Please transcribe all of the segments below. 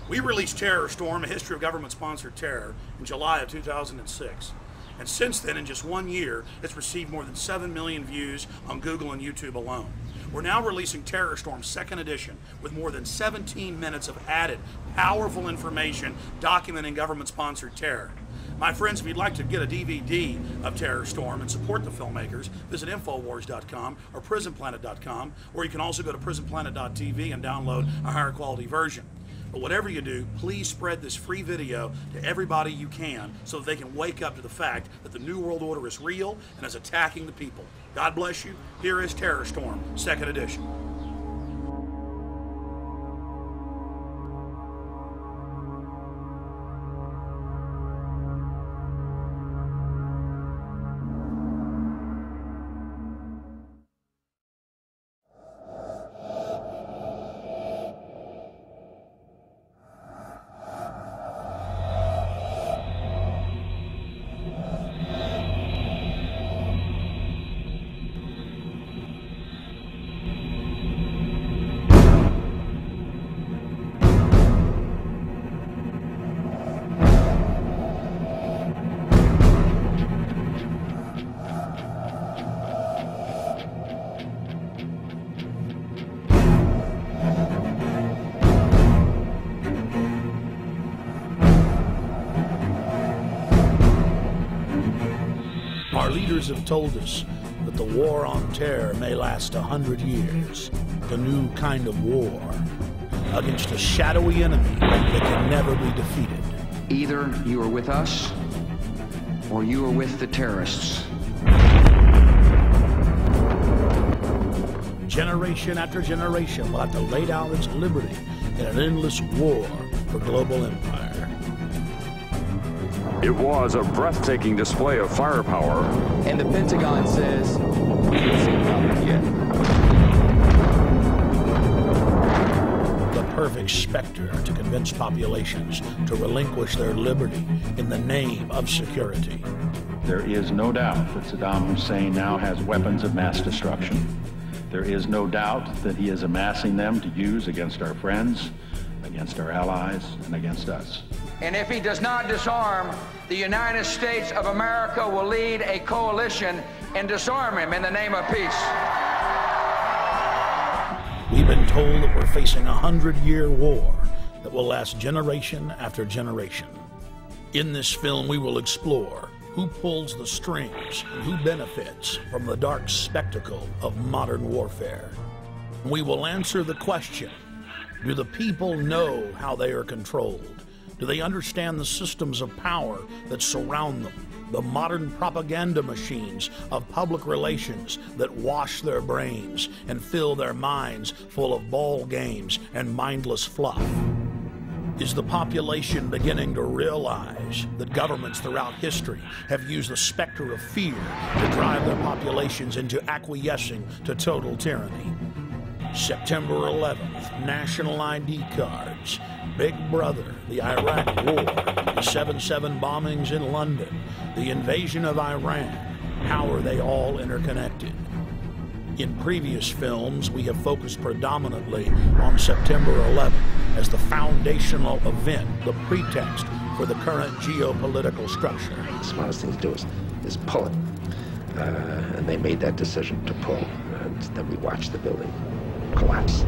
We released TerrorStorm, A History of Government-Sponsored Terror, in July of 2006. And since then, in just 1 year, it's received more than 7 million views on Google and YouTube alone. We're now releasing TerrorStorm 2nd edition with more than 17 minutes of added, powerful information documenting government-sponsored terror. My friends, if you'd like to get a DVD of TerrorStorm and support the filmmakers, visit Infowars.com or PrisonPlanet.com, or you can also go to PrisonPlanet.tv and download a higher quality version. But whatever you do, please spread this free video to everybody you can so that they can wake up to the fact that the New World Order is real and is attacking the people. God bless you. Here is TerrorStorm, 2nd edition. Our leaders have told us that the war on terror may last 100 years. A new kind of war against a shadowy enemy that can never be defeated. Either you are with us, or you are with the terrorists. Generation after generation will have to lay down its liberty in an endless war for global empire. It was a breathtaking display of firepower. And the Pentagon says, we haven't seen nothing yet. The perfect specter to convince populations to relinquish their liberty in the name of security. There is no doubt that Saddam Hussein now has weapons of mass destruction. There is no doubt that he is amassing them to use against our friends, against our allies, and against us. And if he does not disarm, the United States of America will lead a coalition and disarm him in the name of peace. We've been told that we're facing a 100-year war that will last generation after generation. In this film, we will explore who pulls the strings and who benefits from the dark spectacle of modern warfare. We will answer the question, do the people know how they are controlled? Do they understand the systems of power that surround them? The modern propaganda machines of public relations that wash their brains and fill their minds full of ball games and mindless fluff? Is the population beginning to realize that governments throughout history have used the specter of fear to drive their populations into acquiescing to total tyranny? September 11th, national ID cards, Big Brother, the Iraq War, the 7/7 bombings in London, the invasion of Iran. How are they all interconnected? In previous films, we have focused predominantly on September 11th as the foundational event, the pretext for the current geopolitical structure. The smartest thing to do is pull it. And they made that decision to pull. And then we watched the building collapse.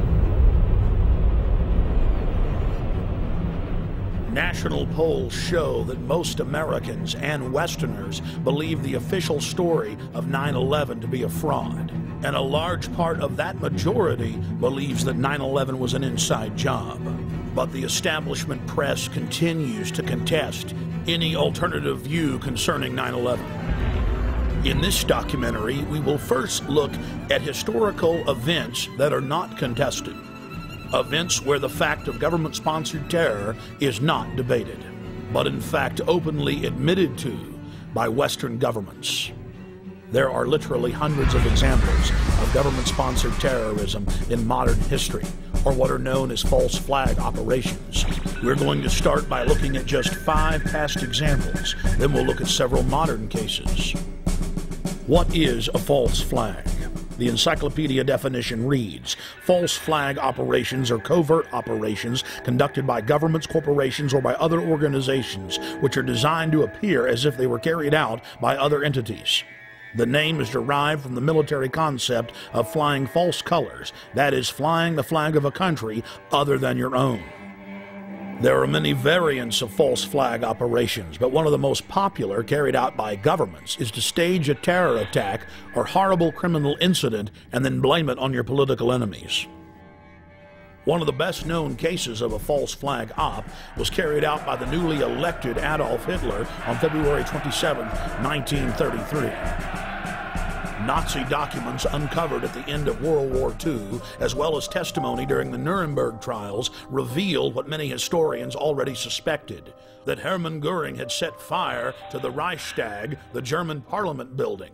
National polls show that most Americans and Westerners believe the official story of 9/11 to be a fraud. And a large part of that majority believes that 9/11 was an inside job. But the establishment press continues to contest any alternative view concerning 9/11. In this documentary, we will first look at historical events that are not contested. Events where the fact of government-sponsored terror is not debated, but in fact openly admitted to by Western governments. There are literally hundreds of examples of government-sponsored terrorism in modern history, or what are known as false flag operations. We're going to start by looking at just 5 past examples, then we'll look at several modern cases. What is a false flag? The encyclopedia definition reads, false flag operations are covert operations conducted by governments, corporations, or by other organizations which are designed to appear as if they were carried out by other entities. The name is derived from the military concept of flying false colors, that is, flying the flag of a country other than your own. There are many variants of false flag operations, but one of the most popular carried out by governments is to stage a terror attack or horrible criminal incident and then blame it on your political enemies. One of the best-known cases of a false flag op was carried out by the newly elected Adolf Hitler on February 27, 1933. Nazi documents uncovered at the end of World War II, as well as testimony during the Nuremberg trials, reveal what many historians already suspected, that Hermann Göring had set fire to the Reichstag, the German parliament building.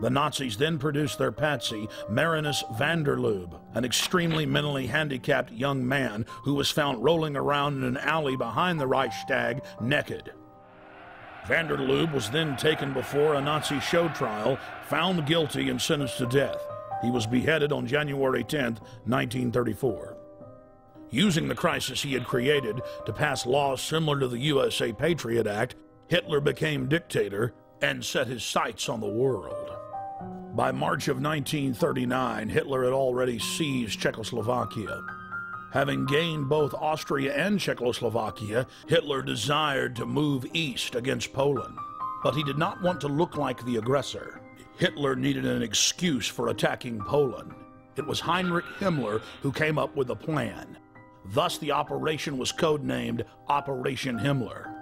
The Nazis then produced their patsy, Marinus van der Lubbe, an extremely mentally handicapped young man who was found rolling around in an alley behind the Reichstag naked. Van der Lubbe was then taken before a Nazi show trial, found guilty, and sentenced to death. He was beheaded on January 10, 1934. Using the crisis he had created to pass laws similar to the USA Patriot Act, Hitler became dictator and set his sights on the world. By March of 1939, Hitler had already seized Czechoslovakia. Having gained both Austria and Czechoslovakia, Hitler desired to move east against Poland. But he did not want to look like the aggressor. Hitler needed an excuse for attacking Poland. It was Heinrich Himmler who came up with a plan. Thus, the operation was codenamed Operation Himmler.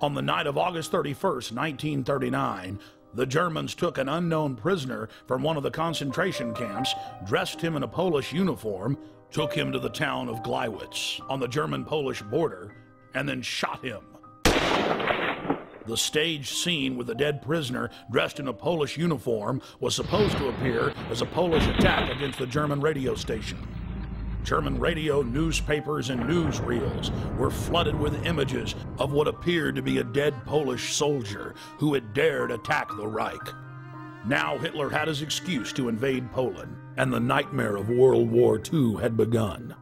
On the night of August 31, 1939, the Germans took an unknown prisoner from one of the concentration camps, dressed him in a Polish uniform, took him to the town of Gleiwitz on the German-Polish border, and then shot him. The staged scene with the dead prisoner dressed in a Polish uniform was supposed to appear as a Polish attack against the German radio station. German radio, newspapers, and newsreels were flooded with images of what appeared to be a dead Polish soldier who had dared attack the Reich. Now Hitler had his excuse to invade Poland, and the nightmare of World War II had begun.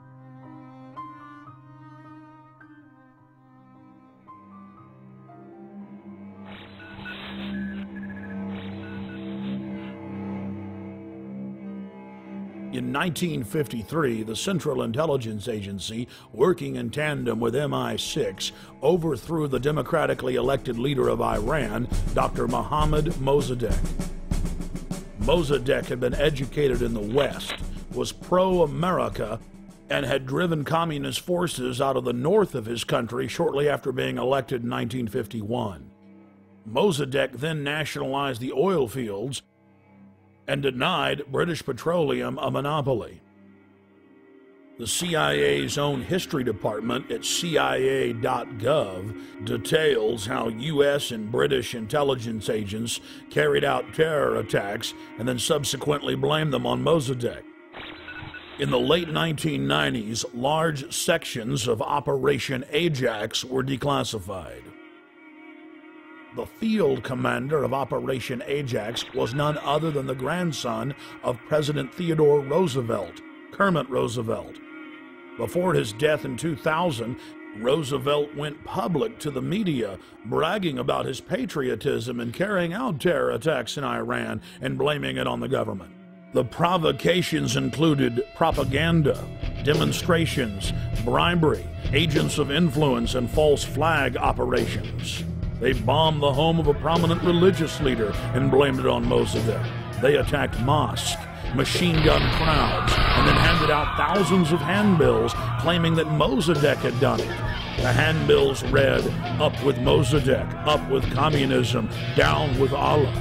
In 1953, the Central Intelligence Agency, working in tandem with MI6, overthrew the democratically elected leader of Iran, Dr. Mohammad Mossadegh. Mossadegh had been educated in the West, was pro-America, and had driven communist forces out of the north of his country shortly after being elected in 1951. Mossadegh then nationalized the oil fields and denied British Petroleum a monopoly. The CIA's own history department at CIA.gov details how U.S. and British intelligence agents carried out terror attacks and then subsequently blamed them on Mossadegh. In the late 1990s, large sections of Operation Ajax were declassified. The field commander of Operation Ajax was none other than the grandson of President Theodore Roosevelt, Kermit Roosevelt. Before his death in 2000, Roosevelt went public to the media, bragging about his patriotism in carrying out terror attacks in Iran and blaming it on the government. The provocations included propaganda, demonstrations, bribery, agents of influence, and false flag operations. They bombed the home of a prominent religious leader and blamed it on Mossadegh. They attacked mosques, machine gun crowds, and then handed out thousands of handbills claiming that Mossadegh had done it. The handbills read, "Up with Mossadegh, up with communism, down with Allah."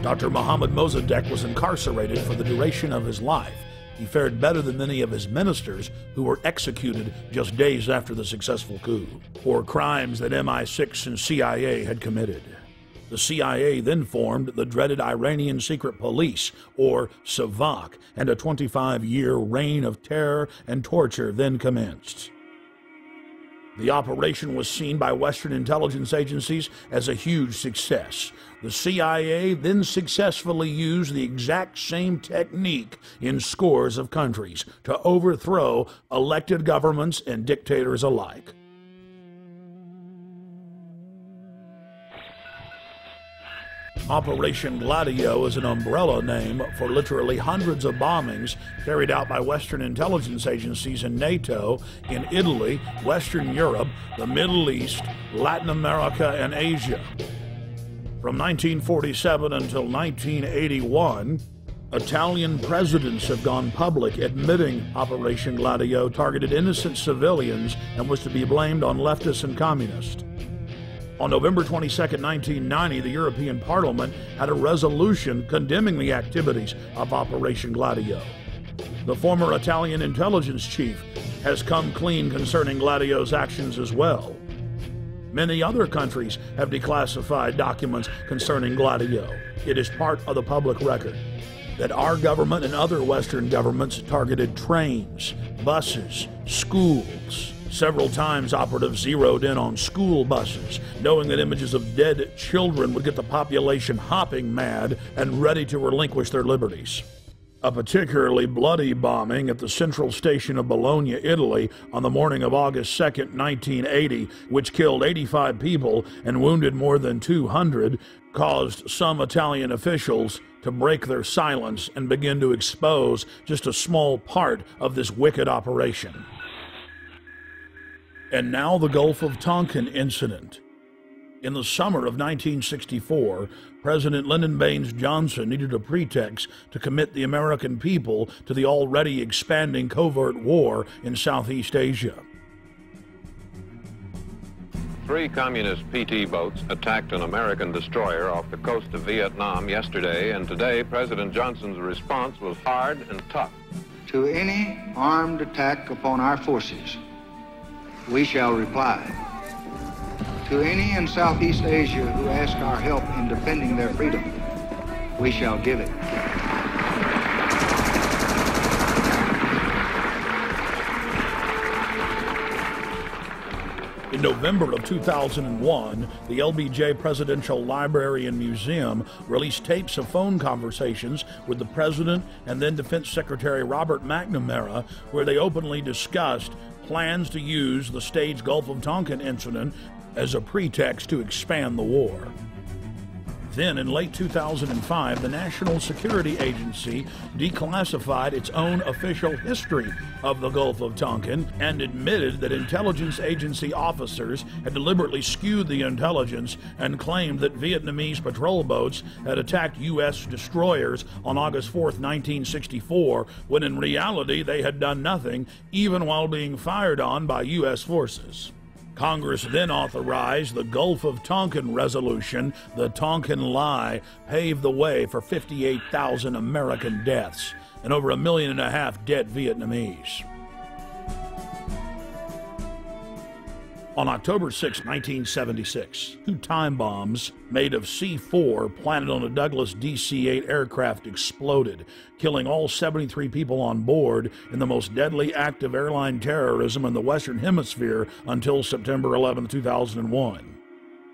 Dr. Mohammad Mossadegh was incarcerated for the duration of his life. He fared better than many of his ministers who were executed just days after the successful coup for crimes that MI6 and CIA had committed. The CIA then formed the dreaded Iranian Secret Police, or SAVAK, and a 25-year reign of terror and torture then commenced. The operation was seen by Western intelligence agencies as a huge success. The CIA then successfully used the exact same technique in scores of countries to overthrow elected governments and dictators alike. Operation Gladio is an umbrella name for literally hundreds of bombings carried out by Western intelligence agencies and NATO in Italy, Western Europe, the Middle East, Latin America, and Asia. From 1947 until 1981, Italian presidents have gone public admitting Operation Gladio targeted innocent civilians and was to be blamed on leftists and communists. On November 22, 1990, the European Parliament had a resolution condemning the activities of Operation Gladio. The former Italian intelligence chief has come clean concerning Gladio's actions as well. Many other countries have declassified documents concerning Gladio. It is part of the public record that our government and other Western governments targeted trains, buses, schools. Several times operatives zeroed in on school buses, knowing that images of dead children would get the population hopping mad and ready to relinquish their liberties. A particularly bloody bombing at the central station of Bologna, Italy, on the morning of August 2, 1980, which killed 85 people and wounded more than 200, caused some Italian officials to break their silence and begin to expose just a small part of this wicked operation. And now the Gulf of Tonkin incident. In the summer of 1964, President Lyndon Baines Johnson needed a pretext to commit the American people to the already expanding covert war in Southeast Asia. 3 communist PT boats attacked an American destroyer off the coast of Vietnam yesterday, and today President Johnson's response was hard and tough. To any armed attack upon our forces, we shall reply. To any in Southeast Asia who ask our help in defending their freedom, we shall give it. In November of 2001, the LBJ Presidential Library and Museum released tapes of phone conversations with the President and then Defense Secretary Robert McNamara, where they openly discussed plans to use the staged Gulf of Tonkin incident as a pretext to expand the war. Then, in late 2005, the National Security Agency declassified its own official history of the Gulf of Tonkin and admitted that intelligence agency officers had deliberately skewed the intelligence and claimed that Vietnamese patrol boats had attacked U.S. destroyers on August 4, 1964, when in reality they had done nothing, even while being fired on by U.S. forces. Congress then authorized the Gulf of Tonkin Resolution. The Tonkin Lie paved the way for 58,000 American deaths and over 1.5 million dead Vietnamese. On October 6, 1976, 2 time bombs made of C-4 planted on a Douglas DC-8 aircraft exploded, killing all 73 people on board in the most deadly act of airline terrorism in the Western Hemisphere until September 11, 2001.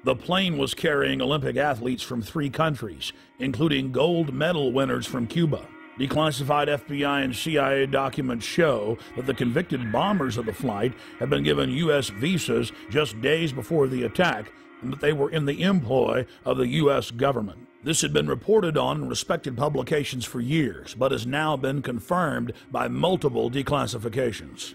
The plane was carrying Olympic athletes from 3 countries, including gold medal winners from Cuba. Declassified FBI and CIA documents show that the convicted bombers of the flight had been given U.S. visas just days before the attack, and that they were in the employ of the U.S. government. This had been reported on in respected publications for years, but has now been confirmed by multiple declassifications.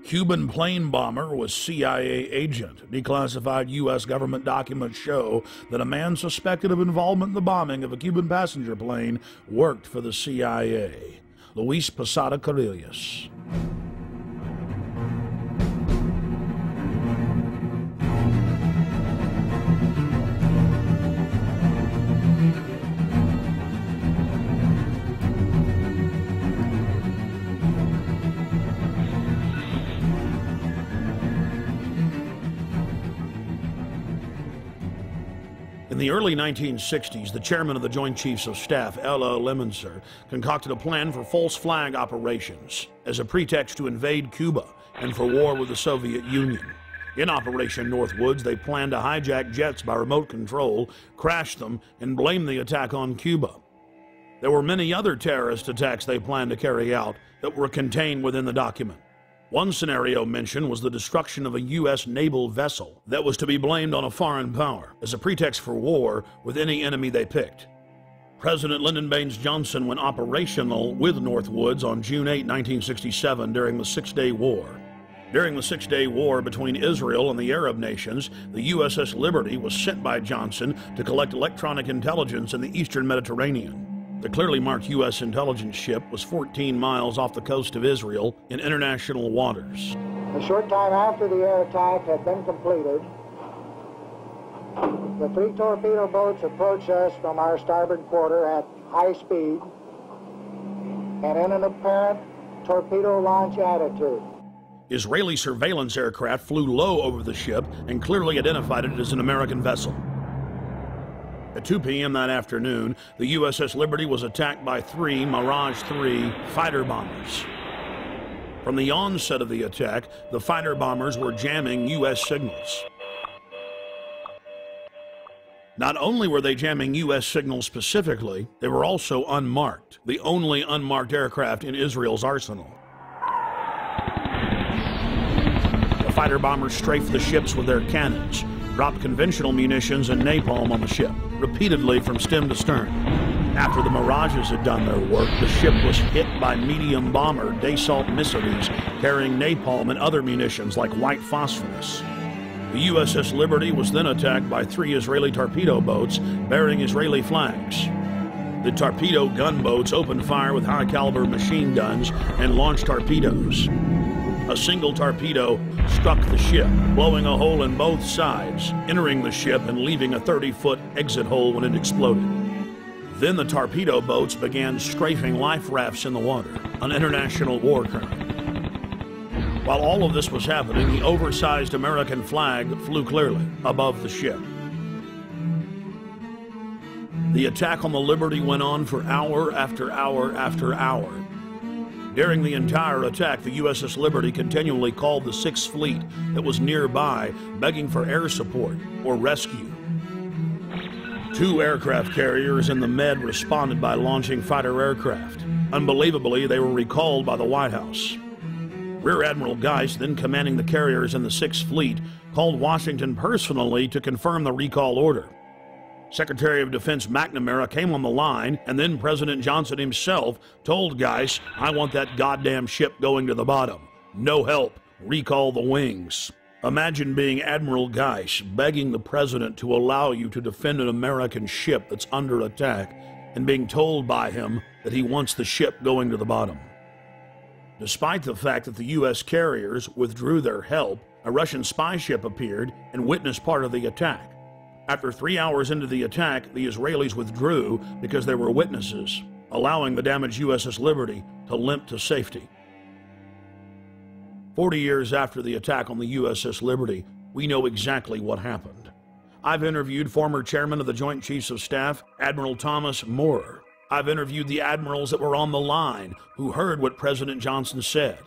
Cuban plane bomber was CIA agent. Declassified U.S. government documents show that a man suspected of involvement in the bombing of a Cuban passenger plane worked for the CIA. Luis Posada Carrillas. In In the early 1960s, the chairman of the Joint Chiefs of Staff, Ella Lemonser, concocted a plan for false flag operations as a pretext to invade Cuba and for war with the Soviet Union. In Operation Northwoods, they planned to hijack jets by remote control, crash them, and blame the attack on Cuba. There were many other terrorist attacks they planned to carry out that were contained within the document. One scenario mentioned was the destruction of a U.S. naval vessel that was to be blamed on a foreign power as a pretext for war with any enemy they picked. President Lyndon Baines Johnson went operational with Northwoods on June 8, 1967 during the Six-Day War. During the Six-Day War between Israel and the Arab nations, the USS Liberty was sent by Johnson to collect electronic intelligence in the eastern Mediterranean. The clearly marked U.S. intelligence ship was 14 miles off the coast of Israel in international waters. A short time after the air attack had been completed, the 3 torpedo boats approached us from our starboard quarter at high speed and in an apparent torpedo launch attitude. Israeli surveillance aircraft flew low over the ship and clearly identified it as an American vessel. At 2 p.m. that afternoon, the USS Liberty was attacked by 3 Mirage 3 fighter bombers. From the onset of the attack, the fighter bombers were jamming U.S. signals. Not only were they jamming U.S. signals specifically, they were also unmarked, the only unmarked aircraft in Israel's arsenal. The fighter bombers strafed the ships with their cannons, dropped conventional munitions and napalm on the ship, repeatedly from stem to stern. After the Mirages had done their work, the ship was hit by medium bomber Dassault missiles carrying napalm and other munitions like white phosphorus. The USS Liberty was then attacked by 3 Israeli torpedo boats bearing Israeli flags. The torpedo gunboats opened fire with high-caliber machine guns and launched torpedoes. A single torpedo struck the ship, blowing a hole in both sides, entering the ship and leaving a 30-foot exit hole when it exploded. Then the torpedo boats began strafing life rafts in the water, an international war crime. While all of this was happening, the oversized American flag flew clearly above the ship. The attack on the Liberty went on for hour after hour after hour. During the entire attack, the USS Liberty continually called the Sixth Fleet that was nearby, begging for air support or rescue. 2 aircraft carriers in the Med responded by launching fighter aircraft. Unbelievably, they were recalled by the White House. Rear Admiral Geist, then commanding the carriers in the Sixth Fleet, called Washington personally to confirm the recall order. Secretary of Defense McNamara came on the line, and then President Johnson himself told Geist, "I want that goddamn ship going to the bottom. No help. Recall the wings." Imagine being Admiral Geist begging the president to allow you to defend an American ship that's under attack and being told by him that he wants the ship going to the bottom. Despite the fact that the U.S. carriers withdrew their help, a Russian spy ship appeared and witnessed part of the attack. After 3 hours into the attack, the Israelis withdrew because there were witnesses, allowing the damaged USS Liberty to limp to safety. 40 years after the attack on the USS Liberty, we know exactly what happened. I've interviewed former chairman of the Joint Chiefs of Staff, Admiral Thomas Moorer. I've interviewed the admirals that were on the line who heard what President Johnson said.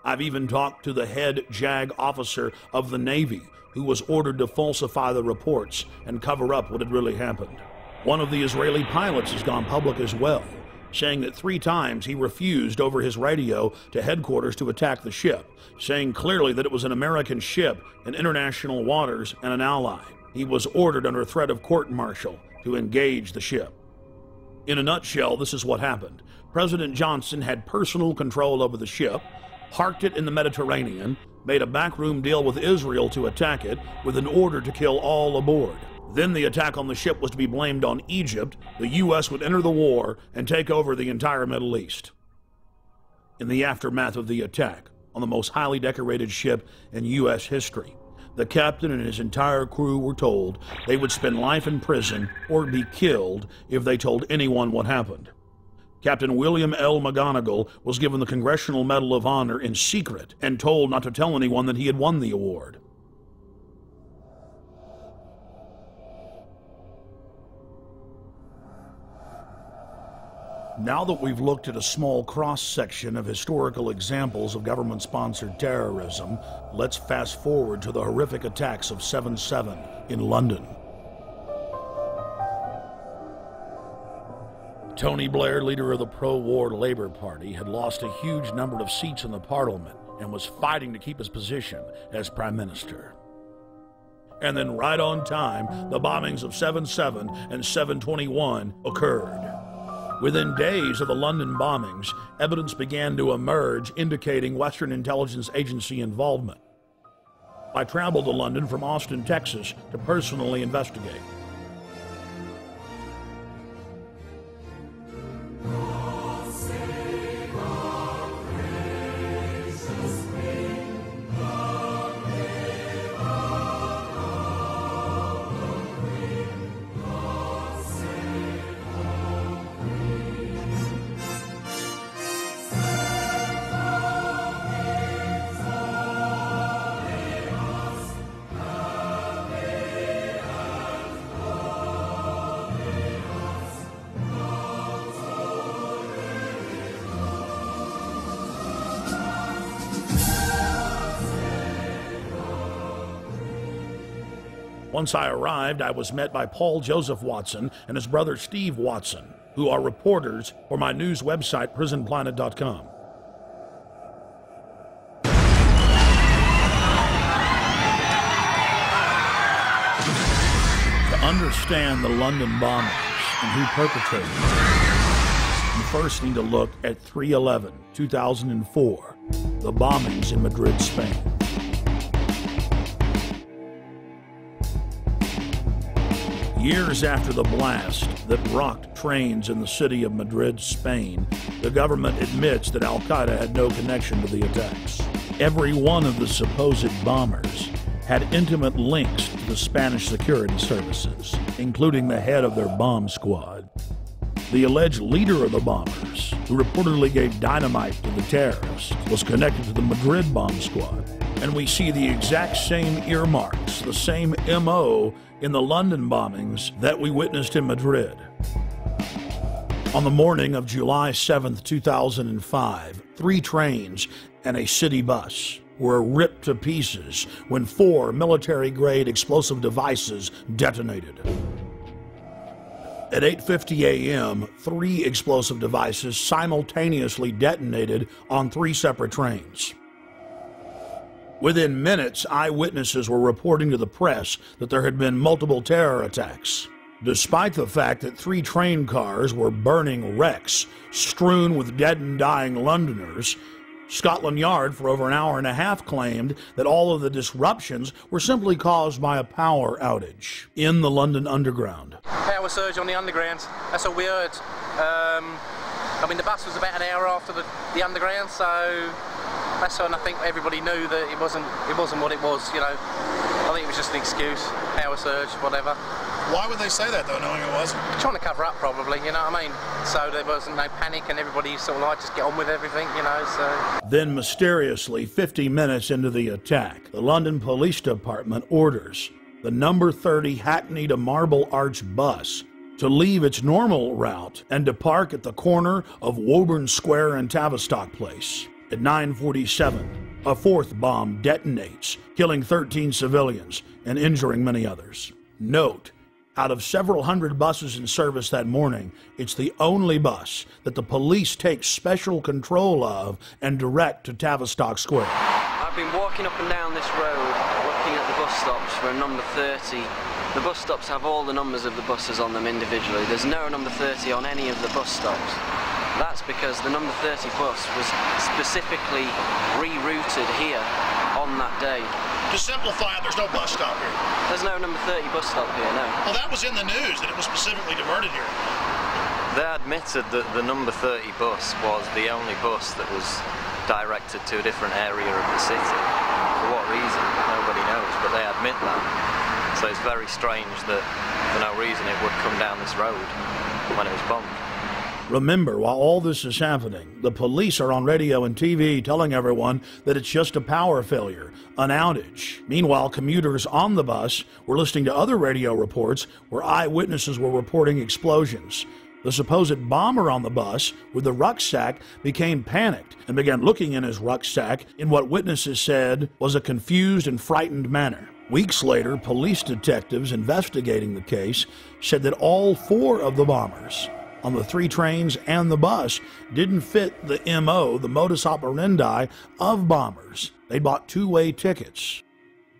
I've even talked to the head JAG officer of the Navy, who was ordered to falsify the reports and cover up what had really happened. One of the Israeli pilots has gone public as well, saying that 3 times he refused over his radio to headquarters to attack the ship, saying clearly that it was an American ship in international waters and an ally. He was ordered under threat of court-martial to engage the ship. In a nutshell, this is what happened. President Johnson had personal control over the ship, parked it in the Mediterranean, made a backroom deal with Israel to attack it with an order to kill all aboard. Then the attack on the ship was to be blamed on Egypt. The U.S. would enter the war and take over the entire Middle East. In the aftermath of the attack on the most highly decorated ship in U.S. history, the captain and his entire crew were told they would spend life in prison or be killed if they told anyone what happened. Captain William L. McGonigal was given the Congressional Medal of Honor in secret and told not to tell anyone that he had won the award. Now that we've looked at a small cross-section of historical examples of government-sponsored terrorism, let's fast forward to the horrific attacks of 7/7 in London. Tony Blair, leader of the pro-war Labour Party, had lost a huge number of seats in the Parliament and was fighting to keep his position as Prime Minister. And then right on time, the bombings of 7/7 and 7/21 occurred. Within days of the London bombings, evidence began to emerge indicating Western intelligence agency involvement. I traveled to London from Austin, Texas, to personally investigate. Once I arrived, I was met by Paul Joseph Watson and his brother Steve Watson, who are reporters for my news website, prisonplanet.com. To understand the London bombings and who perpetrated them, you first need to look at 3/11/2004, the bombings in Madrid, Spain. Years after the blast that rocked trains in the city of Madrid, Spain, the government admits that Al-Qaeda had no connection to the attacks. Every one of the supposed bombers had intimate links to the Spanish security services, including the head of their bomb squad. The alleged leader of the bombers, who reportedly gave dynamite to the terrorists, was connected to the Madrid bomb squad. And we see the exact same earmarks, the same MO in the London bombings that we witnessed in Madrid. On the morning of July 7th, 2005, 3 trains and a city bus were ripped to pieces when 4 military-grade explosive devices detonated. At 8:50 a.m., 3 explosive devices simultaneously detonated on 3 separate trains. Within minutes, eyewitnesses were reporting to the press that there had been multiple terror attacks. Despite the fact that 3 train cars were burning wrecks strewn with dead and dying Londoners, Scotland Yard for over an hour and a half claimed that all of the disruptions were simply caused by a power outage in the London Underground. Power surge on the Underground, that's all we heard. I mean, the bus was about an hour after the Underground, so that's when I think everybody knew that it wasn't what it was, you know. I think it was just an excuse, power surge, whatever. Why would they say that, though, knowing it wasn't? Trying to cover up, probably, you know what I mean? So there wasn't no panic and everybody sort of like just get on with everything, you know, so... Then mysteriously, 50 minutes into the attack, the London Police Department orders the number 30 Hackney to Marble Arch bus to leave its normal route and to park at the corner of Woburn Square and Tavistock Place. At 9:47, a 4th bomb detonates, killing 13 civilians and injuring many others. Note, out of several hundred buses in service that morning, it's the only bus that the police take special control of and direct to Tavistock Square. I've been walking up and down this road, looking at the bus stops for a number 30. The bus stops have all the numbers of the buses on them individually. There's no number 30 on any of the bus stops. That's because the number 30 bus was specifically rerouted here on that day. To simplify it, there's no bus stop here. There's no number 30 bus stop here, no. Well, that was in the news, that it was specifically diverted here. They admitted that the number 30 bus was the only bus that was directed to a different area of the city. For what reason, nobody knows, but they admit that. So it's very strange that for no reason it would come down this road when it was bombed. Remember, while all this is happening, the police are on radio and TV telling everyone that it's just a power failure, an outage. Meanwhile, commuters on the bus were listening to other radio reports where eyewitnesses were reporting explosions. The supposed bomber on the bus with the rucksack became panicked and began looking in his rucksack in what witnesses said was a confused and frightened manner. Weeks later, police detectives investigating the case said that all 4 of the bombers on the 3 trains and the bus didn't fit the MO, the modus operandi of bombers. They bought 2-way tickets.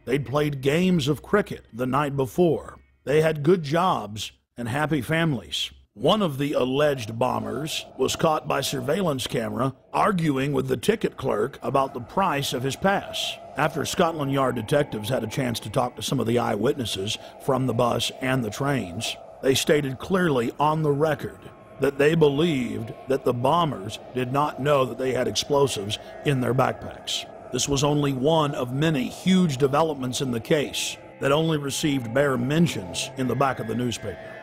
They'd played games of cricket the night before. They had good jobs and happy families. One of the alleged bombers was caught by surveillance camera arguing with the ticket clerk about the price of his pass. After Scotland Yard detectives had a chance to talk to some of the eyewitnesses from the bus and the trains, they stated clearly on the record that they believed that the bombers did not know that they had explosives in their backpacks. This was only one of many huge developments in the case that only received bare mentions in the back of the newspaper.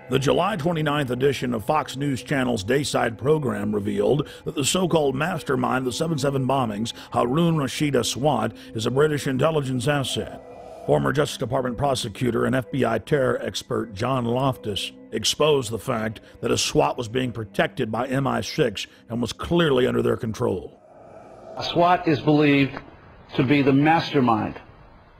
The July 29th edition of Fox News Channel's Dayside program revealed that the so-called mastermind of the 7/7 bombings, Harun Rashid Aswad, is a British intelligence asset. Former Justice Department prosecutor and FBI terror expert John Loftus exposed the fact that Aswad was being protected by MI6 and was clearly under their control. Aswad is believed to be the mastermind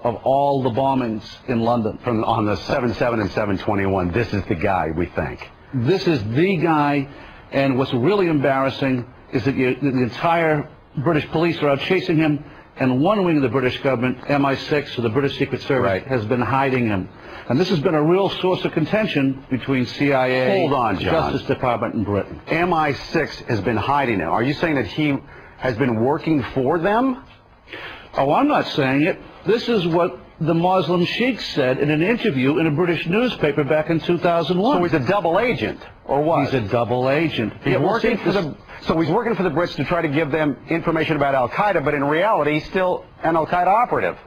of all the bombings in London. On the 7/7 and 7/21, this is the guy, we think. This is the guy, and what's really embarrassing is that the entire British police are out chasing him, and one wing of the British government, MI6, or the British Secret Service, has been hiding him. And this has been a real source of contention between CIA, Hold on, John. Justice Department, and Britain. MI6 has been hiding him. Are you saying that he has been working for them? Oh, I'm not saying it. This is what the Muslim sheikh said in an interview in a British newspaper back in 2001. So he's a double agent, or what? He's a double agent. So he's working for the Brits to try to give them information about Al-Qaeda, but in reality, he's still an Al-Qaeda operative.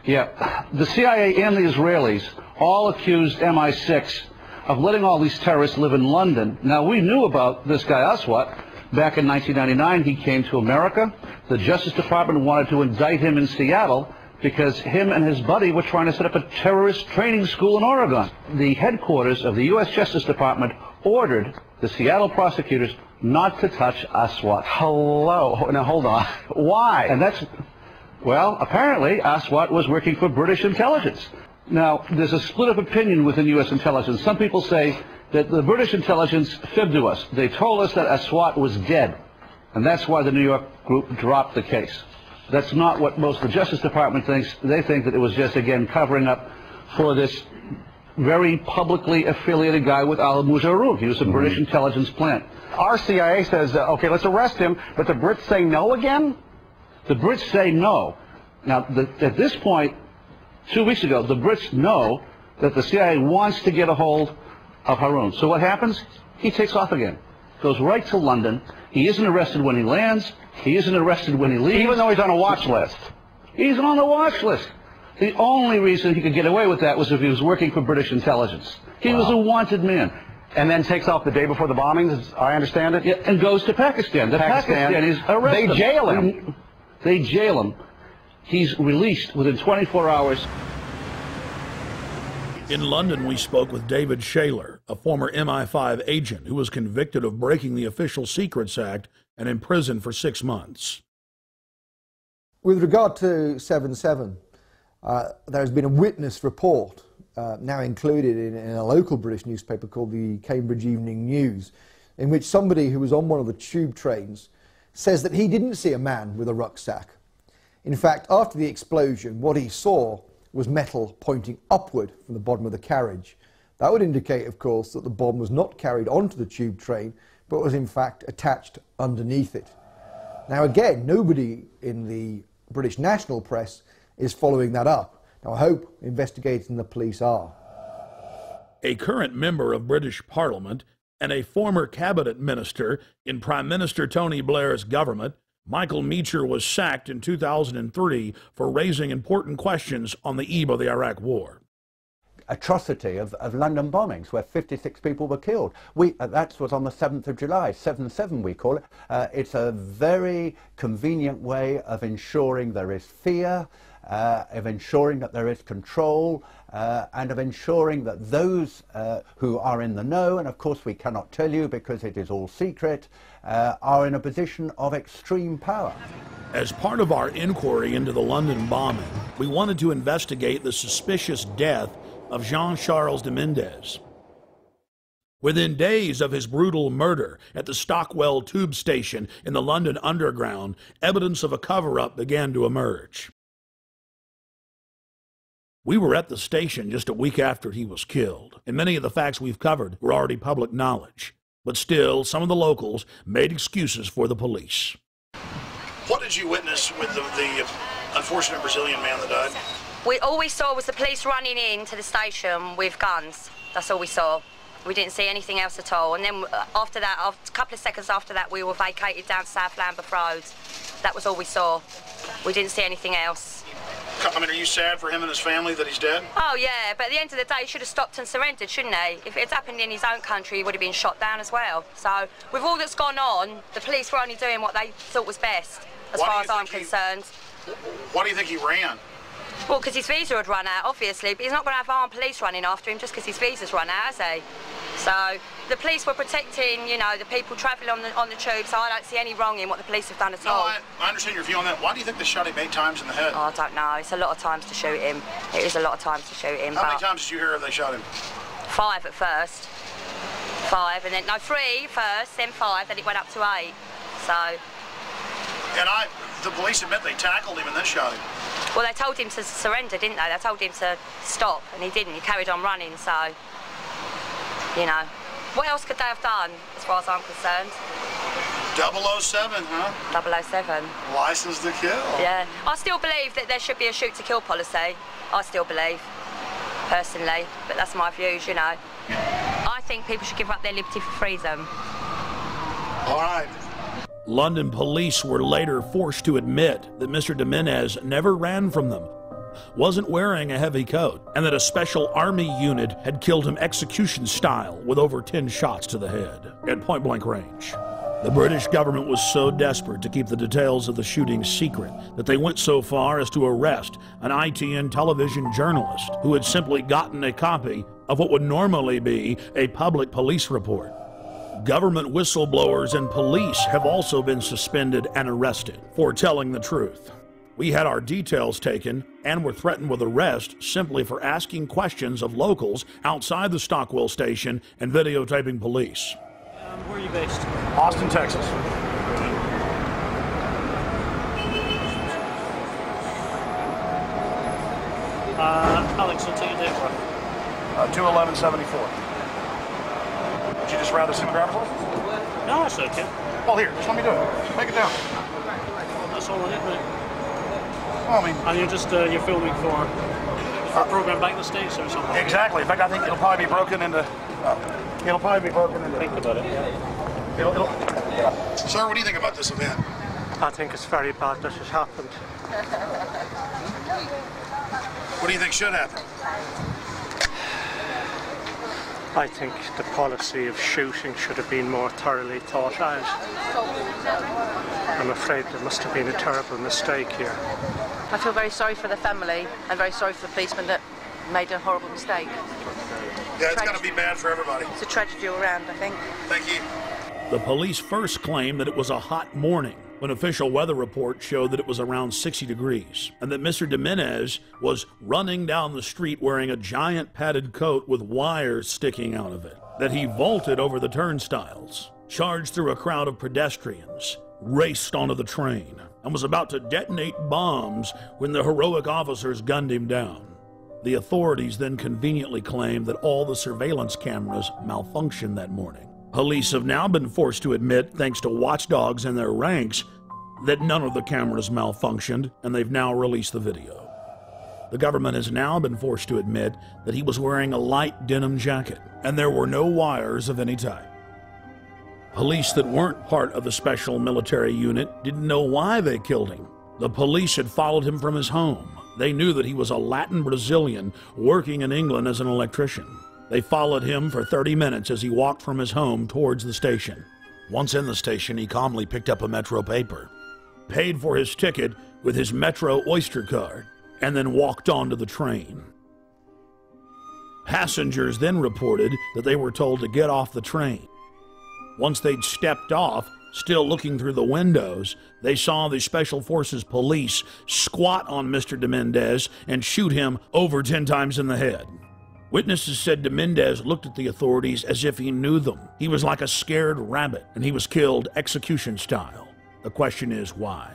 Yeah. The CIA and the Israelis all accused MI6 of letting all these terrorists live in London. Now, we knew about this guy Aswad. Back in 1999, he came to America. The Justice Department wanted to indict him in Seattle because him and his buddy were trying to set up a terrorist training school in Oregon. The headquarters of the U.S. Justice Department ordered the Seattle prosecutors not to touch Aswad. Hello. Now, hold on. Why? And that's, well, apparently Aswad was working for British intelligence. Now, there's a split of opinion within U.S. intelligence. Some people say that the British intelligence fibbed to us. They told us that Aswad was dead, and that's why the New York group dropped the case. That's not what most of the Justice Department thinks. They think that it was just, again, covering up for this very publicly affiliated guy with al-Mujarrab. He was a British intelligence plant. Our CIA says, okay, let's arrest him, but the Brits say no again? The Brits say no. Now, at this point, 2 weeks ago, the Brits know that the CIA wants to get a hold of Harun. So what happens? He takes off again. Goes right to London. He isn't arrested when he lands. He isn't arrested when he leaves. Even though he's on a watch list. He's on the watch list. The only reason he could get away with that was if he was working for British intelligence. He was a wanted man. And then takes off the day before the bombings, as I understand it? Yeah, and goes to Pakistan. The Pakistanis arrest him. They jail him. They jail him. He's released within 24 hours. In London, we spoke with David Shaler, a former MI5 agent who was convicted of breaking the Official Secrets Act and imprisoned for 6 months. With regard to 7/7, there has been a witness report now included in a local British newspaper called the Cambridge Evening News, in which somebody who was on one of the tube trains says that he didn't see a man with a rucksack. In fact, after the explosion, what he saw was metal pointing upward from the bottom of the carriage. That would indicate, of course, that the bomb was not carried onto the tube train, but was in fact attached underneath it. Now again, nobody in the British national press is following that up. Now I hope investigators and the police are. A current member of British Parliament and a former cabinet minister in Prime Minister Tony Blair's government, Michael Meacher, was sacked in 2003 for raising important questions on the eve of the Iraq War. Atrocity of London bombings where 56 people were killed. That was on the 7th of July, 7/7 we call it. It's a very convenient way of ensuring there is fear of ensuring that there is control, and of ensuring that those who are in the know, and of course we cannot tell you because it is all secret, are in a position of extreme power. As part of our inquiry into the London bombing, we wanted to investigate the suspicious death of Jean-Charles de Mendez. Within days of his brutal murder at the Stockwell tube station in the London Underground, evidence of a cover-up began to emerge. We were at the station just a week after he was killed, and many of the facts we've covered were already public knowledge. But still, some of the locals made excuses for the police. What did you witness with the unfortunate Brazilian man that died? All we saw was the police running into the station with guns. That's all we saw. We didn't see anything else at all. And then after that, a couple of seconds after that, we were vacated down South Lambeth Road. That was all we saw. We didn't see anything else. I mean, are you sad for him and his family that he's dead? Oh, yeah, but at the end of the day, he should have stopped and surrendered, shouldn't he? If it had happened in his own country, he would have been shot down as well. So, with all that's gone on, the police were only doing what they thought was best, as far as I'm concerned. Why do you think he ran? Well, because his visa had run out, obviously, but he's not going to have armed police running after him just because his visa's run out, has he? So, the police were protecting, you know, the people travelling on the tube, so I don't see any wrong in what the police have done at all. I understand your view on that. Why do you think they shot him 8 times in the head? Oh, I don't know. It's a lot of times to shoot him. It is a lot of times to shoot him. How many times did you hear they shot him? 5 at first. 5, and then, no, 3 first, then 5, then it went up to 8. So... And the police admit they tackled him and then shot him. Well, they told him to surrender, didn't they? They told him to stop, and he didn't. He carried on running, so, you know. What else could they have done, as far as I'm concerned? 007, huh? 007. License to kill. Yeah. I still believe that there should be a shoot-to-kill policy. I still believe, personally. But that's my views, you know. I think people should give up their liberty for freedom. All right. London police were later forced to admit that Mr. de Mendez never ran from them, wasn't wearing a heavy coat, and that a special army unit had killed him execution style with over 10 shots to the head at point-blank range. The British government was so desperate to keep the details of the shooting secret that they went so far as to arrest an ITN television journalist who had simply gotten a copy of what would normally be a public police report. Government whistleblowers and police have also been suspended and arrested for telling the truth. We had our details taken and were threatened with arrest simply for asking questions of locals outside the Stockwell station and videotaping police. Where are you based? Austin, Texas. Alex, I'll take your date for 2/11/74. Did you just rather see my driver's license? No, that's okay. Well, here, just let me do it. Make it down. That's all I need, mate. Well, I mean... And you're just, you're filming for a program back in the States or something? Exactly. In fact, I think it'll probably be broken into... Think about it, yeah. Sir, what do you think about this event? I think it's very bad this has happened. What do you think should happen? I think the policy of shooting should have been more thoroughly thought out. I'm afraid there must have been a terrible mistake here. I feel very sorry for the family and very sorry for the policeman that made a horrible mistake. Yeah, it's going to be bad for everybody. It's a tragedy all around, I think. Thank you. The police first claimed that it was a hot morning when official weather reports showed that it was around 60 degrees and that Mr. de Mendez was running down the street wearing a giant padded coat with wires sticking out of it, that he vaulted over the turnstiles, charged through a crowd of pedestrians, raced onto the train, and was about to detonate bombs when the heroic officers gunned him down. The authorities then conveniently claimed that all the surveillance cameras malfunctioned that morning. Police have now been forced to admit, thanks to watchdogs in their ranks, that none of the cameras malfunctioned, and they've now released the video. The government has now been forced to admit that he was wearing a light denim jacket, and there were no wires of any type. Police that weren't part of the special military unit didn't know why they killed him. The police had followed him from his home. They knew that he was a Latin Brazilian working in England as an electrician. They followed him for 30 minutes as he walked from his home towards the station. Once in the station, he calmly picked up a Metro paper, paid for his ticket with his Metro Oyster card, and then walked onto the train. Passengers then reported that they were told to get off the train. Once they'd stepped off, still looking through the windows, they saw the Special Forces police squat on Mr. de Mendez and shoot him over 10 times in the head. Witnesses said de Mendez looked at the authorities as if he knew them. He was like a scared rabbit, and he was killed execution style. The question is why?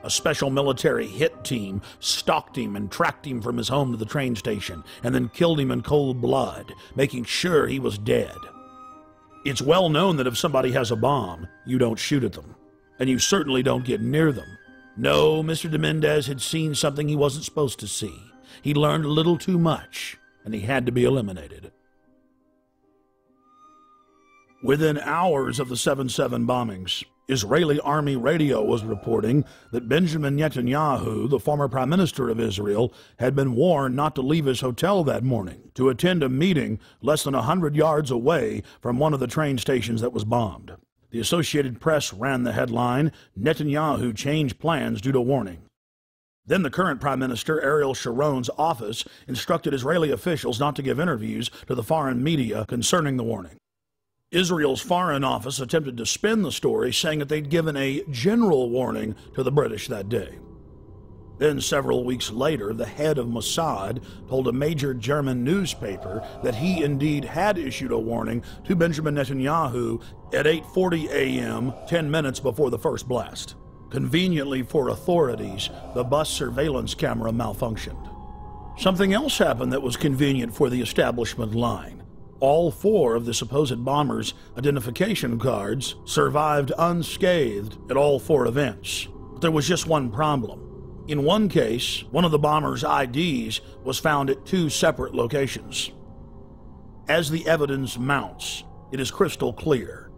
A special military hit team stalked him and tracked him from his home to the train station, and then killed him in cold blood, making sure he was dead. It's well known that if somebody has a bomb, you don't shoot at them, and you certainly don't get near them. No, Mr. de Mendez had seen something he wasn't supposed to see. He learned a little too much, and he had to be eliminated. Within hours of the 7/7 bombings, Israeli army radio was reporting that Benjamin Netanyahu, the former prime minister of Israel, had been warned not to leave his hotel that morning to attend a meeting less than 100 yards away from one of the train stations that was bombed. The Associated Press ran the headline, "Netanyahu changed plans due to warning." Then the current Prime Minister, Ariel Sharon's office, instructed Israeli officials not to give interviews to the foreign media concerning the warning. Israel's Foreign Office attempted to spin the story, saying that they'd given a general warning to the British that day. Then, several weeks later, the head of Mossad told a major German newspaper that he indeed had issued a warning to Benjamin Netanyahu at 8:40 a.m., 10 minutes before the first blast. Conveniently for authorities, the bus surveillance camera malfunctioned. Something else happened that was convenient for the establishment line. All 4 of the supposed bombers' identification cards survived unscathed at all 4 events. But there was just one problem. In one case, one of the bombers' IDs was found at 2 separate locations. As the evidence mounts, it is crystal clear.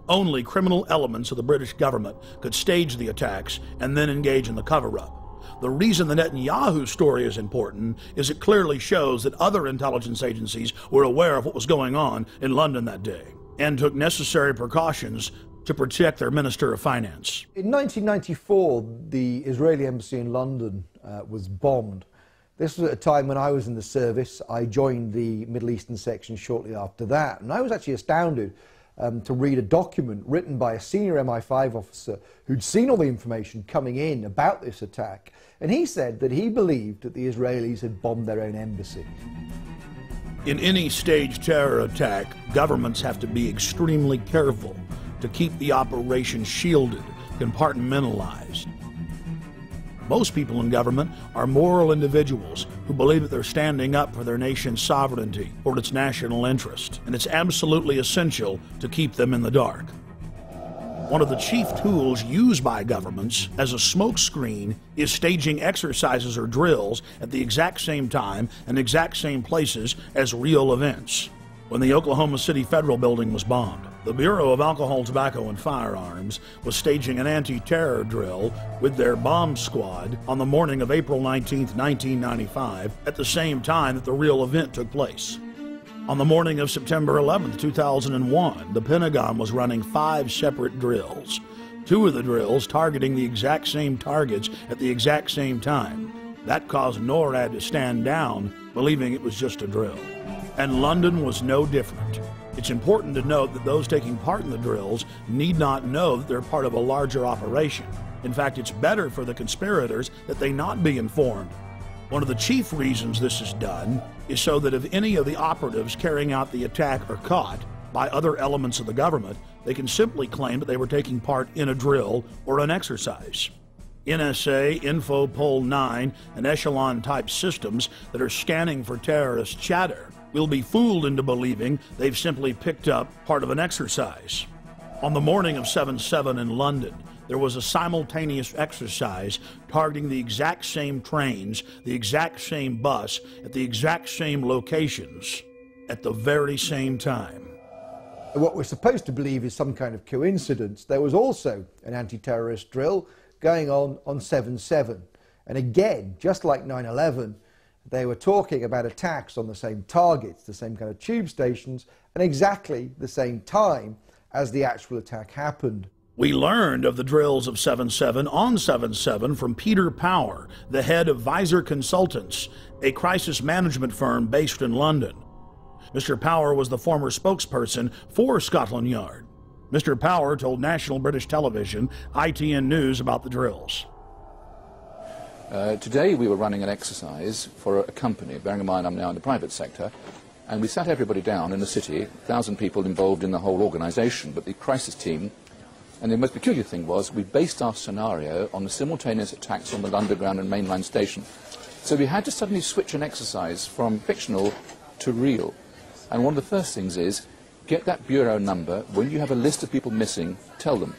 Only criminal elements of the British government could stage the attacks and then engage in the cover-up. The reason the Netanyahu story is important is it clearly shows that other intelligence agencies were aware of what was going on in London that day and took necessary precautions to protect their Minister of Finance. In 1994, the Israeli embassy in London was bombed. This was at a time when I was in the service. I joined the Middle Eastern section shortly after that, and I was actually astounded to read a document written by a senior MI5 officer who'd seen all the information coming in about this attack, and he said that he believed that the Israelis had bombed their own embassy. In any staged terror attack, governments have to be extremely careful to keep the operation shielded, compartmentalized. Most people in government are moral individuals who believe that they're standing up for their nation's sovereignty or its national interest, and it's absolutely essential to keep them in the dark. One of the chief tools used by governments as a smokescreen is staging exercises or drills at the exact same time and exact same places as real events. When the Oklahoma City Federal Building was bombed, the Bureau of Alcohol, Tobacco, and Firearms was staging an anti-terror drill with their bomb squad on the morning of April 19, 1995, at the same time that the real event took place. On the morning of September 11, 2001, the Pentagon was running 5 separate drills, 2 of the drills targeting the exact same targets at the exact same time. That caused NORAD to stand down, believing it was just a drill. And London was no different. It's important to note that those taking part in the drills need not know that they're part of a larger operation. In fact, it's better for the conspirators that they not be informed. One of the chief reasons this is done is so that if any of the operatives carrying out the attack are caught by other elements of the government, they can simply claim that they were taking part in a drill or an exercise. NSA, Infopol 9, and Echelon-type systems that are scanning for terrorist chatter will be fooled into believing they've simply picked up part of an exercise. On the morning of 7/7 in London, there was a simultaneous exercise targeting the exact same trains, the exact same bus, at the exact same locations, at the very same time. What we're supposed to believe is some kind of coincidence. There was also an anti-terrorist drill going on 7/7. And again, just like 9/11, they were talking about attacks on the same targets, the same kind of tube stations, and exactly the same time as the actual attack happened. We learned of the drills of 7/7 on 7/7 from Peter Power, the head of Visor Consultants, a crisis management firm based in London. Mr. Power was the former spokesperson for Scotland Yard. Mr. Power told National British Television, ITN News, about the drills. Today we were running an exercise for a company, bearing in mind I'm now in the private sector, and we sat everybody down in the city, 1,000 people involved in the whole organisation, but the crisis team. And the most peculiar thing was we based our scenario on the simultaneous attacks on the Underground and mainline station. So we had to suddenly switch an exercise from fictional to real. And one of the first things is, get that bureau number. When you have a list of people missing, tell them.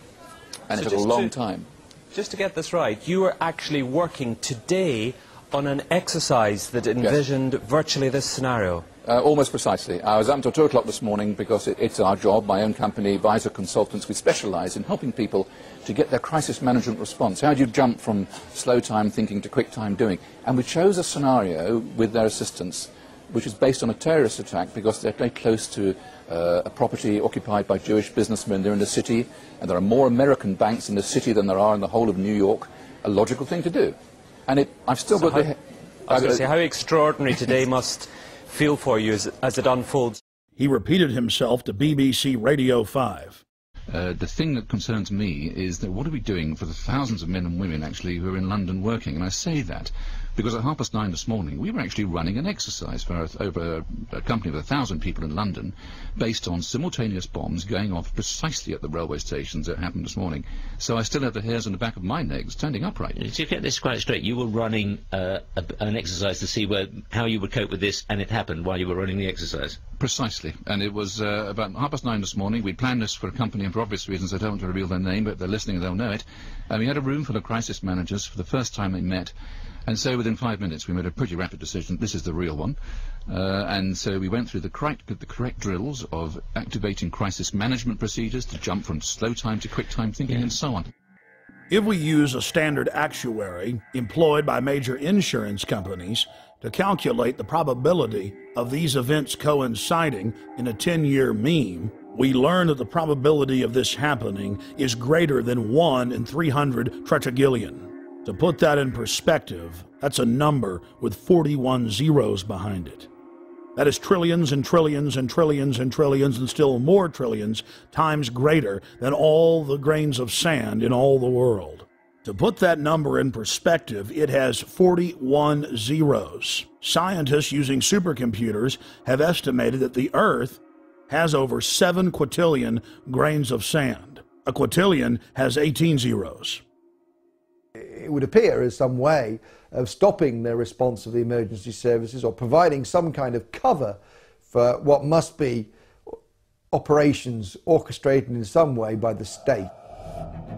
And it took a long time. Just to get this right, you were actually working today on an exercise that envisioned virtually this scenario. Almost precisely. I was up until 2 o'clock this morning because it's our job, my own company, Visor Consultants. We specialise in helping people to get their crisis management response. How do you jump from slow time thinking to quick time doing? And we chose a scenario with their assistance, which is based on a terrorist attack because they're very close to a property occupied by Jewish businessmen. They're in the city, and there are more American banks in the city than there are in the whole of New York. A logical thing to do. And I've still got the... I was going to say, how extraordinary today must feel for you as it unfolds. He repeated himself to BBC Radio 5. The thing that concerns me is that what are we doing for the thousands of men and women actually who are in London working? And I say that because at 9:30 this morning we were actually running an exercise for over a company of 1,000 people in London based on simultaneous bombs going off precisely at the railway stations that happened this morning. So I still have the hairs on the back of my legs standing upright. To get this quite straight, you were running an exercise to see how you would cope with this, and it happened while you were running the exercise? Precisely. And it was about 9:30 this morning. We'd planned this for a company, and for obvious reasons I don't want to reveal their name, but if they're listening they'll know it. And we had a room full of crisis managers for the first time they met. And so within 5 minutes we made a pretty rapid decision. This is the real one. And so we went through the correct drills of activating crisis management procedures to jump from slow time to quick time thinking and so on. If we use a standard actuary employed by major insurance companies to calculate the probability of these events coinciding in a 10-year mean, we learn that the probability of this happening is greater than 1 in 300 tetragillion. To put that in perspective, that's a number with 41 zeros behind it. That is trillions and trillions and trillions and trillions and still more trillions times greater than all the grains of sand in all the world. To put that number in perspective, it has 41 zeros. Scientists using supercomputers have estimated that the Earth has over 7 quintillion grains of sand. A quintillion has 18 zeros. It would appear as some way of stopping the response of the emergency services or providing some kind of cover for what must be operations orchestrated in some way by the state.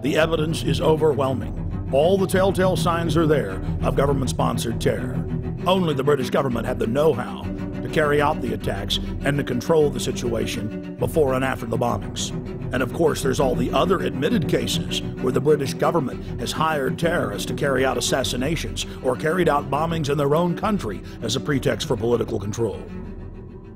The evidence is overwhelming. All the telltale signs are there of government-sponsored terror. Only the British government had the know-how to carry out the attacks and to control the situation before and after the bombings. And of course, there's all the other admitted cases where the British government has hired terrorists to carry out assassinations or carried out bombings in their own country as a pretext for political control.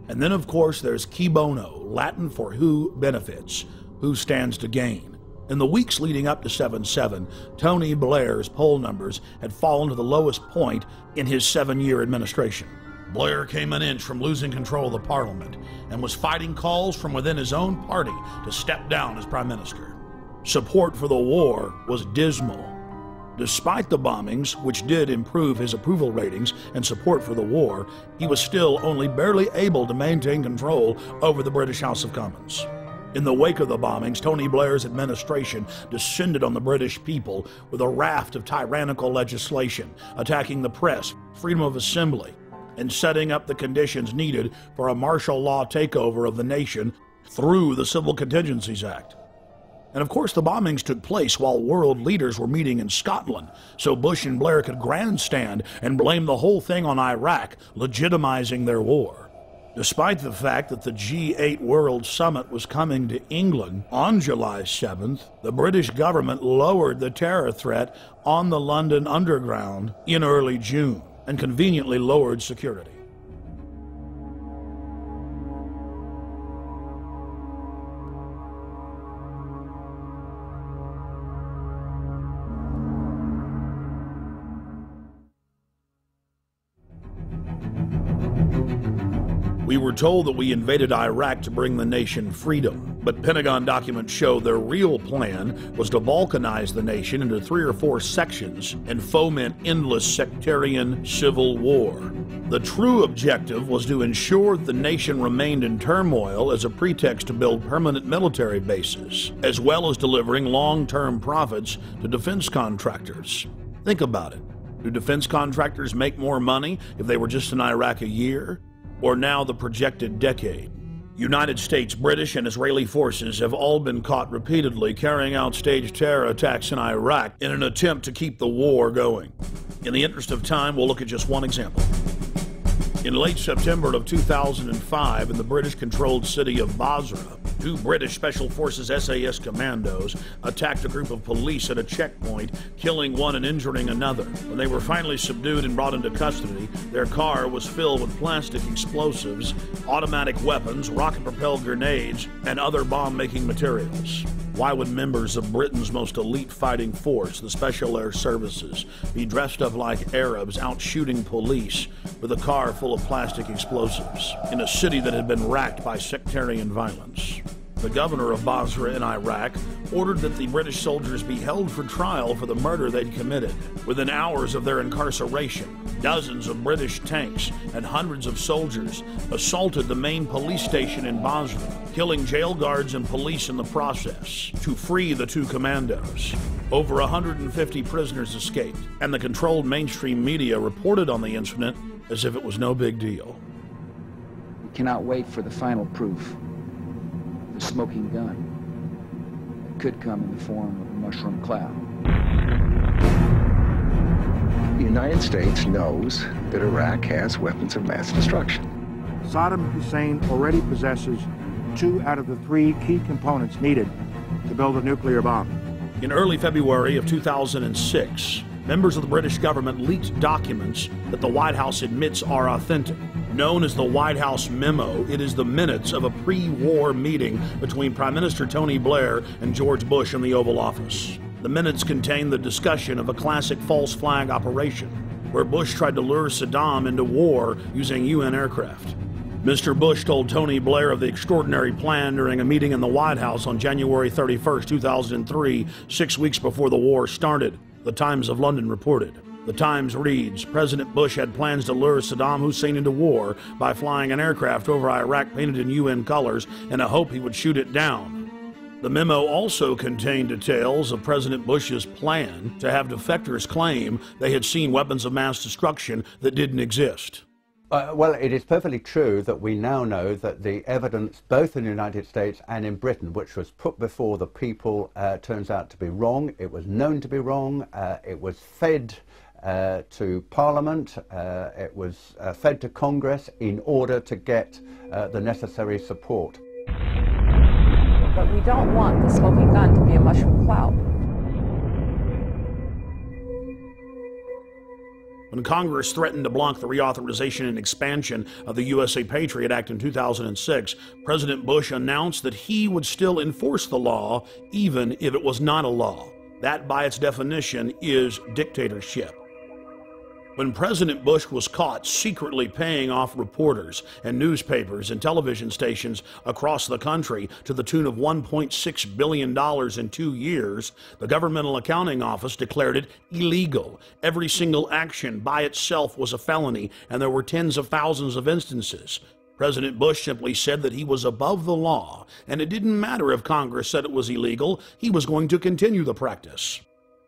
And then, of course, there's qui bono, Latin for who benefits, who stands to gain. In the weeks leading up to 7/7, Tony Blair's poll numbers had fallen to the lowest point in his 7-year administration. Blair came an inch from losing control of the parliament and was fighting calls from within his own party to step down as prime minister. Support for the war was dismal. Despite the bombings, which did improve his approval ratings and support for the war, he was still only barely able to maintain control over the British House of Commons. In the wake of the bombings, Tony Blair's administration descended on the British people with a raft of tyrannical legislation, attacking the press, freedom of assembly, and setting up the conditions needed for a martial law takeover of the nation through the Civil Contingencies Act. And of course, the bombings took place while world leaders were meeting in Scotland, so Bush and Blair could grandstand and blame the whole thing on Iraq, legitimizing their war. Despite the fact that the G8 World Summit was coming to England on July 7th, the British government lowered the terror threat on the London Underground in early June and conveniently lowered security. We were told that we invaded Iraq to bring the nation freedom, but Pentagon documents show their real plan was to balkanize the nation into 3 or 4 sections and foment endless sectarian civil war. The true objective was to ensure that the nation remained in turmoil as a pretext to build permanent military bases, as well as delivering long-term profits to defense contractors. Think about it. Do defense contractors make more money if they were just in Iraq a year? Or now the projected decade? United States, British, and Israeli forces have all been caught repeatedly carrying out staged terror attacks in Iraq in an attempt to keep the war going. In the interest of time, we'll look at just one example. In late September of 2005, in the British-controlled city of Basra, 2 British Special Forces SAS commandos attacked a group of police at a checkpoint, killing one and injuring another. When they were finally subdued and brought into custody, their car was filled with plastic explosives, automatic weapons, rocket-propelled grenades, and other bomb-making materials. Why would members of Britain's most elite fighting force, the Special Air Services, be dressed up like Arabs out shooting police with a car full of plastic explosives in a city that had been racked by sectarian violence? The governor of Basra in Iraq ordered that the British soldiers be held for trial for the murder they'd committed. Within hours of their incarceration, dozens of British tanks and hundreds of soldiers assaulted the main police station in Basra, killing jail guards and police in the process to free the 2 commandos. Over 150 prisoners escaped, and the controlled mainstream media reported on the incident as if it was no big deal. We cannot wait for the final proof. The smoking gun. It could come in the form of a mushroom cloud. The United States knows that Iraq has weapons of mass destruction. Saddam Hussein already possesses 2 out of the 3 key components needed to build a nuclear bomb. In early February of 2006, members of the British government leaked documents that the White House admits are authentic. Known as the White House Memo, it is the minutes of a pre-war meeting between Prime Minister Tony Blair and George Bush in the Oval Office. The minutes contain the discussion of a classic false flag operation, where Bush tried to lure Saddam into war using UN aircraft. Mr. Bush told Tony Blair of the extraordinary plan during a meeting in the White House on January 31, 2003, 6 weeks before the war started, the Times of London reported. The Times reads, President Bush had plans to lure Saddam Hussein into war by flying an aircraft over Iraq painted in UN colors in a hope he would shoot it down. The memo also contained details of President Bush's plan to have defectors claim they had seen weapons of mass destruction that didn't exist. Well, it is perfectly true that we now know that the evidence, both in the United States and in Britain, which was put before the people, turns out to be wrong. It was known to be wrong. It was fed to Parliament. It was fed to Congress in order to get the necessary support. But we don't want the smoking gun to be a mushroom cloud. When Congress threatened to block the reauthorization and expansion of the USA Patriot Act in 2006, President Bush announced that he would still enforce the law even if it was not a law. That, by its definition, is dictatorship. When President Bush was caught secretly paying off reporters and newspapers and television stations across the country to the tune of $1.6 billion in 2 years, the Governmental Accounting Office declared it illegal. Every single action by itself was a felony, and there were tens of thousands of instances. President Bush simply said that he was above the law, and it didn't matter if Congress said it was illegal, he was going to continue the practice.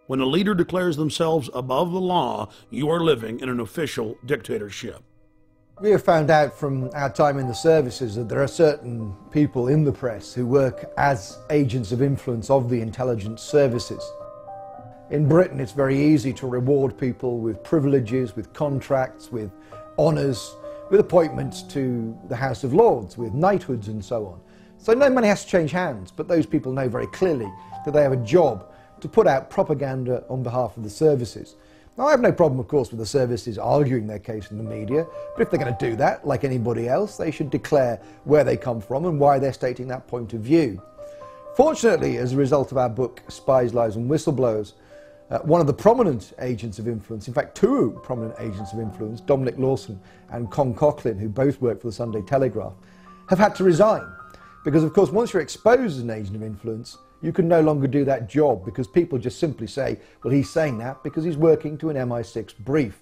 When a leader declares themselves above the law, you are living in an official dictatorship. We have found out from our time in the services that there are certain people in the press who work as agents of influence of the intelligence services. In Britain, it's very easy to reward people with privileges, with contracts, with honours, with appointments to the House of Lords, with knighthoods and so on. So no money has to change hands, but those people know very clearly that they have a job to put out propaganda on behalf of the services. Now, I have no problem, of course, with the services arguing their case in the media, but if they're going to do that, like anybody else, they should declare where they come from and why they're stating that point of view. Fortunately, as a result of our book, Spies, Lies and Whistleblowers, One of the prominent agents of influence, in fact two prominent agents of influence, Dominic Lawson and Con Coughlin, who both work for the Sunday Telegraph, have had to resign. Because of course once you're exposed as an agent of influence, you can no longer do that job because people just simply say, well, he's saying that because he's working to an MI6 brief.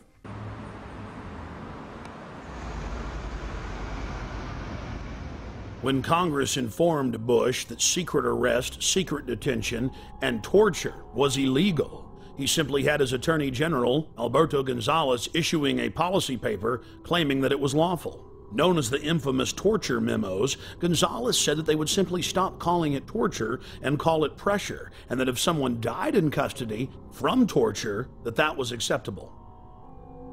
When Congress informed Bush that secret arrest, secret detention, and torture was illegal, he simply had his Attorney General, Alberto Gonzales, issuing a policy paper claiming that it was lawful. Known as the infamous torture memos, Gonzales said that they would simply stop calling it torture and call it pressure, and that if someone died in custody from torture, that was acceptable.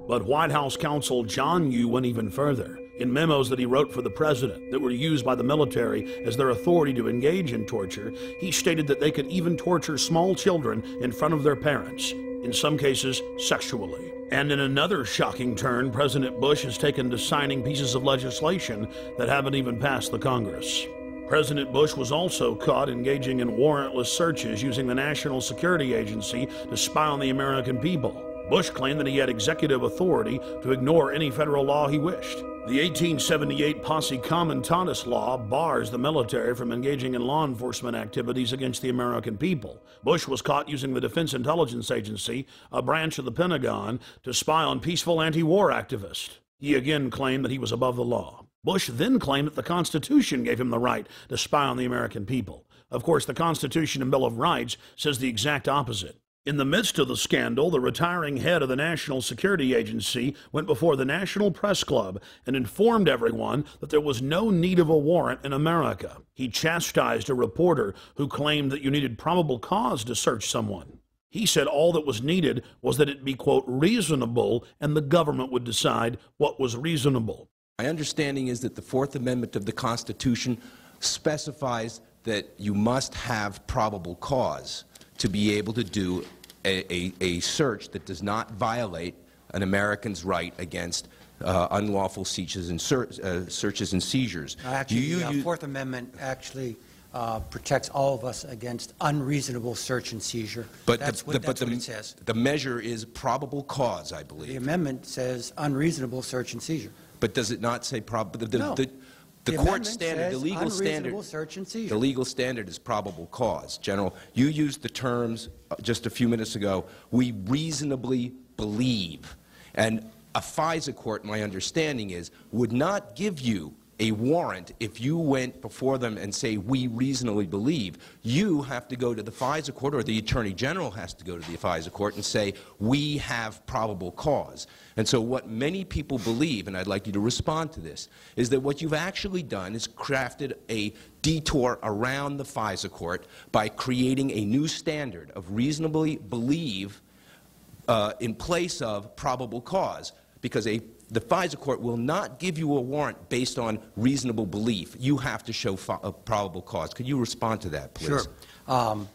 But White House counsel John Yoo went even further. In memos that he wrote for the president that were used by the military as their authority to engage in torture, he stated that they could even torture small children in front of their parents, in some cases sexually. And in another shocking turn, President Bush has taken to signing pieces of legislation that haven't even passed the Congress. President Bush was also caught engaging in warrantless searches using the National Security Agency to spy on the American people. Bush claimed that he had executive authority to ignore any federal law he wished. The 1878 Posse Comitatus law bars the military from engaging in law enforcement activities against the American people. Bush was caught using the Defense Intelligence Agency, a branch of the Pentagon, to spy on peaceful anti-war activists. He again claimed that he was above the law. Bush then claimed that the Constitution gave him the right to spy on the American people. Of course, the Constitution and Bill of Rights says the exact opposite. In the midst of the scandal, the retiring head of the National Security Agency went before the National Press Club and informed everyone that there was no need of a warrant in America. He chastised a reporter who claimed that you needed probable cause to search someone. He said all that was needed was that it be, quote, reasonable, and the government would decide what was reasonable. My understanding is that the Fourth Amendment of the Constitution specifies that you must have probable cause to be able to do a search that does not violate an American's right against unlawful searches and seizures. Actually, the Fourth Amendment actually protects all of us against unreasonable search and seizure. But that's what it says. The measure is probable cause, I believe. The amendment says unreasonable search and seizure. But does it not say probable? No. The court standard, the legal standard is probable cause. General, you used the terms just a few minutes ago, we reasonably believe. And a FISA court, my understanding is, would not give you a warrant if you went before them and say, we reasonably believe. You have to go to the FISA court, or the Attorney General has to go to the FISA court and say, we have probable cause. And so what many people believe, and I'd like you to respond to this, is that what you've actually done is crafted a detour around the FISA court by creating a new standard of reasonably believe in place of probable cause, because the FISA court will not give you a warrant based on reasonable belief. You have to show a probable cause. Could you respond to that, please? Sure.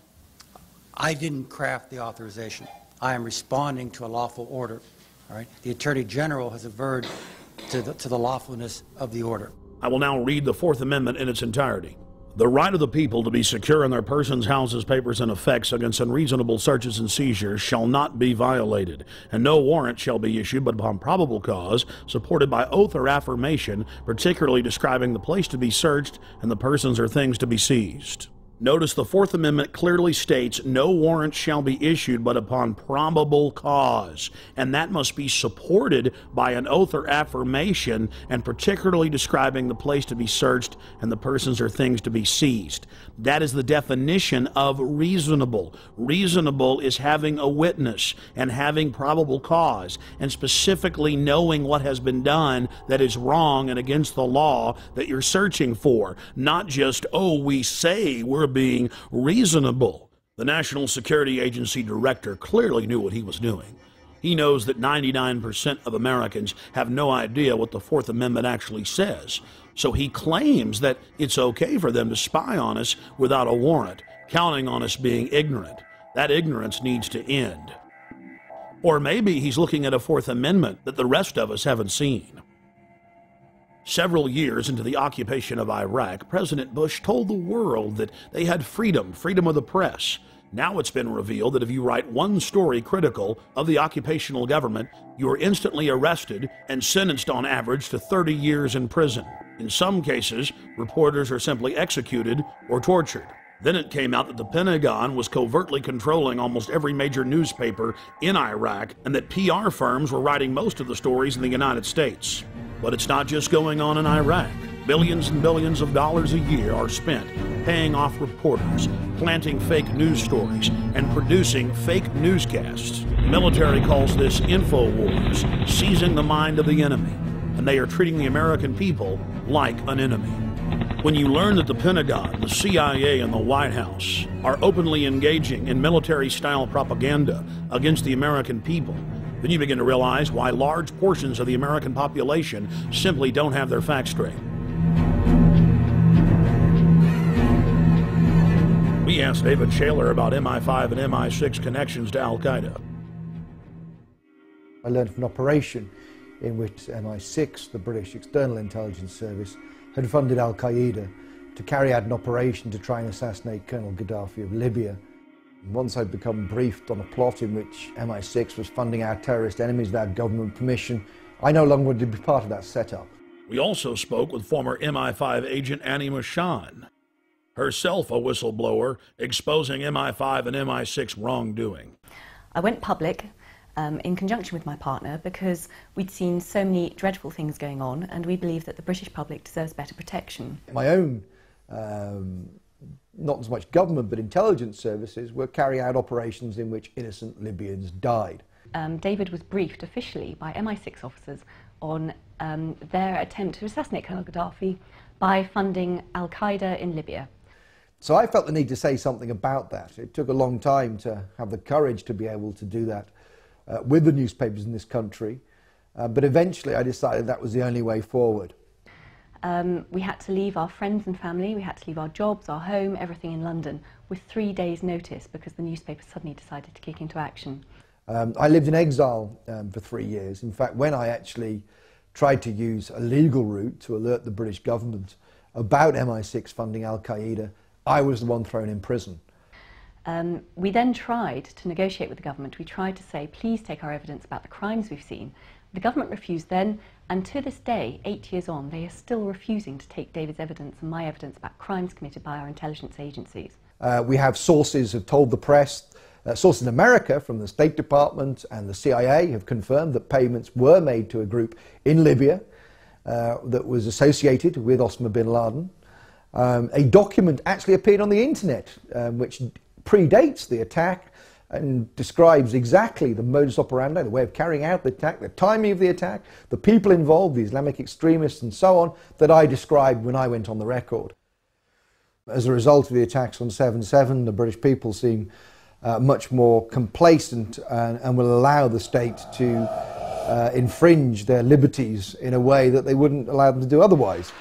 I didn't craft the authorization. I am responding to a lawful order. All right? The Attorney General has averred to the lawfulness of the order. I will now read the Fourth Amendment in its entirety. The right of the people to be secure in their persons, houses, papers, and effects against unreasonable searches and seizures shall not be violated, and no warrant shall be issued but upon probable cause, supported by oath or affirmation, particularly describing the place to be searched and the persons or things to be seized. Notice the Fourth Amendment clearly states no warrant shall be issued but upon probable cause, and that must be supported by an oath or affirmation, and particularly describing the place to be searched and the persons or things to be seized. That is the definition of reasonable. Reasonable is having a witness and having probable cause, and specifically knowing what has been done that is wrong and against the law that you're searching for, not just, oh, we say we're being reasonable. The National Security Agency director clearly knew what he was doing. He knows that 99% of Americans have no idea what the Fourth Amendment actually says. So he claims that it's okay for them to spy on us without a warrant, counting on us being ignorant. That ignorance needs to end. Or maybe he's looking at a Fourth Amendment that the rest of us haven't seen. Several years into the occupation of Iraq, President Bush told the world that they had freedom of the press. Now it's been revealed that if you write one story critical of the occupational government, you are instantly arrested and sentenced on average to 30 years in prison. In some cases, reporters are simply executed or tortured. Then it came out that the Pentagon was covertly controlling almost every major newspaper in Iraq, and that PR firms were writing most of the stories in the United States. But it's not just going on in Iraq. Billions and billions of dollars a year are spent paying off reporters, planting fake news stories, and producing fake newscasts. The military calls this info wars, seizing the mind of the enemy, and they are treating the American people like an enemy. When you learn that the Pentagon, the CIA, and the White House are openly engaging in military-style propaganda against the American people, then you begin to realize why large portions of the American population simply don't have their facts straight. We asked David Shaler about MI5 and MI6 connections to Al-Qaeda. I learned of an operation in which MI6, the British External Intelligence Service, had funded Al-Qaeda to carry out an operation to try and assassinate Colonel Gaddafi of Libya. And once I'd become briefed on a plot in which MI6 was funding our terrorist enemies without government permission, I no longer wanted to be part of that setup. We also spoke with former MI5 agent Annie Machon, herself a whistleblower exposing MI5 and MI6 wrongdoing. I went public in conjunction with my partner because we'd seen so many dreadful things going on, and we believe that the British public deserves better protection. My own, not as much government but intelligence services, were carrying out operations in which innocent Libyans died. David was briefed officially by MI6 officers on their attempt to assassinate Colonel Gaddafi by funding Al-Qaeda in Libya. So I felt the need to say something about that. It took a long time to have the courage to be able to do that with the newspapers in this country, but eventually I decided that was the only way forward. We had to leave our friends and family, we had to leave our jobs, our home, everything in London with 3 days' notice because the newspapers suddenly decided to kick into action. I lived in exile for 3 years. In fact, when I actually tried to use a legal route to alert the British government about MI6 funding Al-Qaeda, I was the one thrown in prison. We then tried to negotiate with the government. We tried to say, please take our evidence about the crimes we've seen. The government refused then, and to this day, 8 years on, they are still refusing to take David's evidence and my evidence about crimes committed by our intelligence agencies. We have sources have told the press, sources in America from the State Department and the CIA have confirmed that payments were made to a group in Libya that was associated with Osama bin Laden. A document actually appeared on the internet which predates the attack and describes exactly the modus operandi, the way of carrying out the attack, the timing of the attack, the people involved, the Islamic extremists and so on, that I described when I went on the record. As a result of the attacks on 7/7, the British people seem much more complacent and will allow the state to infringe their liberties in a way that they wouldn't allow them to do otherwise.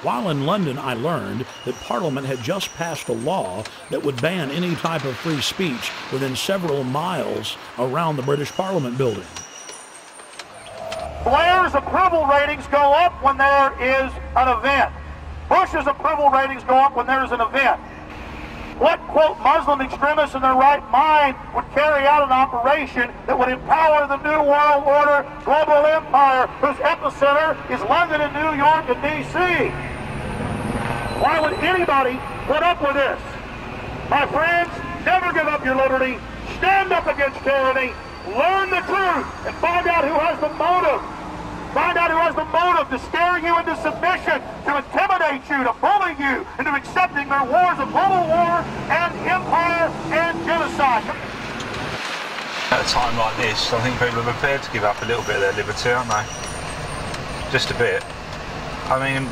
While in London, I learned that Parliament had just passed a law that would ban any type of free speech within several miles around the British Parliament building. Blair's approval ratings go up when there is an event. Bush's approval ratings go up when there is an event. What, quote, Muslim extremists in their right mind would carry out an operation that would empower the New World Order global empire whose epicenter is London and New York and D.C.? Why would anybody put up with this? My friends, never give up your liberty. Stand up against tyranny. Learn the truth and find out who has the motive. Find out who has the motive to scare you into submission, to intimidate you, to bully you into accepting their wars of global war and empire and genocide. At a time like this, I think people are prepared to give up a little bit of their liberty, aren't they? Just a bit. I mean,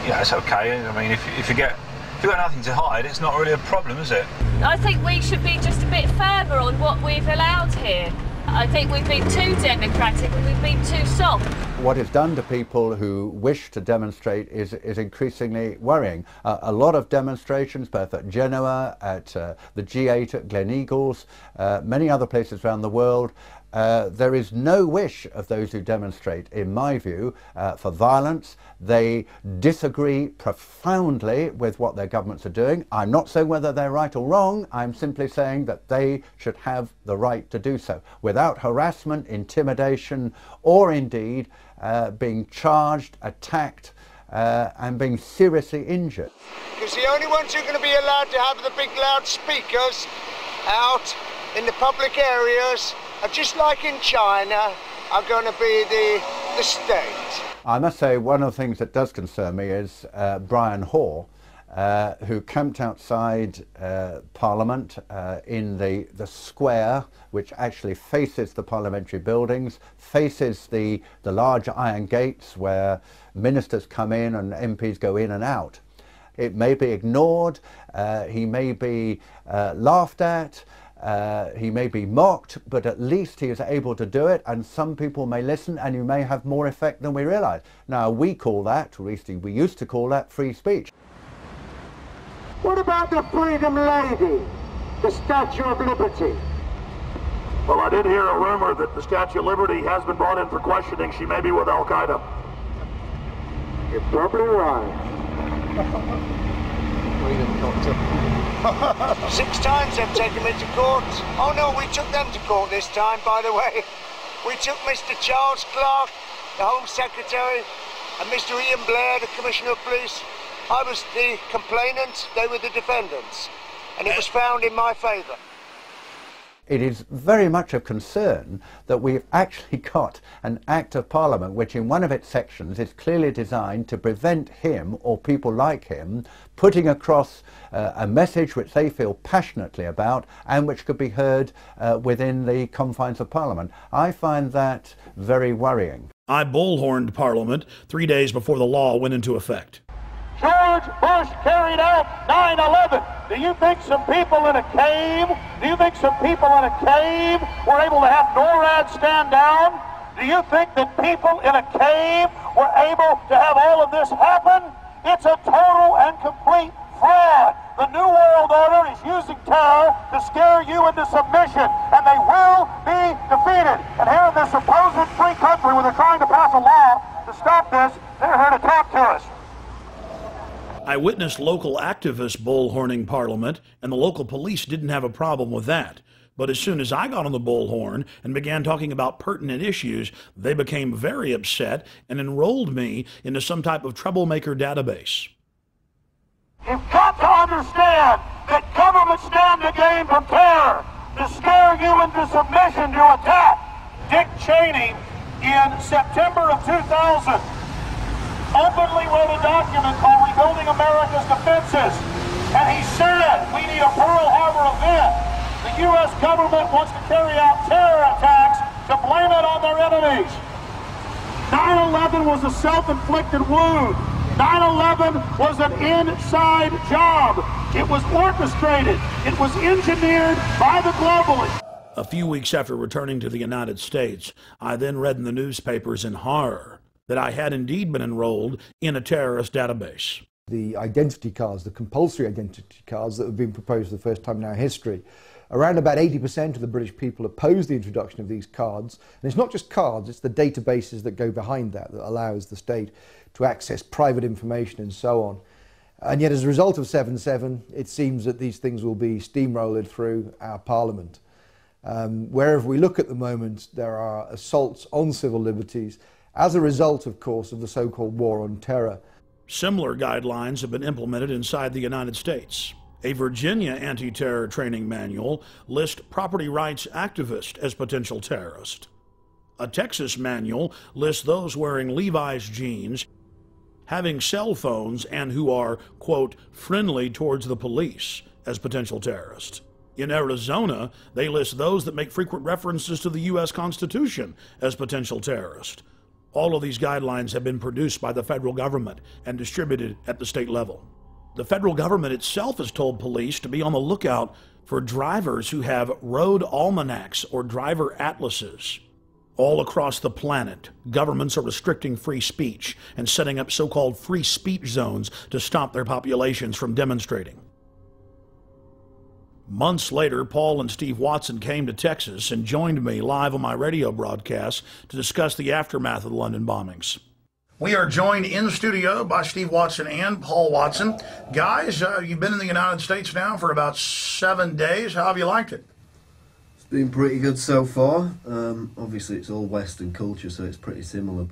yeah, it's okay. I mean, if you've got nothing to hide, it's not really a problem, is it? I think we should be just a bit firmer on what we've allowed here. I think we've been too democratic and we've been too soft. What is done to people who wish to demonstrate is increasingly worrying. A lot of demonstrations, both at Genoa, at the G8 at Gleneagles, many other places around the world, There is no wish of those who demonstrate, in my view, for violence. They disagree profoundly with what their governments are doing. I'm not saying whether they're right or wrong. I'm simply saying that they should have the right to do so without harassment, intimidation, or indeed being charged, attacked, and being seriously injured. Because the only ones who are going to be allowed to have the big loudspeakers out in the public areas, just like in China, are going to be the state. I must say one of the things that does concern me is Brian Hoare, who camped outside Parliament in the square, which actually faces the parliamentary buildings, faces the large iron gates where ministers come in and MPs go in and out. It may be ignored, he may be laughed at, he may be mocked, but at least he is able to do it, and some people may listen, and you may have more effect than we realise. Now, we call that, or at least we used to call that, free speech. What about the Freedom Lady, the Statue of Liberty? Well, I did hear a rumor that the Statue of Liberty has been brought in for questioning. She may be with Al-Qaeda. You're probably right. 6 times they've taken me to court. Oh no, we took them to court this time, by the way. We took Mr. Charles Clark, the Home Secretary, and Mr. Ian Blair, the Commissioner of Police. I was the complainant, they were the defendants, and it was found in my favour. It is very much of concern that we've actually got an Act of Parliament which in one of its sections is clearly designed to prevent him or people like him putting across a message which they feel passionately about and which could be heard within the confines of Parliament. I find that very worrying. I bullhorned Parliament 3 days before the law went into effect. George Bush carried out 9/11. Do you think some people in a cave, were able to have NORAD stand down? Do you think that people in a cave were able to have all of this happen? It's a total and complete fraud. The New World Order is using terror to scare you into submission, and they will be defeated. And here in this supposed free country where they're trying to pass a law to stop this, they're here to talk to us. I witnessed local activists bullhorning Parliament, and the local police didn't have a problem with that. But as soon as I got on the bullhorn and began talking about pertinent issues, they became very upset and enrolled me into some type of troublemaker database. You've got to understand that governments stand to gain from terror, to scare you into submission, to attack. Dick Cheney, in September of 2000, openly wrote a document called Rebuilding America's Defenses, and he said we need a Pearl Harbor event. The U.S. government wants to carry out terror attacks to blame it on their enemies. 9/11 was a self-inflicted wound. 9/11 was an inside job. It was orchestrated. It was engineered by the globalists. A few weeks after returning to the United States, I then read in the newspapers in horror that I had indeed been enrolled in a terrorist database. The identity cards, the compulsory identity cards that have been proposed for the first time in our history, around about 80% of the British people oppose the introduction of these cards. And it's not just cards, it's the databases that go behind that allows the state to access private information and so on. And yet as a result of 7/7, it seems that these things will be steamrolled through our Parliament. Wherever we look at the moment, there are assaults on civil liberties as a result, of course, of the so-called war on terror. Similar guidelines have been implemented inside the United States. A Virginia anti-terror training manual lists property rights activists as potential terrorists. A Texas manual lists those wearing Levi's jeans, having cell phones, and who are, quote, friendly towards the police as potential terrorists. In Arizona, they list those that make frequent references to the U.S. Constitution as potential terrorists. All of these guidelines have been produced by the federal government and distributed at the state level. The federal government itself has told police to be on the lookout for drivers who have road almanacs or driver atlases. All across the planet, governments are restricting free speech and setting up so-called free speech zones to stop their populations from demonstrating. Months later, Paul and Steve Watson came to Texas and joined me live on my radio broadcast to discuss the aftermath of the London bombings. We are joined in studio by Steve Watson and Paul Watson. Guys, you've been in the United States now for about 7 days. How have you liked it? It's been pretty good so far. Obviously, it's all Western culture, so it's pretty similar.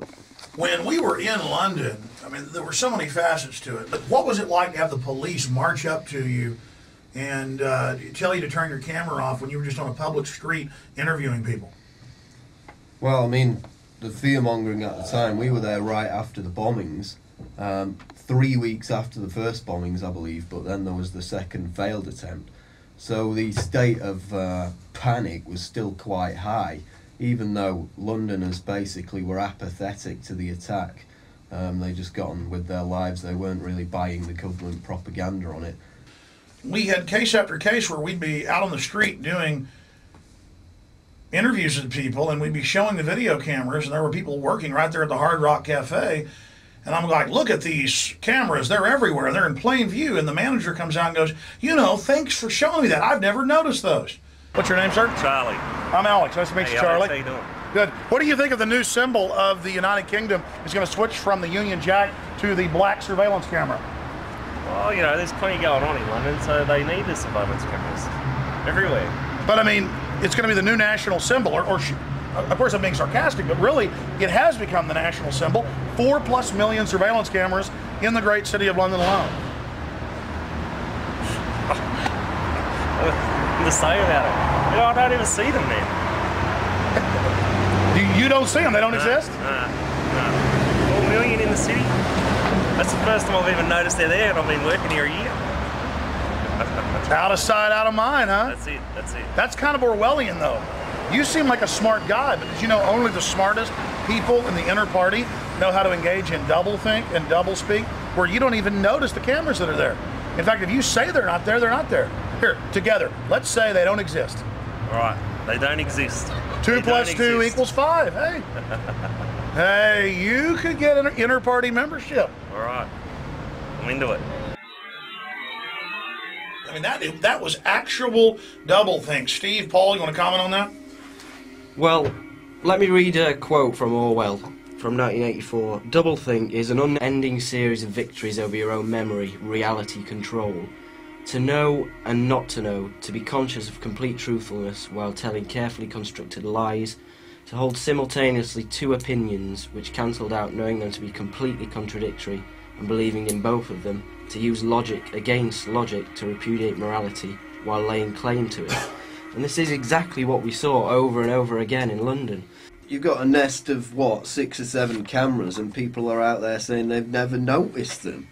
When we were in London, I mean, there were so many facets to it. But what was it like to have the police march up to you and tell you to turn your camera off when you were just on a public street interviewing people? Well, I mean, the fear-mongering at the time, we were there right after the bombings, 3 weeks after the first bombings, I believe, but then there was the second failed attempt. So the state of panic was still quite high, even though Londoners basically were apathetic to the attack. They just got on with their lives. They weren't really buying the government propaganda on it. We had case after case where we'd be out on the street doing interviews with people, and we'd be showing the video cameras, and there were people working right there at the Hard Rock Cafe, and I'm like, look at these cameras, they're everywhere, they're in plain view, and the manager comes out and goes, you know, thanks for showing me that, I've never noticed those. What's your name, sir? Charlie. I'm Alex, nice to meet you, Charlie. How you doing? Good. What do you think of the new symbol of the United Kingdom is going to switch from the Union Jack to the black surveillance camera? Well, you know, there's plenty going on in London, so they need the surveillance cameras everywhere. But I mean, it's going to be the new national symbol, or of course I'm being sarcastic, but really it has become the national symbol. 4+ million surveillance cameras in the great city of London alone. Nothing to say about it. You know, I don't even see them there. You don't see them? They don't exist? No. 4 million in the city? That's the first time I've even noticed they're there, and I've been working here a year. Out of sight, out of mind, huh? That's it, that's it. That's kind of Orwellian, though. You seem like a smart guy, but did you know only the smartest people in the inner party know how to engage in doublethink and doublespeak, where you don't even notice the cameras that are there? In fact, if you say they're not there, they're not there. Here, together, let's say they don't exist. All right, they don't exist. 2 + 2 = 5, hey. Hey, you could get an inner party membership. All right, I'm into it. I mean, that was actual doublethink. Steve, Paul, you want to comment on that? Well, let me read a quote from Orwell from 1984. Doublethink is an unending series of victories over your own memory, reality control. To know and not to know, to be conscious of complete truthfulness while telling carefully constructed lies, to hold simultaneously two opinions which cancelled out knowing them to be completely contradictory and believing in both of them, to use logic against logic to repudiate morality while laying claim to it. And this is exactly what we saw over and over again in London. You've got a nest of, what, 6 or 7 cameras, and people are out there saying they've never noticed them.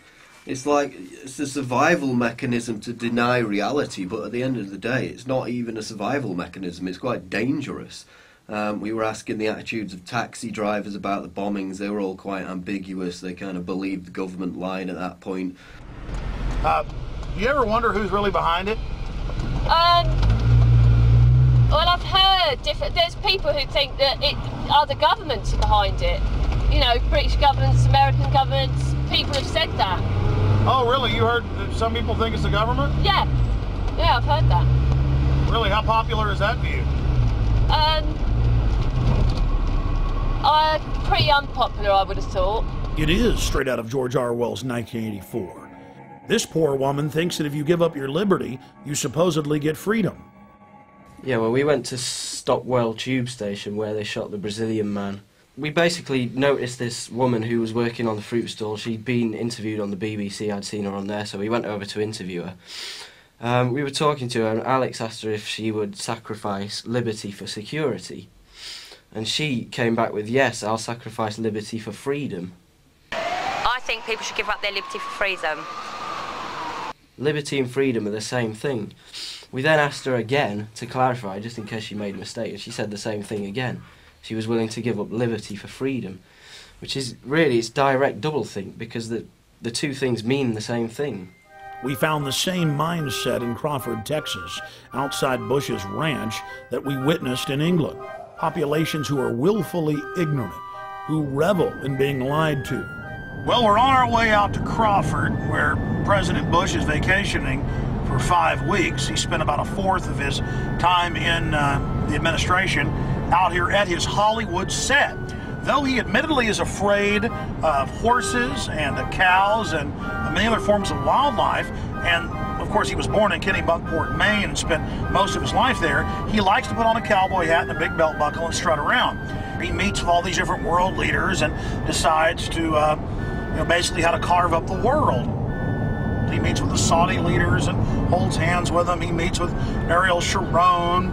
It's like, it's a survival mechanism to deny reality, but at the end of the day, it's not even a survival mechanism, it's quite dangerous. We were asking the attitudes of taxi drivers about the bombings. They were all quite ambiguous. They kind of believed the government line at that point. Do you ever wonder who's really behind it? Well, I've heard there's people who think that other governments are behind it. You know, British governments, American governments, people have said that. Oh, really? You heard that some people think it's the government? Yeah. Yeah, I've heard that. Really? How popular is that view? Pretty unpopular, I would have thought. It is straight out of George Orwell's 1984. This poor woman thinks that if you give up your liberty, you supposedly get freedom. Yeah, well, we went to Stockwell tube station where they shot the Brazilian man. We basically noticed this woman who was working on the fruit stall. She'd been interviewed on the BBC, I'd seen her on there, so we went over to interview her. We were talking to her, and Alex asked her if she would sacrifice liberty for security. And she came back with, yes, I'll sacrifice liberty for freedom. I think people should give up their liberty for freedom. Liberty and freedom are the same thing. We then asked her again to clarify, just in case she made a mistake, and she said the same thing again. She was willing to give up liberty for freedom, which is really, it's direct doublethink, because the two things mean the same thing. We found the same mindset in Crawford, Texas, outside Bush's ranch, that we witnessed in England. Populations who are willfully ignorant, who revel in being lied to. Well, we're on our way out to Crawford, where President Bush is vacationing for 5 weeks. He spent about a fourth of his time in the administration out here at his Hollywood set. Though he admittedly is afraid of horses and cows and many other forms of wildlife, and of course he was born in Kennebunkport, Maine, and spent most of his life there, he likes to put on a cowboy hat and a big belt buckle and strut around. He meets with all these different world leaders and decides to, basically how to carve up the world. He meets with the Saudi leaders and holds hands with them. He meets with Ariel Sharon.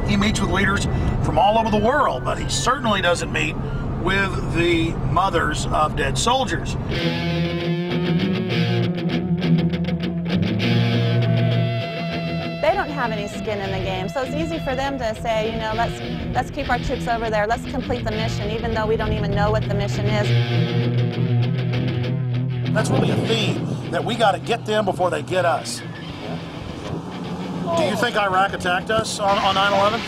He meets with leaders from all over the world, but he certainly doesn't meet with the mothers of dead soldiers. They don't have any skin in the game, so it's easy for them to say, let's keep our troops over there, let's complete the mission, even though we don't even know what the mission is. That's really a theme, that we got to get them before they get us. Do you think Iraq attacked us on 9/11?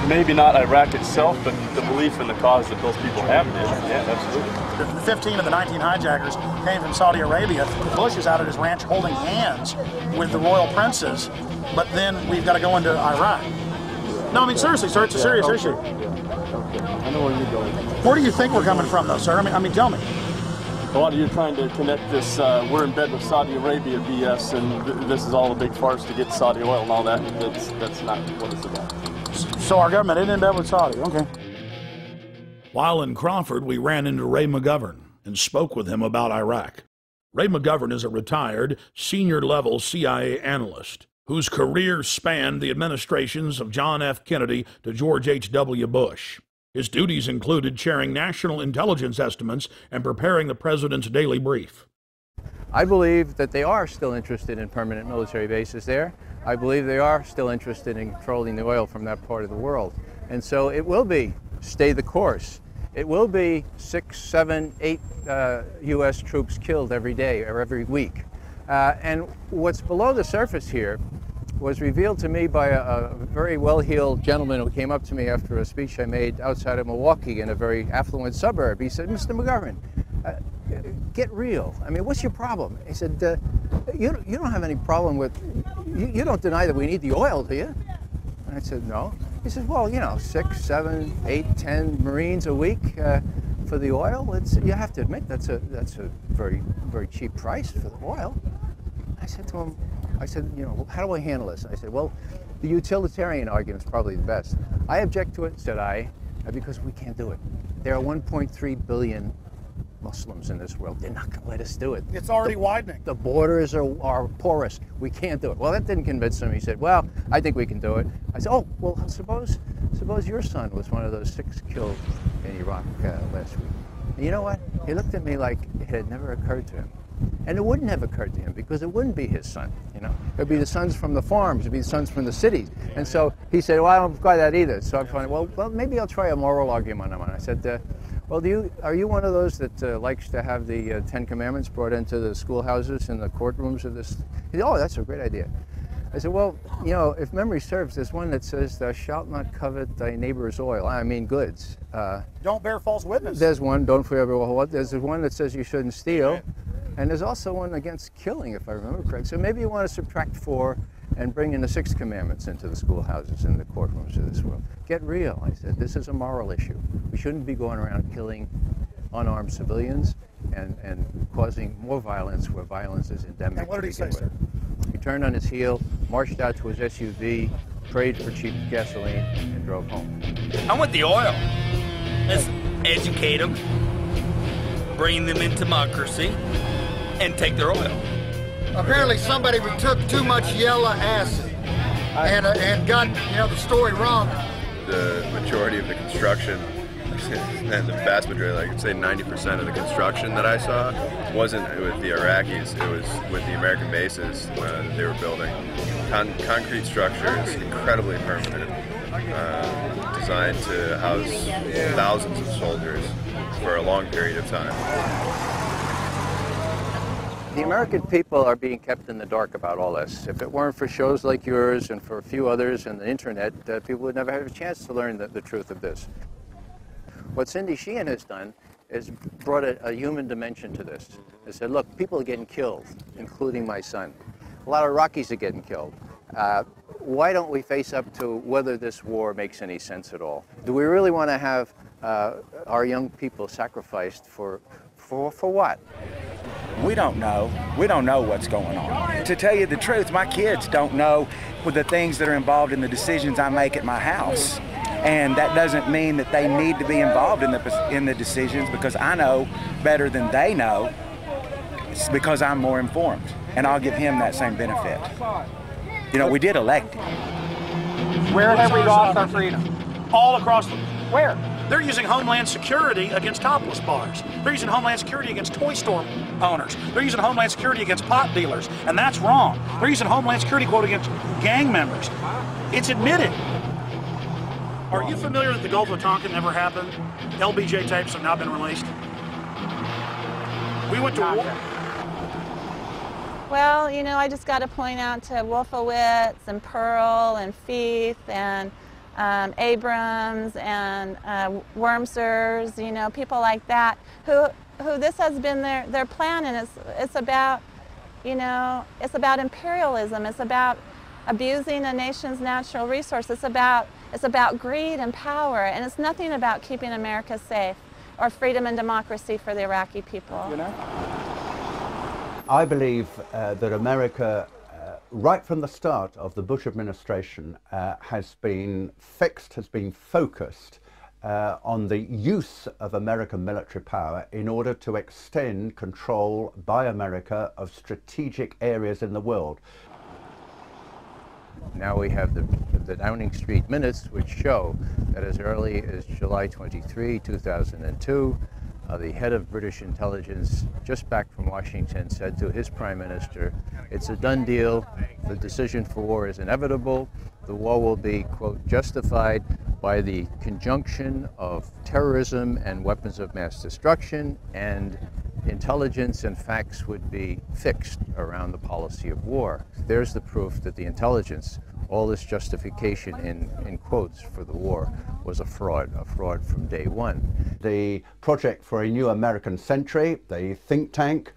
Maybe not Iraq itself, but the belief in the cause that those people have did. Yeah, absolutely. 15 of the 19 hijackers came from Saudi Arabia. Bush is out at his ranch holding hands with the royal princes, but then we've got to go into Iraq. No, I mean, seriously, sir, it's a serious issue. I know where you're going. Where do you think we're coming from, though, sir? I mean, tell me. A lot of you are trying to connect this, we're in bed with Saudi Arabia BS, and this is all a big farce to get Saudi oil and all that. That's not what it's about. So our government isn't in bed with Saudi, okay. While in Crawford, we ran into Ray McGovern and spoke with him about Iraq. Ray McGovern is a retired, senior-level CIA analyst whose career spanned the administrations of John F. Kennedy to George H.W. Bush. His duties included chairing national intelligence estimates and preparing the president's daily brief. I believe that they are still interested in permanent military bases there. I believe they are still interested in controlling the oil from that part of the world. And so it will be stay the course. It will be 6, 7, 8 U.S. troops killed every day or every week. And what's below the surface here was revealed to me by a very well-heeled gentleman who came up to me after a speech I made outside of Milwaukee in a very affluent suburb. He said, "Mr. McGovern, get real. I mean, what's your problem?" He said, you don't have any problem with, you don't deny that we need the oil, do you? And I said, no. He said, well, 6, 7, 8, 10 Marines a week for the oil, you have to admit that's a very, very cheap price for the oil. I said to him, how do I handle this? I said, well, the utilitarian argument is probably the best. I object to it, said I, because we can't do it. There are 1.3 billion Muslims in this world. They're not going to let us do it. It's already widening. The borders are porous. We can't do it. Well, that didn't convince him. He said, well, I think we can do it. I said, oh, well, suppose your son was one of those 6 killed in Iraq last week. And you know what? He looked at me like it had never occurred to him. And it wouldn't have occurred to him because it wouldn't be his son, It would be the sons from the farms, it would be the sons from the cities. And so he said, well, I don't buy that either. So I'm finding, well, maybe I'll try a moral argument on it. I said, well, are you one of those that likes to have the 10 Commandments brought into the schoolhouses and the courtrooms of this? He said, oh, that's a great idea. I said, well, if memory serves, there's one that says, thou shalt not covet thy neighbor's oil. I mean goods. Don't bear false witness. There's one, don't forever hold. There's one that says you shouldn't steal. And there's also one against killing, if I remember correctly. So maybe you want to subtract 4 and bring in the 6 commandments into the schoolhouses and the courtrooms of this world. Get real. I said, this is a moral issue. We shouldn't be going around killing unarmed civilians and causing more violence where violence is endemic. And what did he say, sir? He turned on his heel, marched out to his SUV, prayed for cheap gasoline, and drove home. I want the oil. Let's educate them, bring them into democracy, and take their oil. Apparently somebody took too much yellow acid and got the story wrong. The majority of the construction, and the vast majority, like I'd say 90% of the construction that I saw wasn't with the Iraqis, it was with the American bases that they were building. Concrete structures, incredibly permanent, designed to house thousands of soldiers for a long period of time. The American people are being kept in the dark about all this. If it weren't for shows like yours and for a few others and the internet, people would never have a chance to learn the truth of this. What Cindy Sheehan has done has brought a human dimension to this. They said, look, people are getting killed, including my son. A lot of Iraqis are getting killed. Why don't we face up to whether this war makes any sense at all? Do we really want to have our young people sacrificed for what? We don't know. We don't know what's going on. To tell you the truth, my kids don't know the things that are involved in the decisions I make at my house. And that doesn't mean that they need to be involved in the decisions, because I know better than they know. It's because I'm more informed, and I'll give him that same benefit. You know, we did elect him. Where have we lost our freedom? All across the... Where? They're using Homeland Security against topless bars. They're using Homeland Security against toy store owners. They're using Homeland Security against pot dealers, and that's wrong. They're using Homeland Security, quote, against gang members. It's admitted. Are you familiar that the Gulf of Tonkin never happened? LBJ tapes have now been released. We went to war. Well, you know, I just got to point out to Wolfowitz and Pearl and Feith and Abrams and Wormsers, you know, people like that, who this has been their plan, and it's about, you know, it's about imperialism. It's about abusing a nation's natural resources. It's about greed and power, and it's nothing about keeping America safe or freedom and democracy for the Iraqi people. You know? I believe that America, right from the start of the Bush administration, has been focused on the use of American military power in order to extend control by America of strategic areas in the world. Now we have the Downing Street minutes, which show that as early as July 23, 2002, the head of British intelligence, just back from Washington, said to his prime minister, it's a done deal, the decision for war is inevitable, the war will be, quote, justified by the conjunction of terrorism and weapons of mass destruction, and intelligence and facts would be fixed around the policy of war. There's the proof that the intelligence, all this justification in quotes for the war, was a fraud from day one. The Project for a New American Century, the think tank,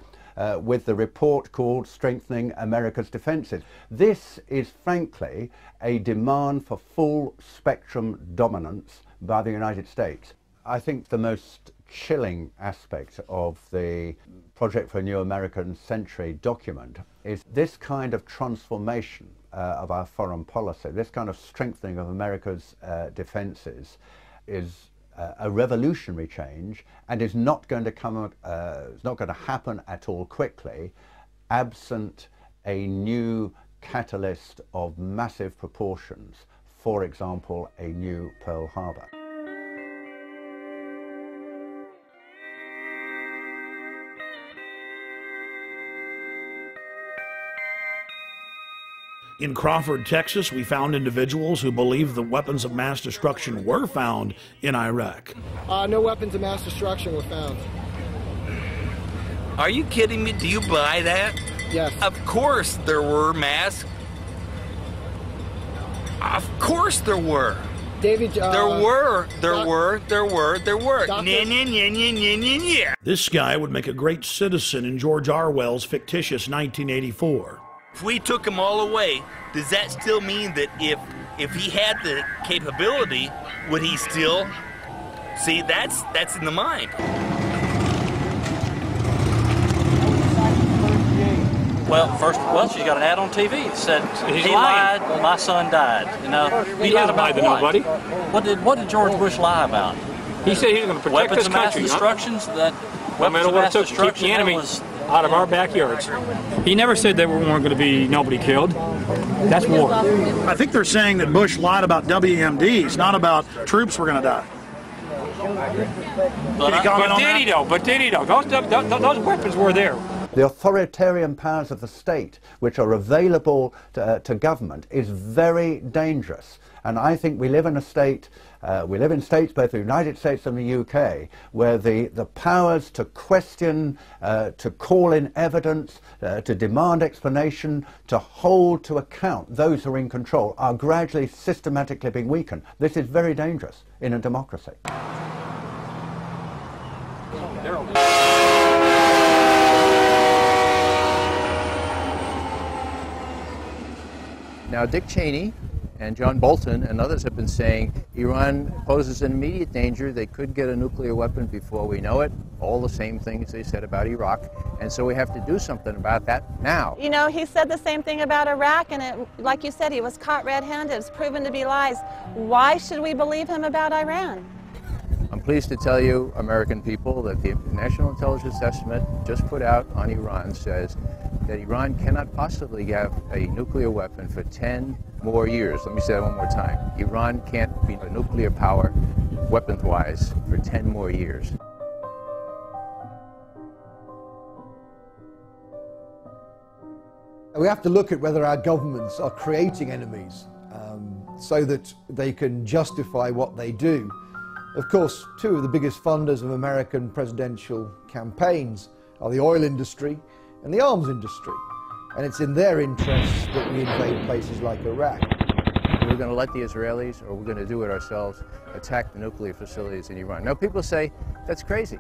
with the report called Strengthening America's Defenses. This is frankly a demand for full spectrum dominance by the United States. I think the most chilling aspect of the Project for a New American Century document is this kind of transformation of our foreign policy, this kind of strengthening of America's defenses is a revolutionary change, and is not going to happen at all quickly, absent a new catalyst of massive proportions, for example, a new Pearl Harbor. In Crawford, Texas, we found individuals who believed the weapons of mass destruction were found in Iraq. No weapons of mass destruction were found. Are you kidding me? Do you buy that? Yes. Of course there were mass. Of course there were. David, there were. Yeah. This guy would make a great citizen in George Orwell's fictitious 1984. If we took them all away, does that still mean that if he had the capability, would he still? See, that's in the mind. Well, she's got an ad on TV that said he lied, my son died. You know, he doesn't lie to nobody. What did George Bush lie about? He said he was going to protect his country. Weapons of mass destructions. That no matter what it took to keep the enemy out of our backyards. He never said there weren't going to be nobody killed. That's war. I think they're saying that Bush lied about WMDs, not about troops were going to die. But did he though? Those weapons were there. The authoritarian powers of the state, which are available to government, is very dangerous. And I think we live in a state, we live in states, both the United States and the UK, where the powers to question, to call in evidence, to demand explanation, to hold to account those who are in control are gradually, systematically being weakened. This is very dangerous in a democracy. Now, Dick Cheney and John Bolton and others have been saying Iran poses an immediate danger. They could get a nuclear weapon before we know it. All the same things they said about Iraq. And so we have to do something about that now. You know, he said the same thing about Iraq, and it, like you said, he was caught red-handed. It's proven to be lies. Why should we believe him about Iran? I'm pleased to tell you, American people, that the National Intelligence Estimate just put out on Iran says that Iran cannot possibly have a nuclear weapon for 10 more years. Let me say that one more time. Iran can't be a nuclear power, weapons-wise, for 10 more years. We have to look at whether our governments are creating enemies so that they can justify what they do. Of course, two of the biggest funders of American presidential campaigns are the oil industry and the arms industry. And it's in their interests that we invade places like Iraq. We're going to let the Israelis, or we're going to do it ourselves, attack the nuclear facilities in Iran. Now, people say, that's crazy.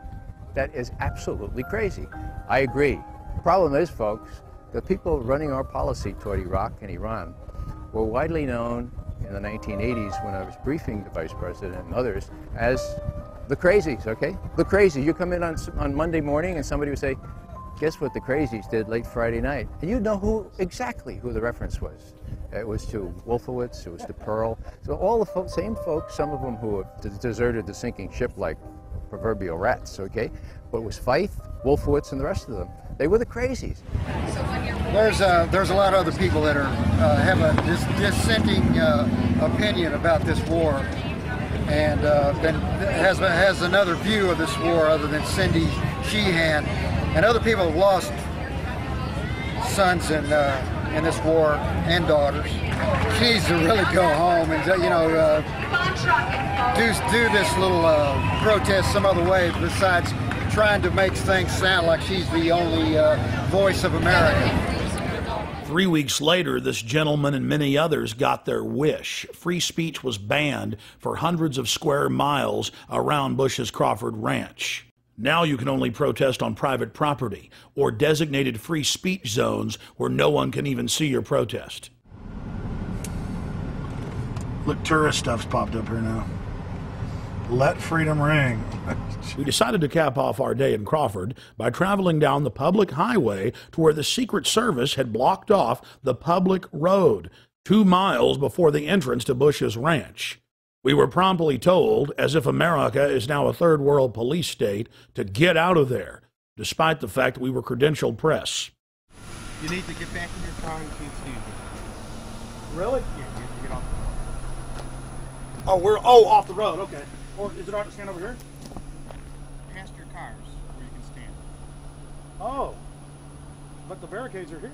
That is absolutely crazy. I agree. The problem is, folks, the people running our policy toward Iraq and Iran were widely known in the 1980s when I was briefing the Vice President and others as the crazies, okay? The crazies. You come in on Monday morning and somebody would say, guess what the crazies did late Friday night? And you'd know exactly who the reference was. It was to Wolfowitz, it was to Pearl. So all the same folks, some of them who have deserted the sinking ship like proverbial rats, okay? But it was Feith, Wolfowitz, and the rest of them. They were the crazies. There's a lot of other people that are have a dissenting opinion about this war, and then has another view of this war other than Cindy Sheehan, and other people have lost sons in this war and daughters. She needs to really go home and do this little protest some other way besides trying to make things sound like she's the only voice of America. 3 weeks later, this gentleman and many others got their wish. Free speech was banned for hundreds of square miles around Bush's Crawford Ranch. Now you can only protest on private property or designated free speech zones where no one can even see your protest. Look, tourist stuff's popped up here now. Let freedom ring. We decided to cap off our day in Crawford by traveling down the public highway to where the Secret Service had blocked off the public road 2 miles before the entrance to Bush's ranch. We were promptly told, as if America is now a third world police state, to get out of there, despite the fact that we were credentialed press. You need to get back in your car and can't stand it. Really? Yeah, you have to get off the Oh, we're off the road, okay. Or is it all right to stand over here? past your cars where you can stand. Oh, but the barricades are here.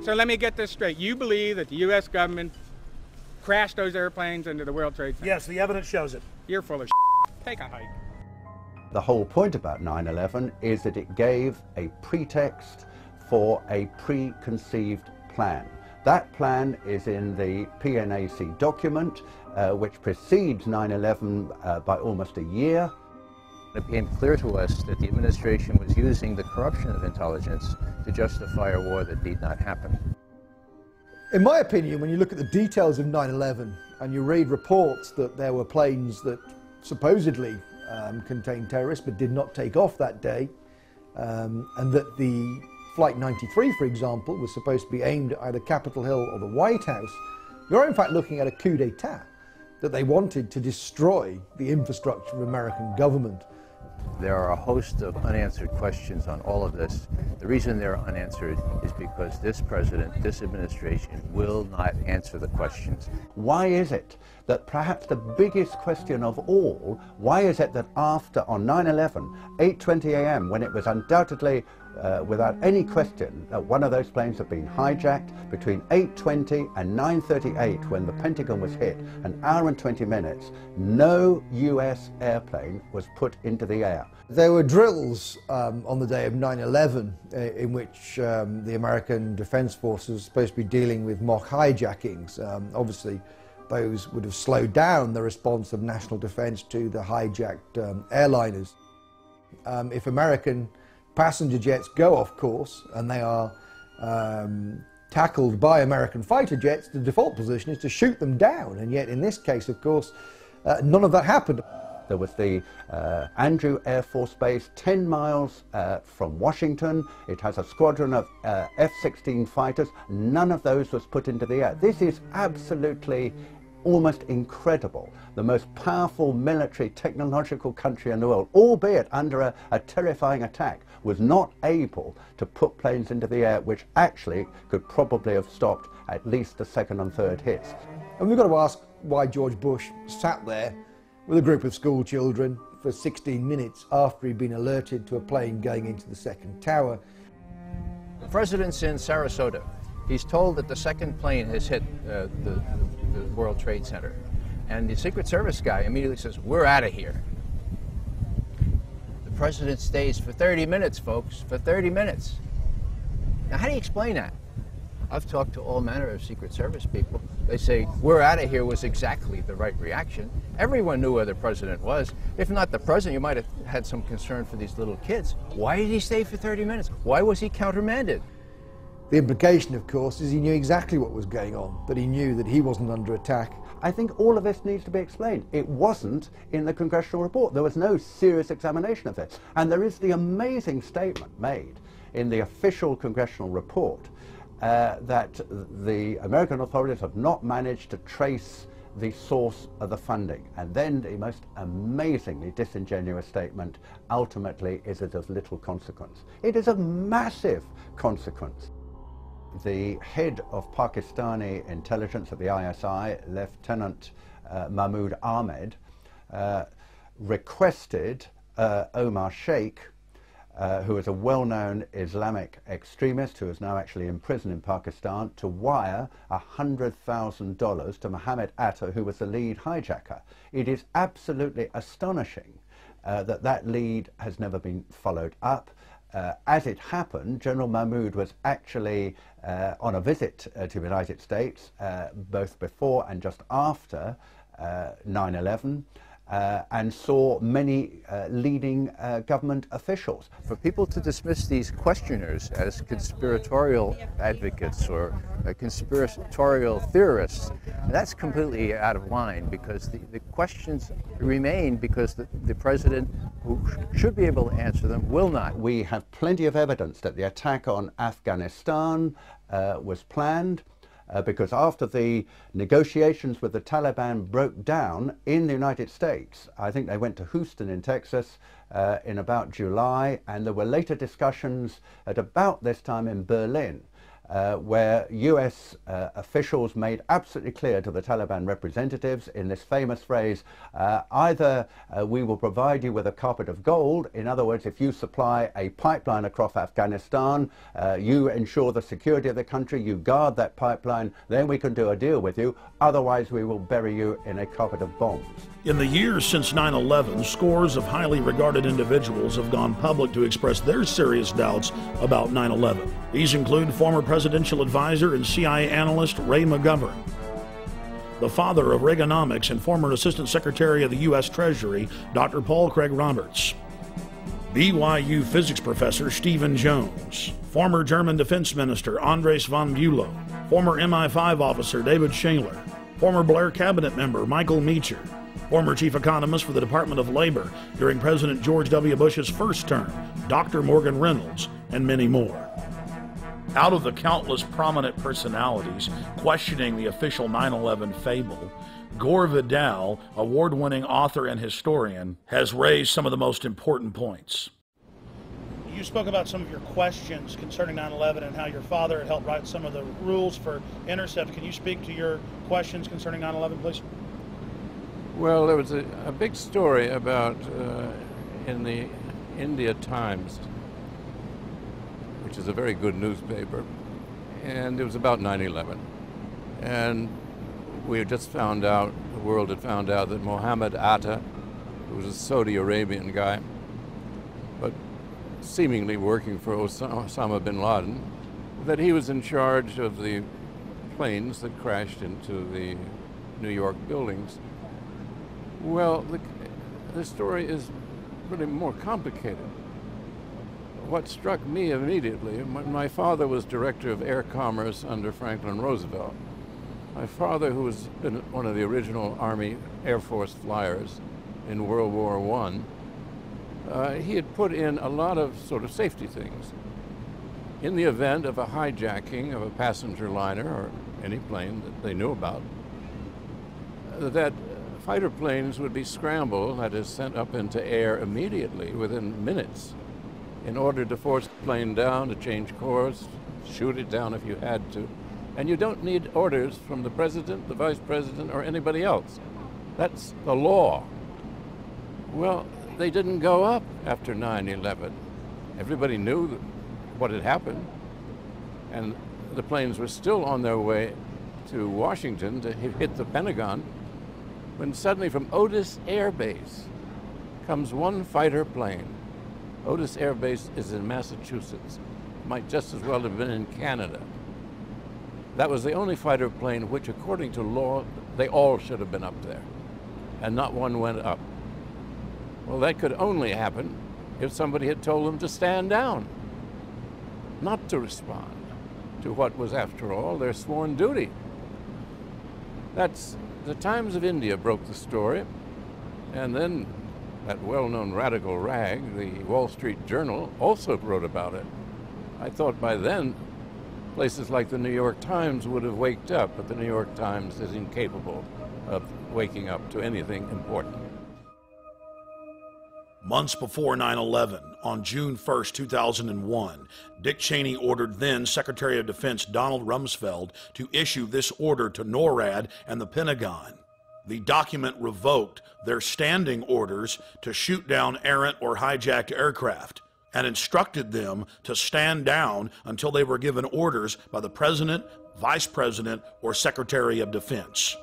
So let me get this straight. You believe that the U.S. government crashed those airplanes into the World Trade Center? Yes, the evidence shows it. You're full of Take a hike. The whole point about 9/11 is that it gave a pretext for a preconceived plan. That plan is in the PNAC document, which precedes 9/11 by almost a year. It became clear to us that the administration was using the corruption of intelligence to justify a war that need not happen. In my opinion, when you look at the details of 9/11 and you read reports that there were planes that supposedly contained terrorists but did not take off that day, and that the Flight 93, for example, was supposed to be aimed at either Capitol Hill or the White House, you're in fact looking at a coup d'etat, that they wanted to destroy the infrastructure of American government. There are a host of unanswered questions on all of this. The reason they're unanswered is because this president, this administration, will not answer the questions. Why is it that perhaps the biggest question of all, why is it that after, on 9/11, 8:20 a.m., when it was undoubtedly, without any question, that one of those planes had been hijacked, between 8:20 and 9:38, when the Pentagon was hit, an hour and 20 minutes, no US airplane was put into the air? There were drills on the day of 9/11 in which the American Defense Force was supposed to be dealing with mock hijackings. Obviously, those would have slowed down the response of national defense to the hijacked airliners. If American passenger jets go off course and they are tackled by American fighter jets, the default position is to shoot them down. And yet in this case, of course, none of that happened. There was the Andrew Air Force Base 10 miles from Washington. It has a squadron of F-16 fighters. None of those was put into the air. This is absolutely almost incredible. The most powerful military technological country in the world, albeit under a terrifying attack, was not able to put planes into the air, which actually could probably have stopped at least the second and third hits. And we've got to ask why George Bush sat there with a group of school children for 16 minutes after he'd been alerted to a plane going into the second tower. The president's in Sarasota. He's told that the second plane has hit the World Trade Center. And the Secret Service guy immediately says, "We're out of here." The president stays for 30 minutes, folks, for 30 minutes. Now, how do you explain that? I've talked to all manner of Secret Service people. They say, "We're out of here" was exactly the right reaction. Everyone knew where the president was. If not the president, you might have had some concern for these little kids. Why did he stay for 30 minutes? Why was he countermanded? The implication, of course, is he knew exactly what was going on, but he knew that he wasn't under attack. I think all of this needs to be explained. It wasn't in the congressional report. There was no serious examination of it. And there is the amazing statement made in the official congressional report that the American authorities have not managed to trace the source of the funding. And then the most amazingly disingenuous statement ultimately is it of little consequence. It is of massive consequence. The head of Pakistani intelligence at the ISI, Lieutenant Mahmoud Ahmed, requested Omar Sheikh, who is a well-known Islamic extremist who is now actually in prison in Pakistan, to wire $100,000 to Mohammed Atta, who was the lead hijacker. It is absolutely astonishing that lead has never been followed up. As it happened, General Mahmoud was actually on a visit to the United States, both before and just after 9/11. And saw many leading government officials. For people to dismiss these questioners as conspiratorial advocates or conspiratorial theorists, that's completely out of line, because the questions remain because the president, who should be able to answer them, will not. We have plenty of evidence that the attack on Afghanistan was planned. Because after the negotiations with the Taliban broke down in the United States, I think they went to Houston in Texas in about July, and there were later discussions at about this time in Berlin, where US officials made absolutely clear to the Taliban representatives in this famous phrase, either we will provide you with a carpet of gold, in other words, if you supply a pipeline across Afghanistan, you ensure the security of the country, you guard that pipeline, then we can do a deal with you, otherwise we will bury you in a carpet of bombs. In the years since 9/11, scores of highly regarded individuals have gone public to express their serious doubts about 9/11. These include former presidential advisor and CIA analyst Ray McGovern, the father of Reaganomics and former Assistant Secretary of the U.S. Treasury, Dr. Paul Craig Roberts, BYU physics professor Stephen Jones, former German Defense Minister Andres von Bülow, former MI5 officer David Shaler, former Blair cabinet member Michael Meacher, former chief economist for the Department of Labor during President George W. Bush's first term, Dr. Morgan Reynolds, and many more. Out of the countless prominent personalities questioning the official 9/11 fable, Gore Vidal, award-winning author and historian, has raised some of the most important points. You spoke about some of your questions concerning 9/11 and how your father had helped write some of the rules for intercept. Can you speak to your questions concerning 9/11, please? Well, there was a big story about in the India Times, which is a very good newspaper, and it was about 9/11. And we had just found out, the world had found out, that Mohammed Atta, who was a Saudi Arabian guy, but seemingly working for Osama bin Laden, that he was in charge of the planes that crashed into the New York buildings. Well, the story is really more complicated. What struck me immediately, my father was director of air commerce under Franklin Roosevelt. My father, who was one of the original Army Air Force flyers in World War I, he had put in a lot of sort of safety things. In the event of a hijacking of a passenger liner or any plane that they knew about, that fighter planes would be scrambled, that is, sent up into air immediately within minutes in order to force the plane down, to change course, shoot it down if you had to. And you don't need orders from the president, the vice president, or anybody else. That's the law. Well, they didn't go up after 9/11. Everybody knew what had happened, and the planes were still on their way to Washington to hit the Pentagon, when suddenly from Otis Air Base comes one fighter plane. Otis Air Base is in Massachusetts. Might just as well have been in Canada. That was the only fighter plane which, according to law, they all should have been up there, and not one went up. Well, that could only happen if somebody had told them to stand down, not to respond to what was, after all, their sworn duty. That's the Times of India broke the story, and then that well-known radical rag, the Wall Street Journal, also wrote about it. I thought by then places like the New York Times would have waked up, but the New York Times is incapable of waking up to anything important. Months before 9/11, on June 1st, 2001, Dick Cheney ordered then Secretary of Defense Donald Rumsfeld to issue this order to NORAD and the Pentagon. The document revoked their standing orders to shoot down errant or hijacked aircraft and instructed them to stand down until they were given orders by the President, Vice President, or Secretary of Defense.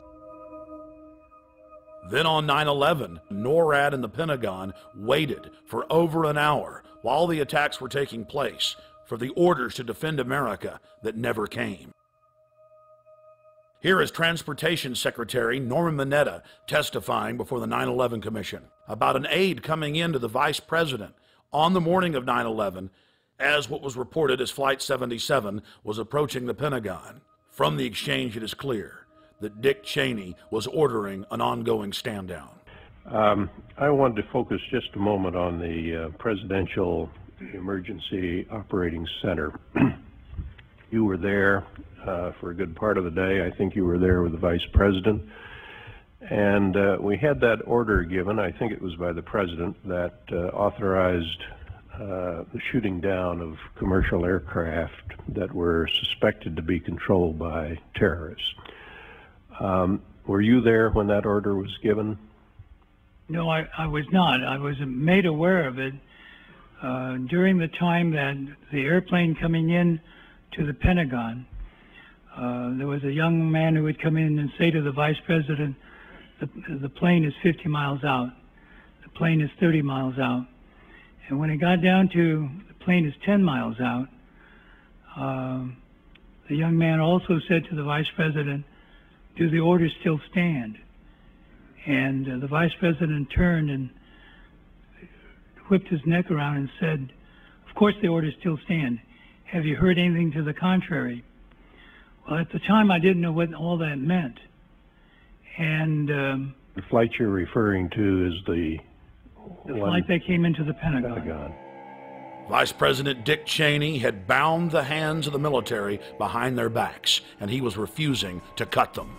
Then on 9/11, NORAD and the Pentagon waited for over an hour while the attacks were taking place for the orders to defend America that never came. Here is Transportation Secretary Norman Mineta testifying before the 9/11 Commission about an aide coming in to the Vice President on the morning of 9/11 as what was reported as Flight 77 was approaching the Pentagon. From the exchange, it is clear that Dick Cheney was ordering an ongoing stand down. I wanted to focus just a moment on the Presidential Emergency Operating Center. You were there for a good part of the day. I think you were there with the Vice President. And we had that order given, I think it was by the President, that authorized the shooting down of commercial aircraft that were suspected to be controlled by terrorists. Were you there when that order was given? No, I was not. I was made aware of it during the time that the airplane coming in to the Pentagon. There was a young man who would come in and say to the Vice President, the plane is 50 miles out. The plane is 30 miles out. And when it got down to the plane is 10 miles out, the young man also said to the Vice President, do the orders still stand? And the Vice President turned and whipped his neck around and said, of course the orders still stand. Have you heard anything to the contrary? Well, at the time I didn't know what all that meant. And the flight you're referring to is the flight that came into the Pentagon. Vice President Dick Cheney had bound the hands of the military behind their backs, and he was refusing to cut them.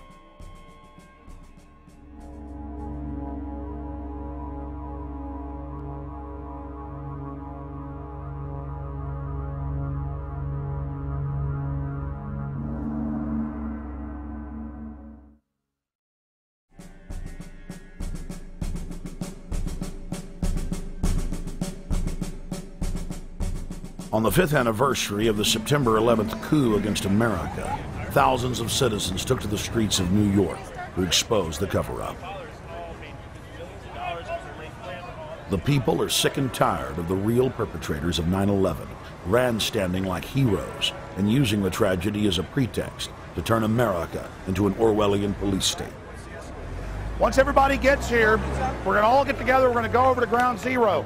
On the 5th anniversary of the September 11th coup against America, thousands of citizens took to the streets of New York to expose the cover-up. The people are sick and tired of the real perpetrators of 9/11, grandstanding like heroes and using the tragedy as a pretext to turn America into an Orwellian police state. Once everybody gets here, we're going to all get together, we're going to go over to Ground Zero.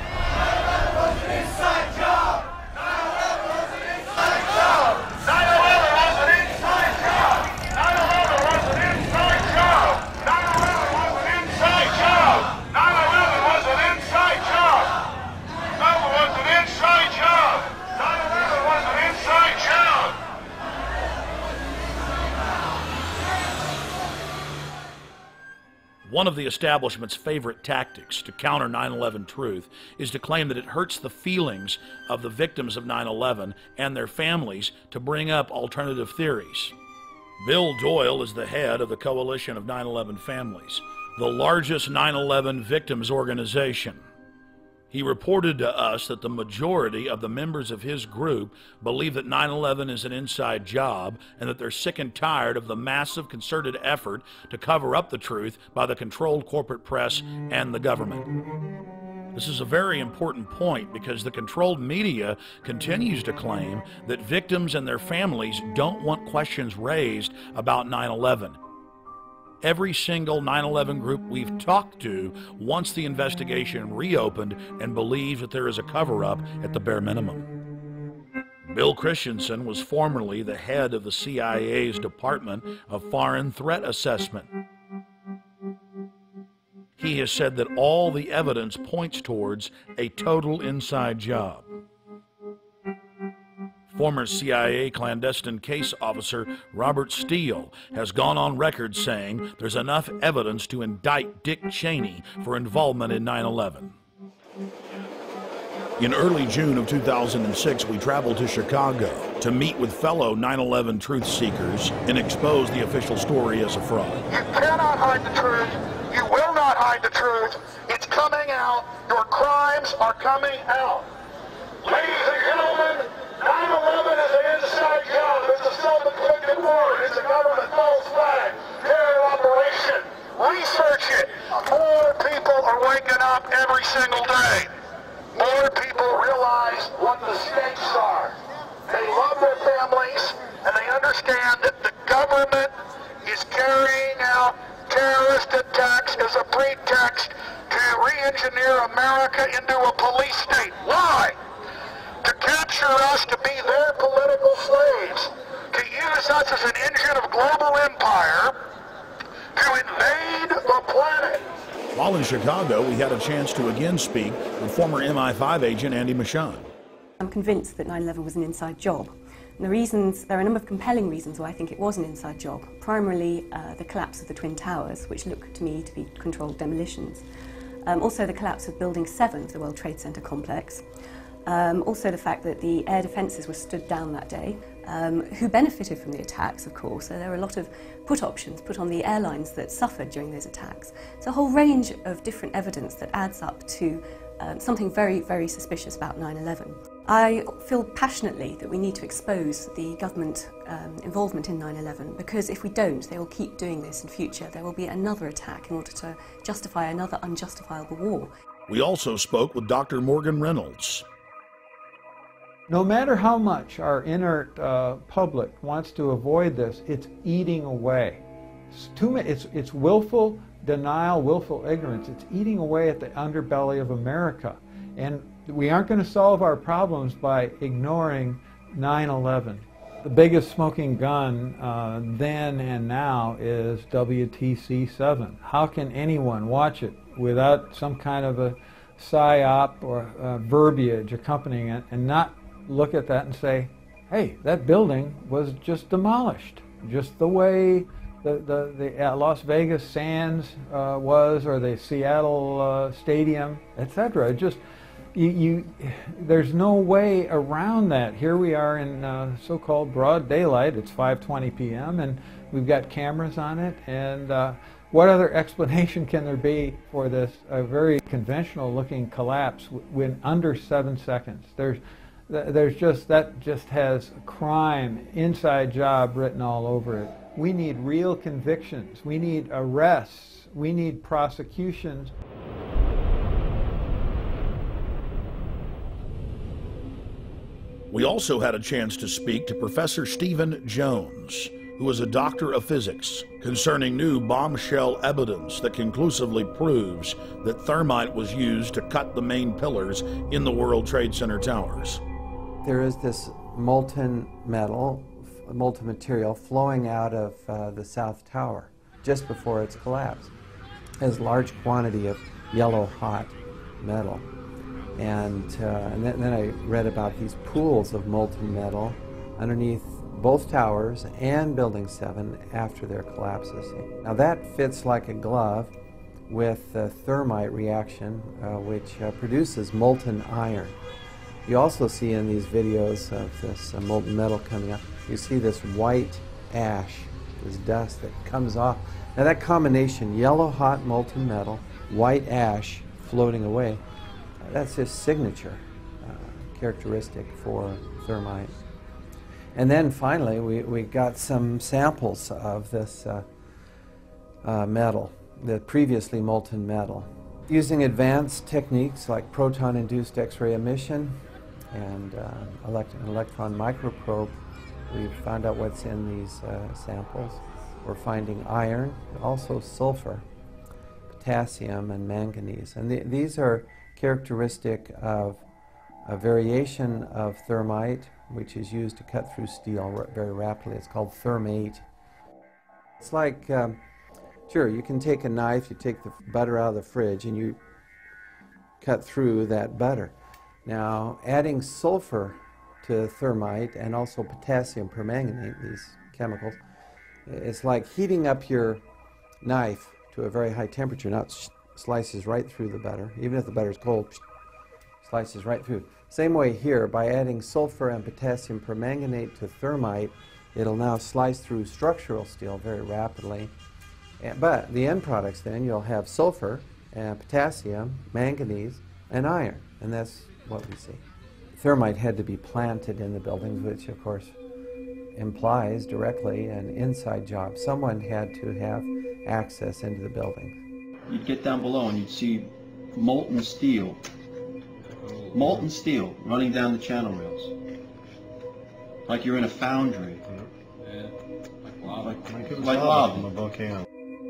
One of the establishment's favorite tactics to counter 9/11 truth is to claim that it hurts the feelings of the victims of 9/11 and their families to bring up alternative theories. Bill Doyle is the head of the Coalition of 9/11 Families, the largest 9/11 victims organization. He reported to us that the majority of the members of his group believe that 9/11 is an inside job and that they're sick and tired of the massive concerted effort to cover up the truth by the controlled corporate press and the government. This is a very important point because the controlled media continues to claim that victims and their families don't want questions raised about 9/11. Every single 9/11 group we've talked to wants the investigation reopened and believes that there is a cover-up at the bare minimum. Bill Christensen was formerly the head of the CIA's Department of Foreign Threat Assessment. He has said that all the evidence points towards a total inside job. Former CIA clandestine case officer Robert Steele has gone on record saying there's enough evidence to indict Dick Cheney for involvement in 9/11. In early June of 2006, we traveled to Chicago to meet with fellow 9/11 truth seekers and expose the official story as a fraud. You cannot hide the truth. You will not hide the truth. It's coming out. Your crimes are coming out. Ladies and gentlemen, 9/11 is an inside job. It's a self-inflicted war. It's a government false flag terror operation. Research it. More people are waking up every single day. More people realize what the stakes are. They love their families, and they understand that the government is carrying out terrorist attacks as a pretext to re-engineer America into a police state. Why? To capture us to be their political slaves, to use us as an engine of global empire, to invade the planet. While in Chicago, we had a chance to again speak with former MI5 agent Andy Michon. I'm convinced that 9/11 was an inside job. And there are a number of compelling reasons why I think it was an inside job. Primarily, the collapse of the Twin Towers, which look to me to be controlled demolitions. Also the collapse of Building 7 of the World Trade Center complex. Also the fact that the air defences were stood down that day, who benefited from the attacks, of course. So there were a lot of put options put on the airlines that suffered during those attacks. So a whole range of different evidence that adds up to something very, very suspicious about 9/11. I feel passionately that we need to expose the government involvement in 9/11, because if we don't, they will keep doing this in future. There will be another attack in order to justify another unjustifiable war. We also spoke with Dr. Morgan Reynolds. No matter how much our inert public wants to avoid this, it's eating away. It's willful denial, willful ignorance. It's eating away at the underbelly of America. And we aren't going to solve our problems by ignoring 9/11. The biggest smoking gun then and now is WTC-7. How can anyone watch it without some kind of a psyop or verbiage accompanying it and not look at that and say, hey, that building was just demolished, just the way the Las Vegas Sands was, or the Seattle Stadium, etc. Just there's no way around that. Here we are in so-called broad daylight. It's 5:20 p.m. and we've got cameras on it. And what other explanation can there be for this very conventional-looking collapse in under 7 seconds? That just has crime, inside job written all over it. We need real convictions. We need arrests. We need prosecutions. We also had a chance to speak to Professor Stephen Jones, who is a doctor of physics, concerning new bombshell evidence that conclusively proves that thermite was used to cut the main pillars in the World Trade Center towers. There is this molten material flowing out of the South Tower just before its collapse. It has a large quantity of yellow hot metal. And then I read about these pools of molten metal underneath both towers and Building 7 after their collapses. Now that fits like a glove with the thermite reaction, which produces molten iron. You also see in these videos of this molten metal coming up, you see this white ash, this dust that comes off. Now that combination, yellow hot molten metal, white ash floating away, that's his signature characteristic for thermite. And then finally we got some samples of this metal, the previously molten metal. Using advanced techniques like proton-induced X-ray emission and an electron microprobe, we found out what's in these samples. We're finding iron, also sulfur, potassium, and manganese. And these are characteristic of a variation of thermite, which is used to cut through steel very rapidly. It's called thermate. It's like, sure, you can take a knife, you take the butter out of the fridge, and you cut through that butter. Now, adding sulfur to thermite and also potassium permanganate, these chemicals, it's like heating up your knife to a very high temperature. Now it slices right through the butter. Even if the butter is cold, slices right through. Same way here, by adding sulfur and potassium permanganate to thermite, it'll now slice through structural steel very rapidly. But the end products then, you'll have sulfur and potassium, manganese, and iron. And that's what we see. Thermite had to be planted in the buildings, which of course implies directly an inside job. Someone had to have access into the building. You'd get down below and you'd see molten steel running down the channel rails, like you're in a foundry, like lava from a volcano.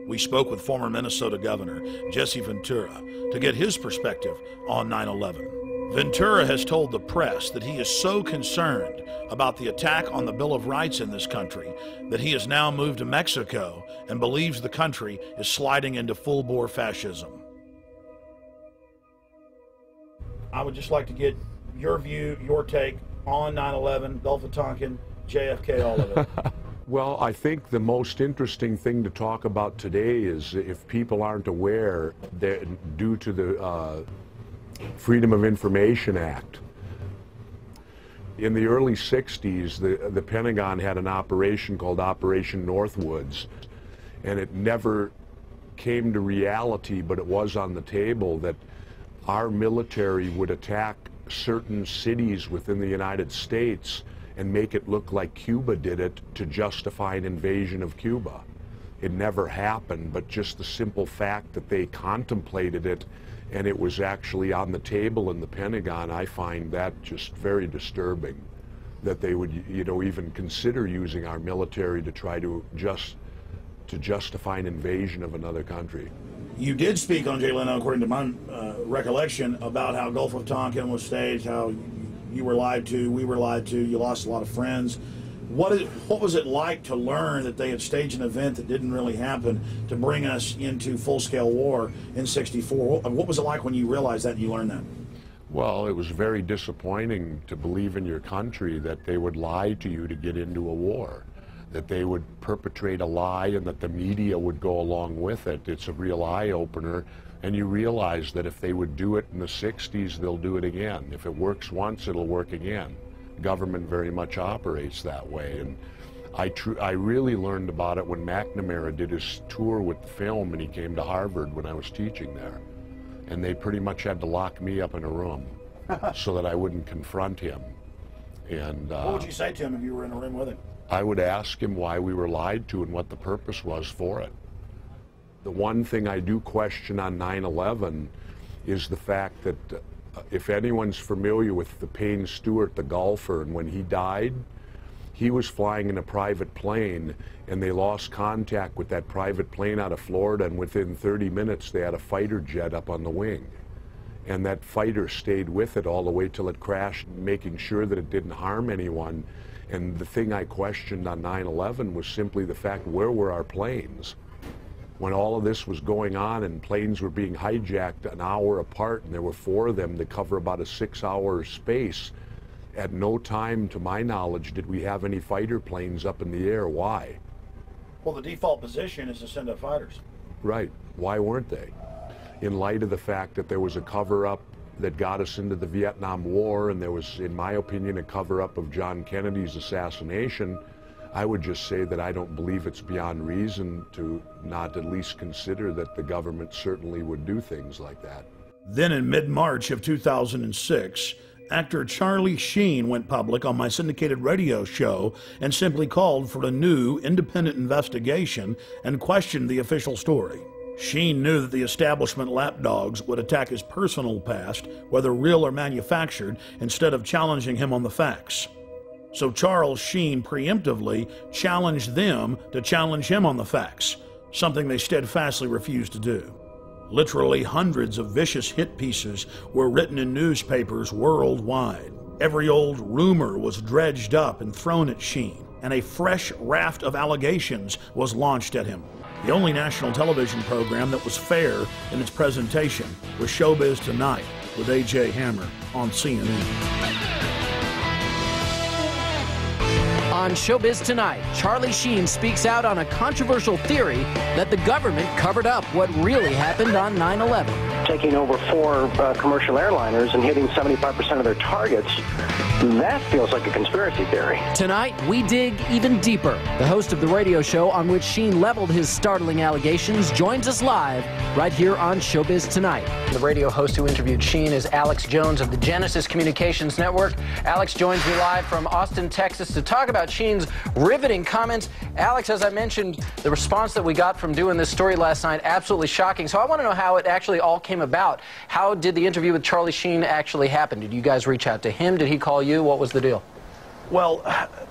We spoke with former Minnesota Governor Jesse Ventura to get his perspective on 9/11. Ventura has told the press that he is so concerned about the attack on the Bill of Rights in this country that he has now moved to Mexico and believes the country is sliding into full-bore fascism. I would just like to get your view, your take on 9/11, Gulf of Tonkin, JFK, all of it. Well, I think the most interesting thing to talk about today is, if people aren't aware, that due to the Freedom of Information Act, in the early 60s, the Pentagon had an operation called Operation Northwoods, and it never came to reality, but it was on the table, that our military would attack certain cities within the United States and make it look like Cuba did it to justify an invasion of Cuba. It never happened, but just the simple fact that they contemplated it and it was actually on the table in the Pentagon, I find that just very disturbing, that they would, you know, even consider using our military to try to justify an invasion of another country. You did speak on Jay Leno, according to my recollection, about how Gulf of Tonkin was staged, how you were lied to, we were lied to, you lost a lot of friends. What was it like to learn that they had staged an event that didn't really happen to bring us into full-scale war in '64? What was it like when you realized that and you learned that? Well, it was very disappointing to believe in your country that they would lie to you to get into a war, that they would perpetrate a lie and that the media would go along with it. It's a real eye-opener, and you realize that if they would do it in the 60s, they'll do it again. If it works once, it'll work again. Government very much operates that way, and I really learned about it when McNamara did his tour with the film, and he came to Harvard when I was teaching there, and they pretty much had to lock me up in a room so that I wouldn't confront him. And what would you say to him if you were in a room with him? I would ask him why we were lied to and what the purpose was for it. The one thing I do question on 9/11 is the fact that if anyone's familiar with the Payne Stewart, the golfer, and when he died, he was flying in a private plane, and they lost contact with that private plane out of Florida, and within 30 minutes they had a fighter jet up on the wing. And that fighter stayed with it all the way till it crashed, making sure that it didn't harm anyone. And the thing I questioned on 9/11 was simply the fact, where were our planes? When all of this was going on and planes were being hijacked an hour apart, and there were 4 of them to cover about a 6-hour space, at no time, to my knowledge, did we have any fighter planes up in the air. Why? Well, the default position is to send up fighters. Right. Why weren't they? In light of the fact that there was a cover-up that got us into the Vietnam War, and there was, in my opinion, a cover-up of John Kennedy's assassination, I would just say that I don't believe it's beyond reason to not at least consider that the government certainly would do things like that. Then in mid-March of 2006, actor Charlie Sheen went public on my syndicated radio show and simply called for a new independent investigation and questioned the official story. Sheen knew that the establishment lapdogs would attack his personal past, whether real or manufactured, instead of challenging him on the facts. So Charles Sheen preemptively challenged them to challenge him on the facts, something they steadfastly refused to do. Literally hundreds of vicious hit pieces were written in newspapers worldwide. Every old rumor was dredged up and thrown at Sheen, and a fresh raft of allegations was launched at him. The only national television program that was fair in its presentation was Showbiz Tonight with A.J. Hammer on CNN. On Showbiz Tonight, Charlie Sheen speaks out on a controversial theory that the government covered up what really happened on 9/11. Taking over 4 commercial airliners and hitting 75% of their targets, that feels like a conspiracy theory. Tonight, we dig even deeper. The host of the radio show on which Sheen leveled his startling allegations joins us live right here on Showbiz Tonight. The radio host who interviewed Sheen is Alex Jones of the Genesis Communications Network. Alex joins me live from Austin, Texas to talk about Sheen's riveting comments. Alex, as I mentioned, the response that we got from doing this story last night, absolutely shocking. So I want to know how it actually all came about. How did the interview with Charlie Sheen actually happen? Did you guys reach out to him? Did he call you? What was the deal? Well,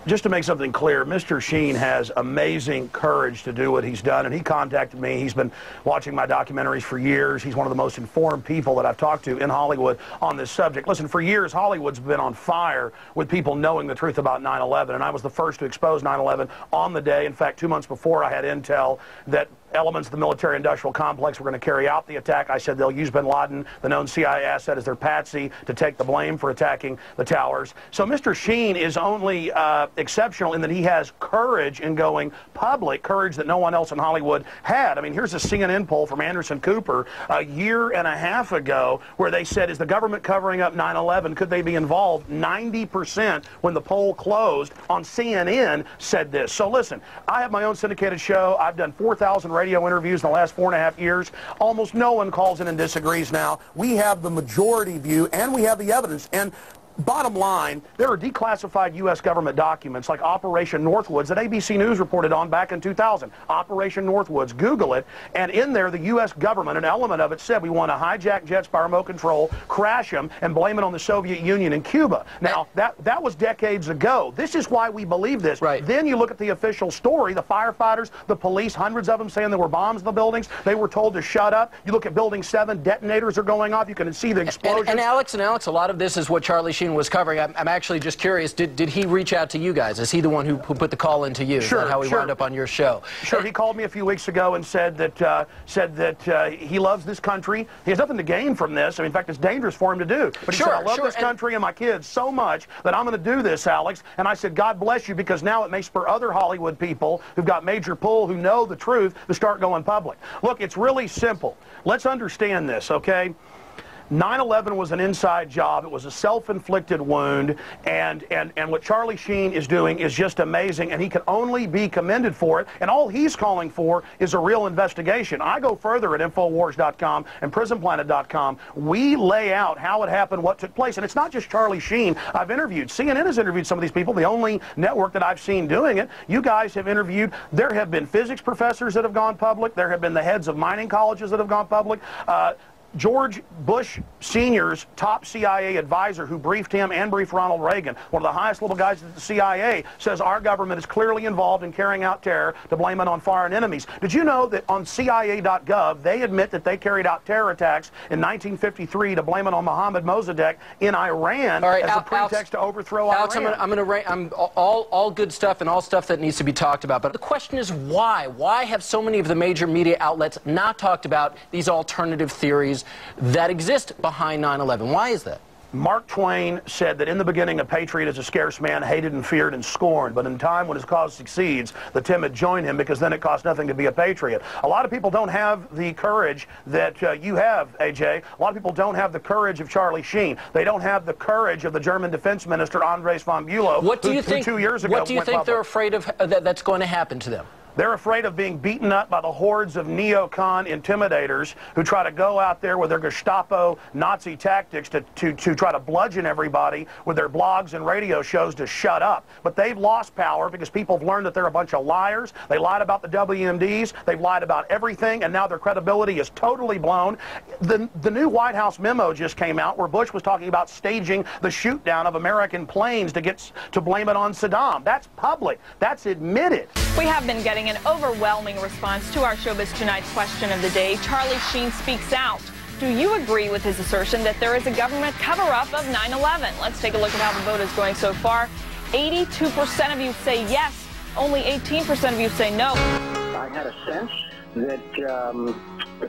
just to make something clear, Mr. Sheen has amazing courage to do what he's done, and he contacted me. He's been watching my documentaries for years. He's one of the most informed people that I've talked to in Hollywood on this subject. Listen, for years, Hollywood's been on fire with people knowing the truth about 9/11, and I was the first to expose 9/11 on the day. In fact, 2 months before, I had intel that elements of the military-industrial complex were going to carry out the attack. I said they'll use bin Laden, the known CIA asset, as their patsy to take the blame for attacking the towers. So Mr. Sheen is only exceptional in that he has courage in going public, courage that no one else in Hollywood had. I mean, here's a CNN poll from Anderson Cooper a year and a half ago where they said, is the government covering up 9/11? Could they be involved? 90% when the poll closed on CNN said this. So listen, I have my own syndicated show. I've done 4,000 radio interviews in the last 4.5 years. Almost no one calls in and disagrees now. We have the majority view, and we have the evidence. And bottom line, there are declassified U.S. government documents like Operation Northwoods that ABC News reported on back in 2000. Operation Northwoods, Google it, and in there the U.S. government, an element of it said we want to hijack jets by remote control, crash them, and blame it on the Soviet Union and Cuba. Now, that was decades ago. This is why we believe this. Right. Then you look at the official story, the firefighters, the police, hundreds of them saying there were bombs in the buildings. They were told to shut up. You look at Building 7, detonators are going off. You can see the explosions. And Alex, a lot of this is what Charlie Sheen was covering. I'm actually just curious, did he reach out to you guys? Is he the one who put the call into you? Sure. Is that how he wound up on your show? Sure. He called me a few weeks ago and said that he loves this country. He has nothing to gain from this. I mean, in fact, it's dangerous for him to do. But he said, I love this country and my kids so much that I'm going to do this, Alex. And I said, God bless you, because now it may spur other Hollywood people who've got major pull, who know the truth, to start going public. Look, it's really simple. Let's understand this, okay? 9/11 was an inside job. It was a self-inflicted wound, and what Charlie Sheen is doing is just amazing, and he can only be commended for it, and all he's calling for is a real investigation. I go further at Infowars.com and PrisonPlanet.com. We lay out how it happened, what took place, and it's not just Charlie Sheen. I've interviewed, CNN has interviewed some of these people, the only network that I've seen doing it. You guys have interviewed. There have been physics professors that have gone public. There have been the heads of mining colleges that have gone public. George Bush Sr.'s top CIA advisor who briefed him and briefed Ronald Reagan, one of the highest level guys at the CIA, says our government is clearly involved in carrying out terror to blame it on foreign enemies. Did you know that on CIA.gov they admit that they carried out terror attacks in 1953 to blame it on Mohammad Mossadegh in Iran as a pretext to overthrow Iran? I'm all good stuff and all stuff that needs to be talked about. But the question is why? Why have so many of the major media outlets not talked about these alternative theories that exist behind 9/11? Why is that? Mark Twain said that in the beginning a patriot is a scarce man, hated and feared and scorned, but in time when his cause succeeds, the timid join him, because then it costs nothing to be a patriot. A lot of people don't have the courage that you have, AJ. A lot of people don't have the courage of Charlie Sheen. They don't have the courage of the German defense minister, Andres von Bülow, who 2 years ago What do you think they're afraid of that's going to happen to them? They're afraid of being beaten up by the hordes of neocon intimidators who try to go out there with their Gestapo Nazi tactics to try to bludgeon everybody with their blogs and radio shows to shut up. But they've lost power because people have learned that they're a bunch of liars. They lied about the WMDs. They've lied about everything, and now their credibility is totally blown. The new White House memo just came out where Bush was talking about staging the shoot down of American planes to blame it on Saddam. That's public. That's admitted. We have been getting an overwhelming response to our Showbiz Tonight's question of the day. Charlie Sheen speaks out. Do you agree with his assertion that there is a government cover-up of 9/11? Let's take a look at how the vote is going so far. 82% of you say yes. Only 18% of you say no. I had a sense that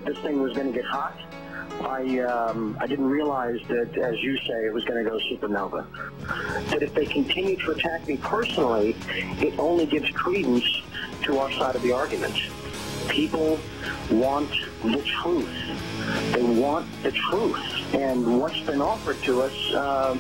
this thing was going to get hot. I didn't realize that, as you say, it was going to go supernova. But if they continue to attack me personally, it only gives credence to our side of the argument. People want the truth. They want the truth. And what's been offered to us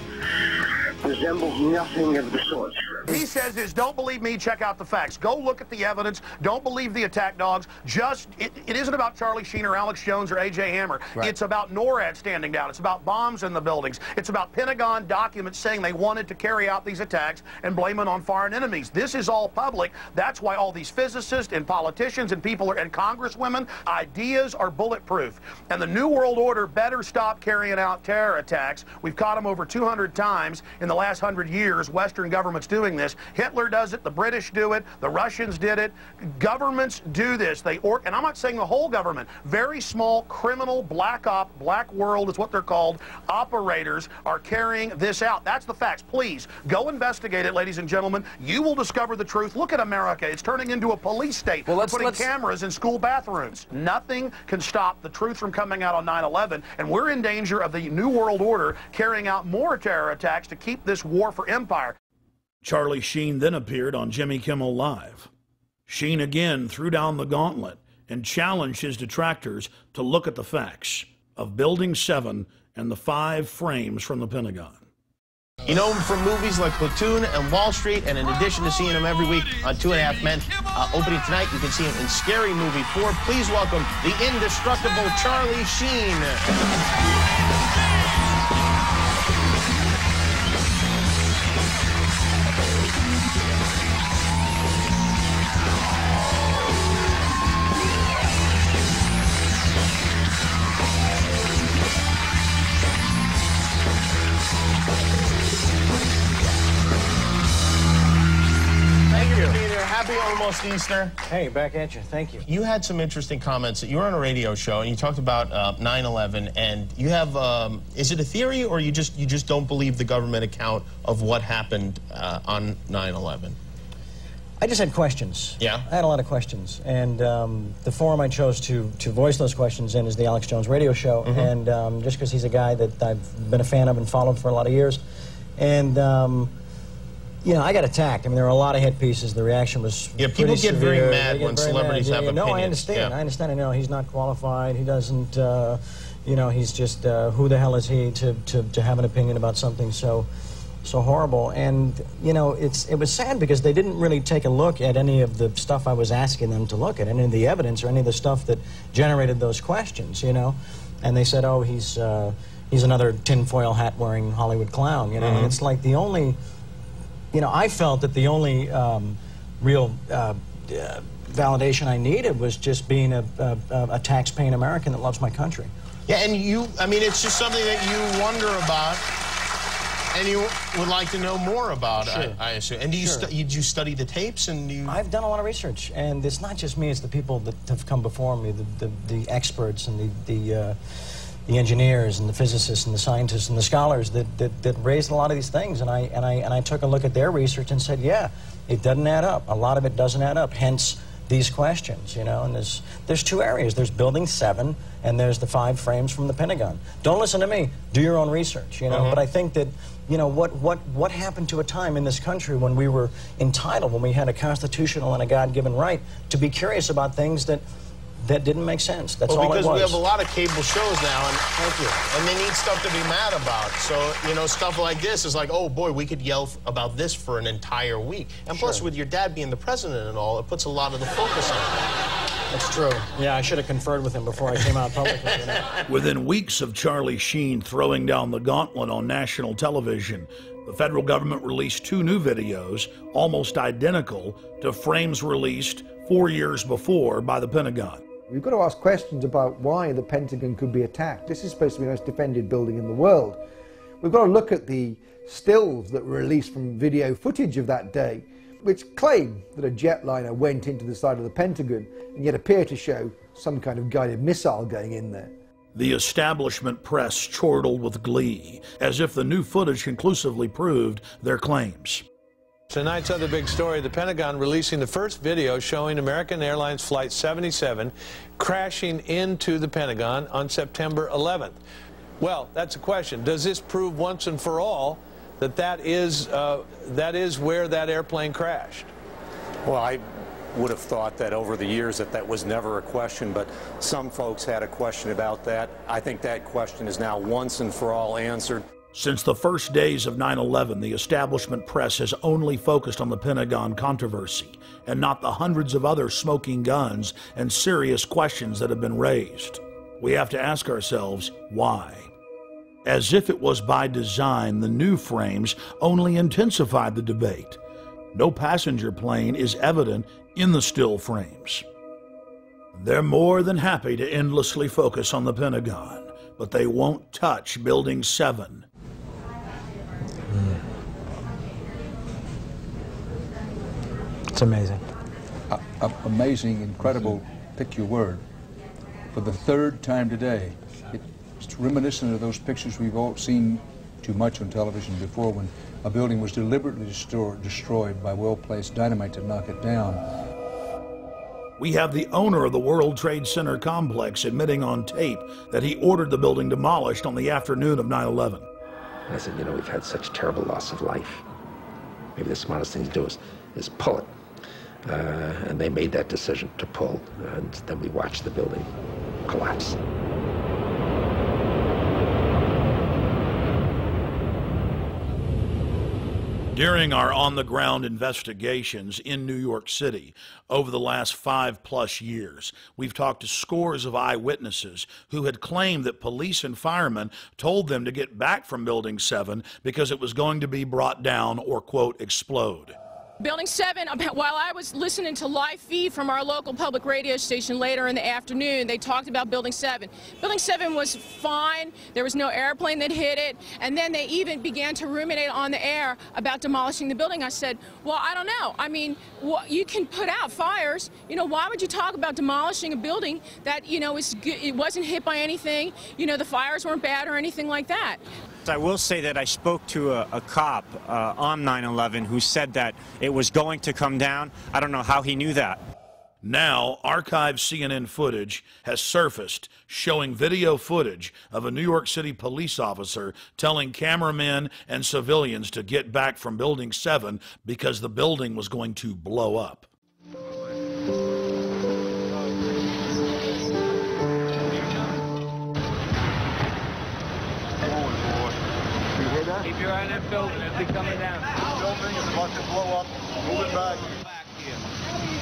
resembles nothing of the sort. He says is, don't believe me, check out the facts. Go look at the evidence. Don't believe the attack dogs. It isn't about Charlie Sheen or Alex Jones or A.J. Hammer. Right. It's about NORAD standing down. It's about bombs in the buildings. It's about Pentagon documents saying they wanted to carry out these attacks and blame it on foreign enemies. This is all public. That's why all these physicists and politicians and people and congresswomen, ideas are bulletproof. And the New World Order better stop carrying out terror attacks. We've caught them over 200 times in the last 100 years. Western governments doing this. Hitler does it. The British do it. The Russians did it. Governments do this. And I'm not saying the whole government. Very small criminal black world is what they're called. Operators are carrying this out. That's the facts. Please go investigate it, ladies and gentlemen. You will discover the truth. Look at America. It's turning into a police state. Well, putting cameras in school bathrooms. Nothing can stop the truth from coming out on 9/11, and we're in danger of the New World Order carrying out more terror attacks to keep this war for empire. Charlie Sheen then appeared on Jimmy Kimmel Live. Sheen again threw down the gauntlet and challenged his detractors to look at the facts of Building 7 and the 5 frames from the Pentagon. You know him from movies like Platoon and Wall Street, and in addition to seeing him every week on 2.5 Men, opening tonight, you can see him in Scary Movie 4. Please welcome the indestructible Charlie Sheen. Happy almost Easter. Hey, back at you. Thank you. You had some interesting comments. You were on a radio show and you talked about 9/11, and you have is it a theory or you just don't believe the government account of what happened on 9/11? I just had questions. Yeah? I had a lot of questions, and the forum I chose to voice those questions in is the Alex Jones radio show, and just because he's a guy that I've been a fan of and followed for a lot of years, and you know, I got attacked. I mean, there were a lot of hit pieces. The reaction was people get severe. very mad when celebrities have opinions. No, I understand. I understand. I know he's not qualified. He doesn't. You know, he's just who the hell is he to have an opinion about something so horrible? And you know, it was sad because they didn't really take a look at any of the stuff I was asking them to look at, any of the evidence or any of the stuff that generated those questions. You know, and they said, oh, he's another tinfoil hat wearing Hollywood clown. You know, and it's like the only. You know, I felt that the only real validation I needed was just being a tax-paying American that loves my country. Yeah, and I mean, it's just something that you wonder about and you would like to know more about, sure. I assume. And do you did you study the tapes? I've done a lot of research, and it's not just me, it's the people that have come before me, the experts and the engineers and the physicists and the scientists and the scholars that raised a lot of these things, and I took a look at their research and said, yeah, it doesn't add up. A lot of it doesn't add up. Hence these questions, you know. And there's two areas. There's Building 7, and there's the 5 frames from the Pentagon. Don't listen to me. Do your own research, you know. But I think that, you know, what happened to a time in this country when we were entitled, when we had a constitutional and a God-given right to be curious about things that didn't make sense. That's all it was. Because we have a lot of cable shows now, and thank you. And they need stuff to be mad about. So, you know, stuff like this is like, oh boy, we could yell about this for an entire week. And plus, with your dad being the president and all, it puts a lot of the focus on it. That's true. Yeah, I should have conferred with him before I came out publicly. You know? Within weeks of Charlie Sheen throwing down the gauntlet on national television, the federal government released 2 new videos, almost identical to frames released 4 years before by the Pentagon. We've got to ask questions about why the Pentagon could be attacked. This is supposed to be the most defended building in the world. We've got to look at the stills that were released from video footage of that day, which claim that a jetliner went into the side of the Pentagon and yet appear to show some kind of guided missile going in there. The establishment press chortled with glee, as if the new footage conclusively proved their claims. Tonight's other big story, the Pentagon releasing the first video showing American Airlines Flight 77 crashing into the Pentagon on September 11th. Well, that's a question. Does this prove once and for all that that is where that airplane crashed? Well, I would have thought that over the years that was never a question, but some folks had a question about that. I think that question is now once and for all answered. Since the first days of 9/11, the establishment press has only focused on the Pentagon controversy and not the hundreds of other smoking guns and serious questions that have been raised. We have to ask ourselves, why? As if it was by design, the new frames only intensified the debate. No passenger plane is evident in the still frames. They're more than happy to endlessly focus on the Pentagon, but they won't touch Building 7. It's amazing. Amazing, incredible, pick your word. For the third time today, it's reminiscent of those pictures we've all seen too much on television before, when a building was deliberately destroyed by well-placed dynamite to knock it down. We have the owner of the World Trade Center complex admitting on tape that he ordered the building demolished on the afternoon of 9/11. I said, you know, we've had such terrible loss of life. Maybe the smartest thing to do is pull it. And they made that decision to pull, and then we watched the building collapse. During our on-the-ground investigations in New York City over the last 5+ years, we've talked to scores of eyewitnesses who had claimed that police and firemen told them to get back from Building 7 because it was going to be brought down or, quote, explode. Building 7, while I was listening to live feed from our local public radio station later in the afternoon, they talked about Building 7. Building 7 was fine. There was no airplane that hit it. And then they even began to ruminate on the air about demolishing the building. I said, well, I don't know. I mean, you can put out fires. You know, why would you talk about demolishing a building that, you know, it wasn't hit by anything? You know, the fires weren't bad or anything like that. I will say that I spoke to a cop on 9/11 who said that it was going to come down. I don't know how he knew that. Now, archived CNN footage has surfaced showing video footage of a New York City police officer telling cameramen and civilians to get back from Building 7 because the building was going to blow up. Keep your eye on that building. It'll be coming down. The building is about to blow up. Move it back. Back here.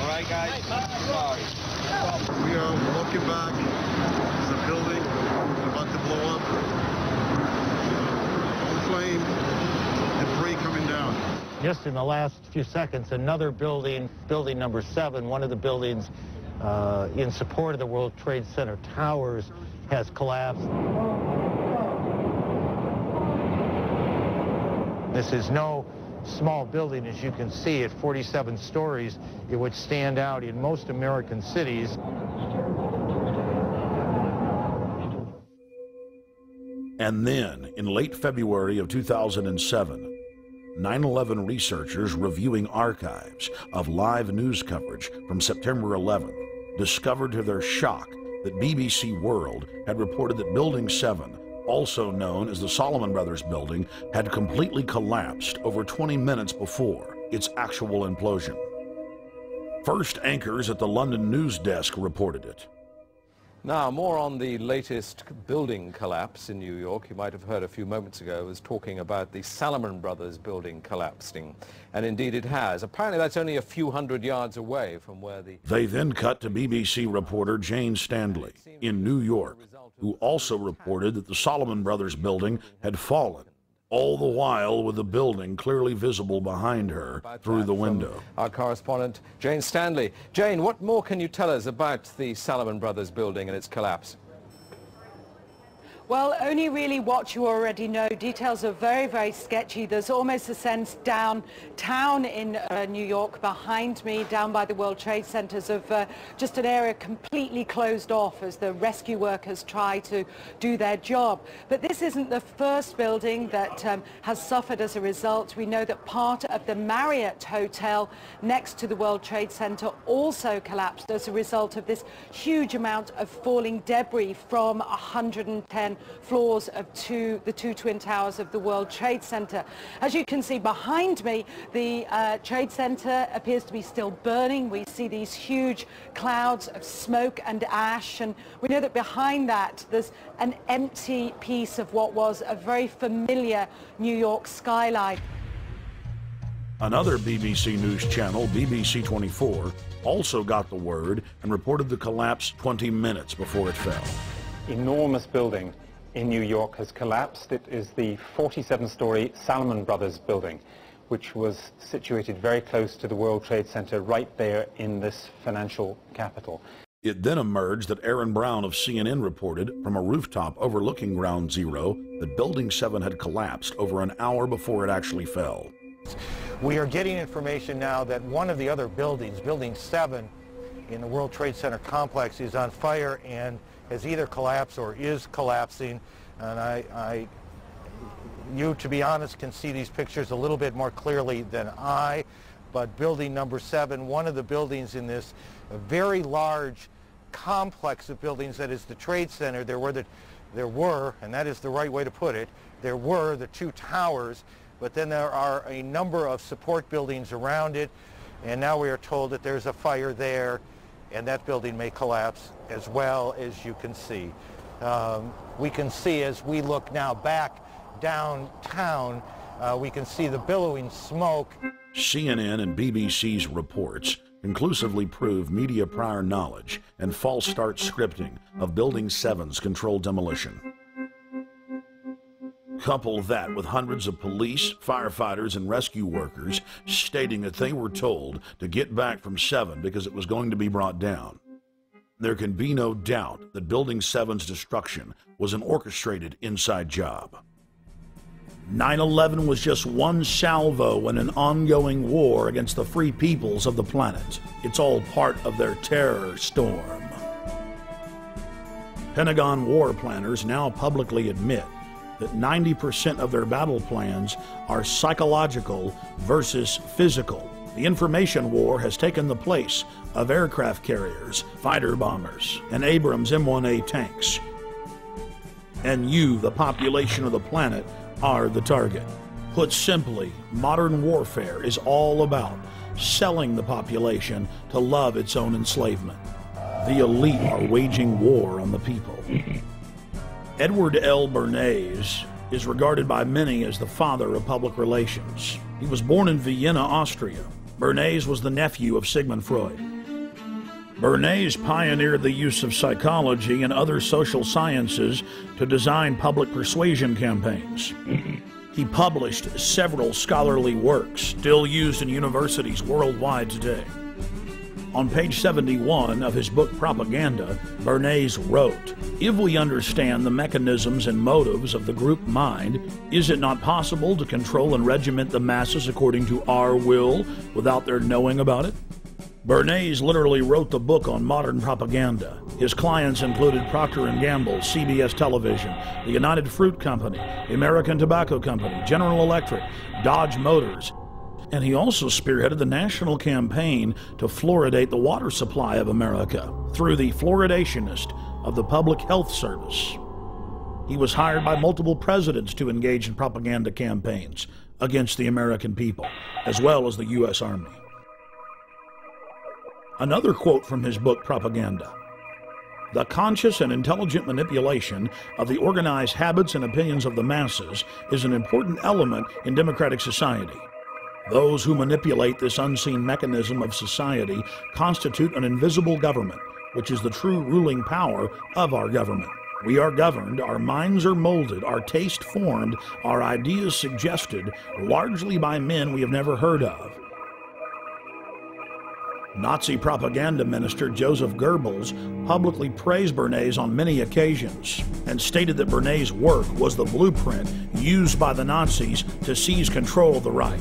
All right, guys? Sorry. We are looking back. There's a building about to blow up. Flame, debris coming down. Just in the last few seconds, another building, building number 7, one of the buildings in support of the World Trade Center towers, has collapsed. This is no small building, as you can see. At 47 stories, it would stand out in most American cities. And then, in late February of 2007, 9/11 researchers reviewing archives of live news coverage from September 11 discovered to their shock that BBC World had reported that Building 7, also known as the Salomon Brothers building, had completely collapsed over 20 minutes before its actual implosion. First anchors at the London news desk reported it. Now, more on the latest building collapse in New York. You might have heard a few moments ago, I was talking about the Salomon Brothers building collapsing. And indeed it has. Apparently that's only a few hundred yards away from where the... They then cut to BBC reporter Jane Stanley in New York, who also reported that the Salomon Brothers building had fallen, all the while with the building clearly visible behind her through the window. Our correspondent, Jane Stanley. Jane, what more can you tell us about the Salomon Brothers building and its collapse? Well, only really what you already know. Details are very, very sketchy. There's almost a sense downtown in New York behind me, down by the World Trade Centers, of just an area completely closed off as the rescue workers try to do their job. But this isn't the first building that has suffered as a result. We know that part of the Marriott Hotel next to the World Trade Center also collapsed as a result of this huge amount of falling debris from 110 floors of the two twin towers of the World Trade Center. As you can see behind me, the Trade Center appears to be still burning. We see these huge clouds of smoke and ash, and we know that behind that there's an empty piece of what was a very familiar New York skyline. Another BBC News channel, BBC 24, also got the word and reported the collapse 20 minutes before it fell. Enormous building in New York has collapsed. It is the 47-story Salomon Brothers building, which was situated very close to the World Trade Center right there in this financial capital. It then emerged that Aaron Brown of CNN reported from a rooftop overlooking Ground Zero that Building 7 had collapsed over an hour before it actually fell. We are getting information now that one of the other buildings, Building 7 in the World Trade Center complex, is on fire and has either collapsed or is collapsing. And you, to be honest, can see these pictures a little bit more clearly than I, but building number 7, one of the buildings in this very large complex of buildings that is the Trade Center, there were, and that is the right way to put it, there were the two towers, but then there are a number of support buildings around it, and now we are told that there's a fire there, and that building may collapse as well, as you can see. We can see as we look now back downtown, we can see the billowing smoke. CNN and BBC's reports conclusively prove media prior knowledge and false start scripting of Building 7's controlled demolition. Couple that with hundreds of police, firefighters, and rescue workers stating that they were told to get back from 7 because it was going to be brought down. There can be no doubt that Building 7's destruction was an orchestrated inside job. 9/11 was just one salvo in an ongoing war against the free peoples of the planet. It's all part of their terror storm. Pentagon war planners now publicly admit that 90% of their battle plans are psychological versus physical. The information war has taken the place of aircraft carriers, fighter bombers, and Abrams M1A tanks. And you, the population of the planet, are the target. Put simply, modern warfare is all about selling the population to love its own enslavement. The elite are waging war on the people. Edward L. Bernays is regarded by many as the father of public relations. He was born in Vienna, Austria. Bernays was the nephew of Sigmund Freud. Bernays pioneered the use of psychology and other social sciences to design public persuasion campaigns. He published several scholarly works still used in universities worldwide today. On page 71 of his book Propaganda, Bernays wrote, "If we understand the mechanisms and motives of the group mind, is it not possible to control and regiment the masses according to our will without their knowing about it?" Bernays literally wrote the book on modern propaganda. His clients included Procter & Gamble, CBS Television, the United Fruit Company, the American Tobacco Company, General Electric, Dodge Motors, and he also spearheaded the national campaign to fluoridate the water supply of America through the fluoridationist of the Public Health Service. He was hired by multiple presidents to engage in propaganda campaigns against the American people, as well as the U.S. Army. Another quote from his book Propaganda: "The conscious and intelligent manipulation of the organized habits and opinions of the masses is an important element in democratic society. Those who manipulate this unseen mechanism of society constitute an invisible government, which is the true ruling power of our government. We are governed, our minds are molded, our taste formed, our ideas suggested, largely by men we have never heard of." Nazi propaganda minister Joseph Goebbels publicly praised Bernays on many occasions and stated that Bernays' work was the blueprint used by the Nazis to seize control of the Reich.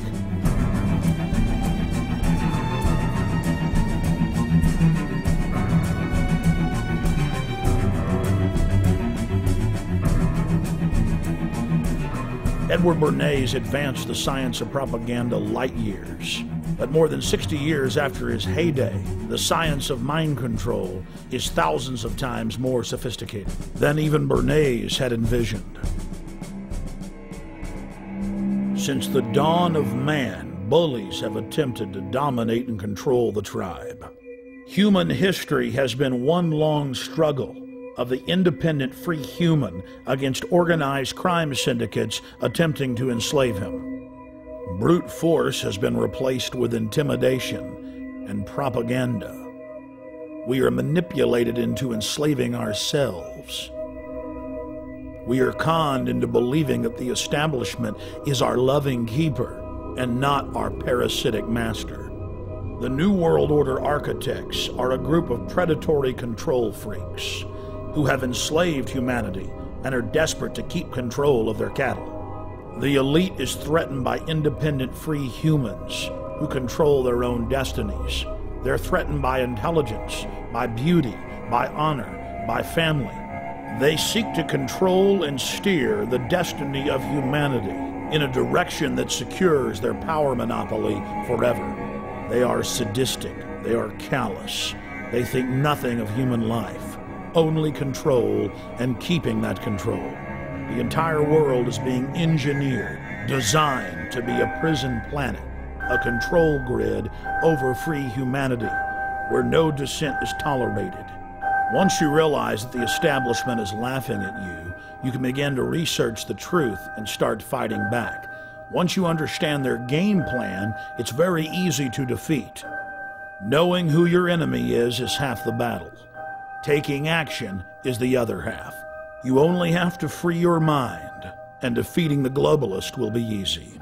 Edward Bernays advanced the science of propaganda light years. But more than 60 years after his heyday, the science of mind control is thousands of times more sophisticated than even Bernays had envisioned. Since the dawn of man, bullies have attempted to dominate and control the tribe. Human history has been one long struggle of the independent free human against organized crime syndicates attempting to enslave him. Brute force has been replaced with intimidation and propaganda. We are manipulated into enslaving ourselves. We are conned into believing that the establishment is our loving keeper and not our parasitic master. The New World Order architects are a group of predatory control freaks who have enslaved humanity and are desperate to keep control of their cattle. The elite is threatened by independent free humans who control their own destinies. They're threatened by intelligence, by beauty, by honor, by family. They seek to control and steer the destiny of humanity in a direction that secures their power monopoly forever. They are sadistic. They are callous. They think nothing of human life, only control and keeping that control. The entire world is being engineered, designed to be a prison planet, a control grid over free humanity, where no dissent is tolerated. Once you realize that the establishment is laughing at you, you can begin to research the truth and start fighting back. Once you understand their game plan, it's very easy to defeat. Knowing who your enemy is half the battle. Taking action is the other half. You only have to free your mind, and defeating the globalist will be easy.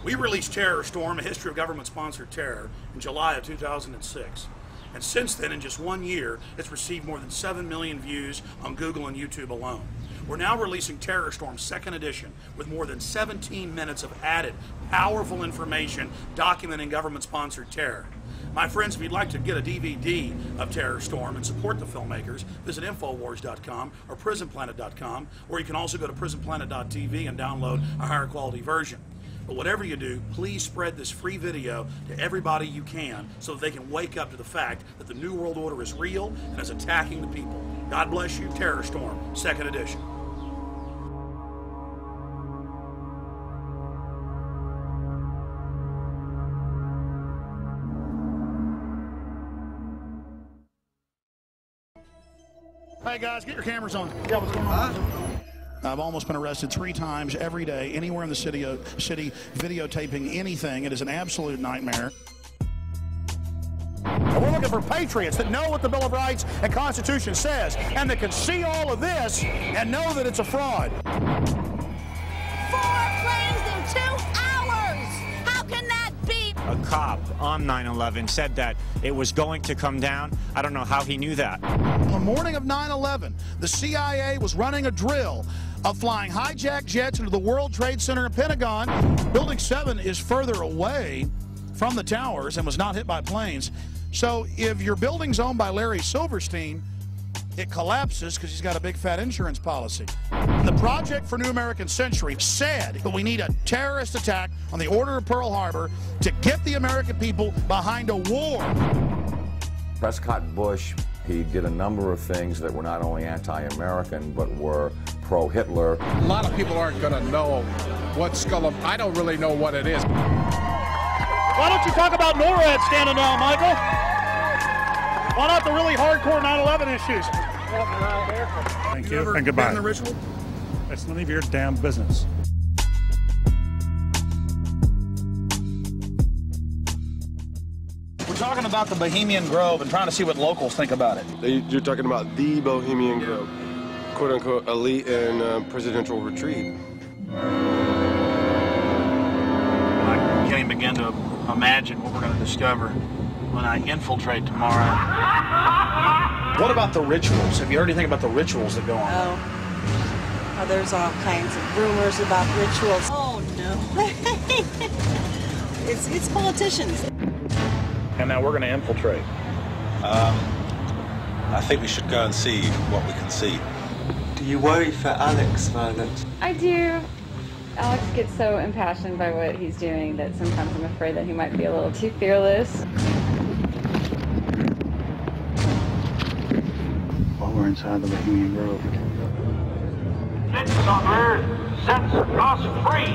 We released TerrorStorm, a history of government-sponsored terror, in July of 2006. And since then, in just 1 year, it's received more than 7 million views on Google and YouTube alone. We're now releasing TerrorStorm 2nd edition with more than 17 minutes of added, powerful information documenting government-sponsored terror. My friends, if you'd like to get a DVD of TerrorStorm and support the filmmakers, visit Infowars.com or PrisonPlanet.com, or you can also go to PrisonPlanet.tv and download a higher quality version. But whatever you do, please spread this free video to everybody you can so that they can wake up to the fact that the New World Order is real and is attacking the people. God bless you. TerrorStorm, 2nd edition. Hey guys, get your cameras on. Yeah, what's going on? I've almost been arrested 3 times every day, anywhere in the city, videotaping anything. It is an absolute nightmare. And we're looking for patriots that know what the Bill of Rights and Constitution says, and that can see all of this and know that it's a fraud. 4 planes in 2 hours! How can that be? A cop on 9/11 said that it was going to come down. I don't know how he knew that. On the morning of 9/11, the CIA was running a drill of flying hijacked jets into the World Trade Center and Pentagon. Building 7 is further away from the towers and was not hit by planes. So if your building's owned by Larry Silverstein, it collapses because he's got a big fat insurance policy. And the Project for New American Century said that we need a terrorist attack on the Order of Pearl Harbor to get the American people behind a war. Prescott Bush He did a number of things that were not only anti-American, but were pro-Hitler. A lot of people aren't going to know what Skull of... I don't really know what it is. Why don't you talk about NORAD standing down, Michael? Why not the really hardcore 9/11 issues? Thank you, and goodbye. The ritual? It's none of your damn business. We're talking about the Bohemian Grove and trying to see what locals think about it. You're talking about the Bohemian Grove, quote-unquote elite and presidential retreat. I can't even begin to imagine what we're going to discover when I infiltrate tomorrow. What about the rituals? Have you heard anything about the rituals that go on? Oh, there's all kinds of rumors about rituals. Oh, no. it's politicians. And now we're going to infiltrate. I think we should go and see what we can see. Do you worry for Alex, Violet? I do. Alex gets so impassioned by what he's doing that sometimes I'm afraid that he might be a little too fearless. While we're inside the Bohemian Grove. Citizens on Earth, sets us free.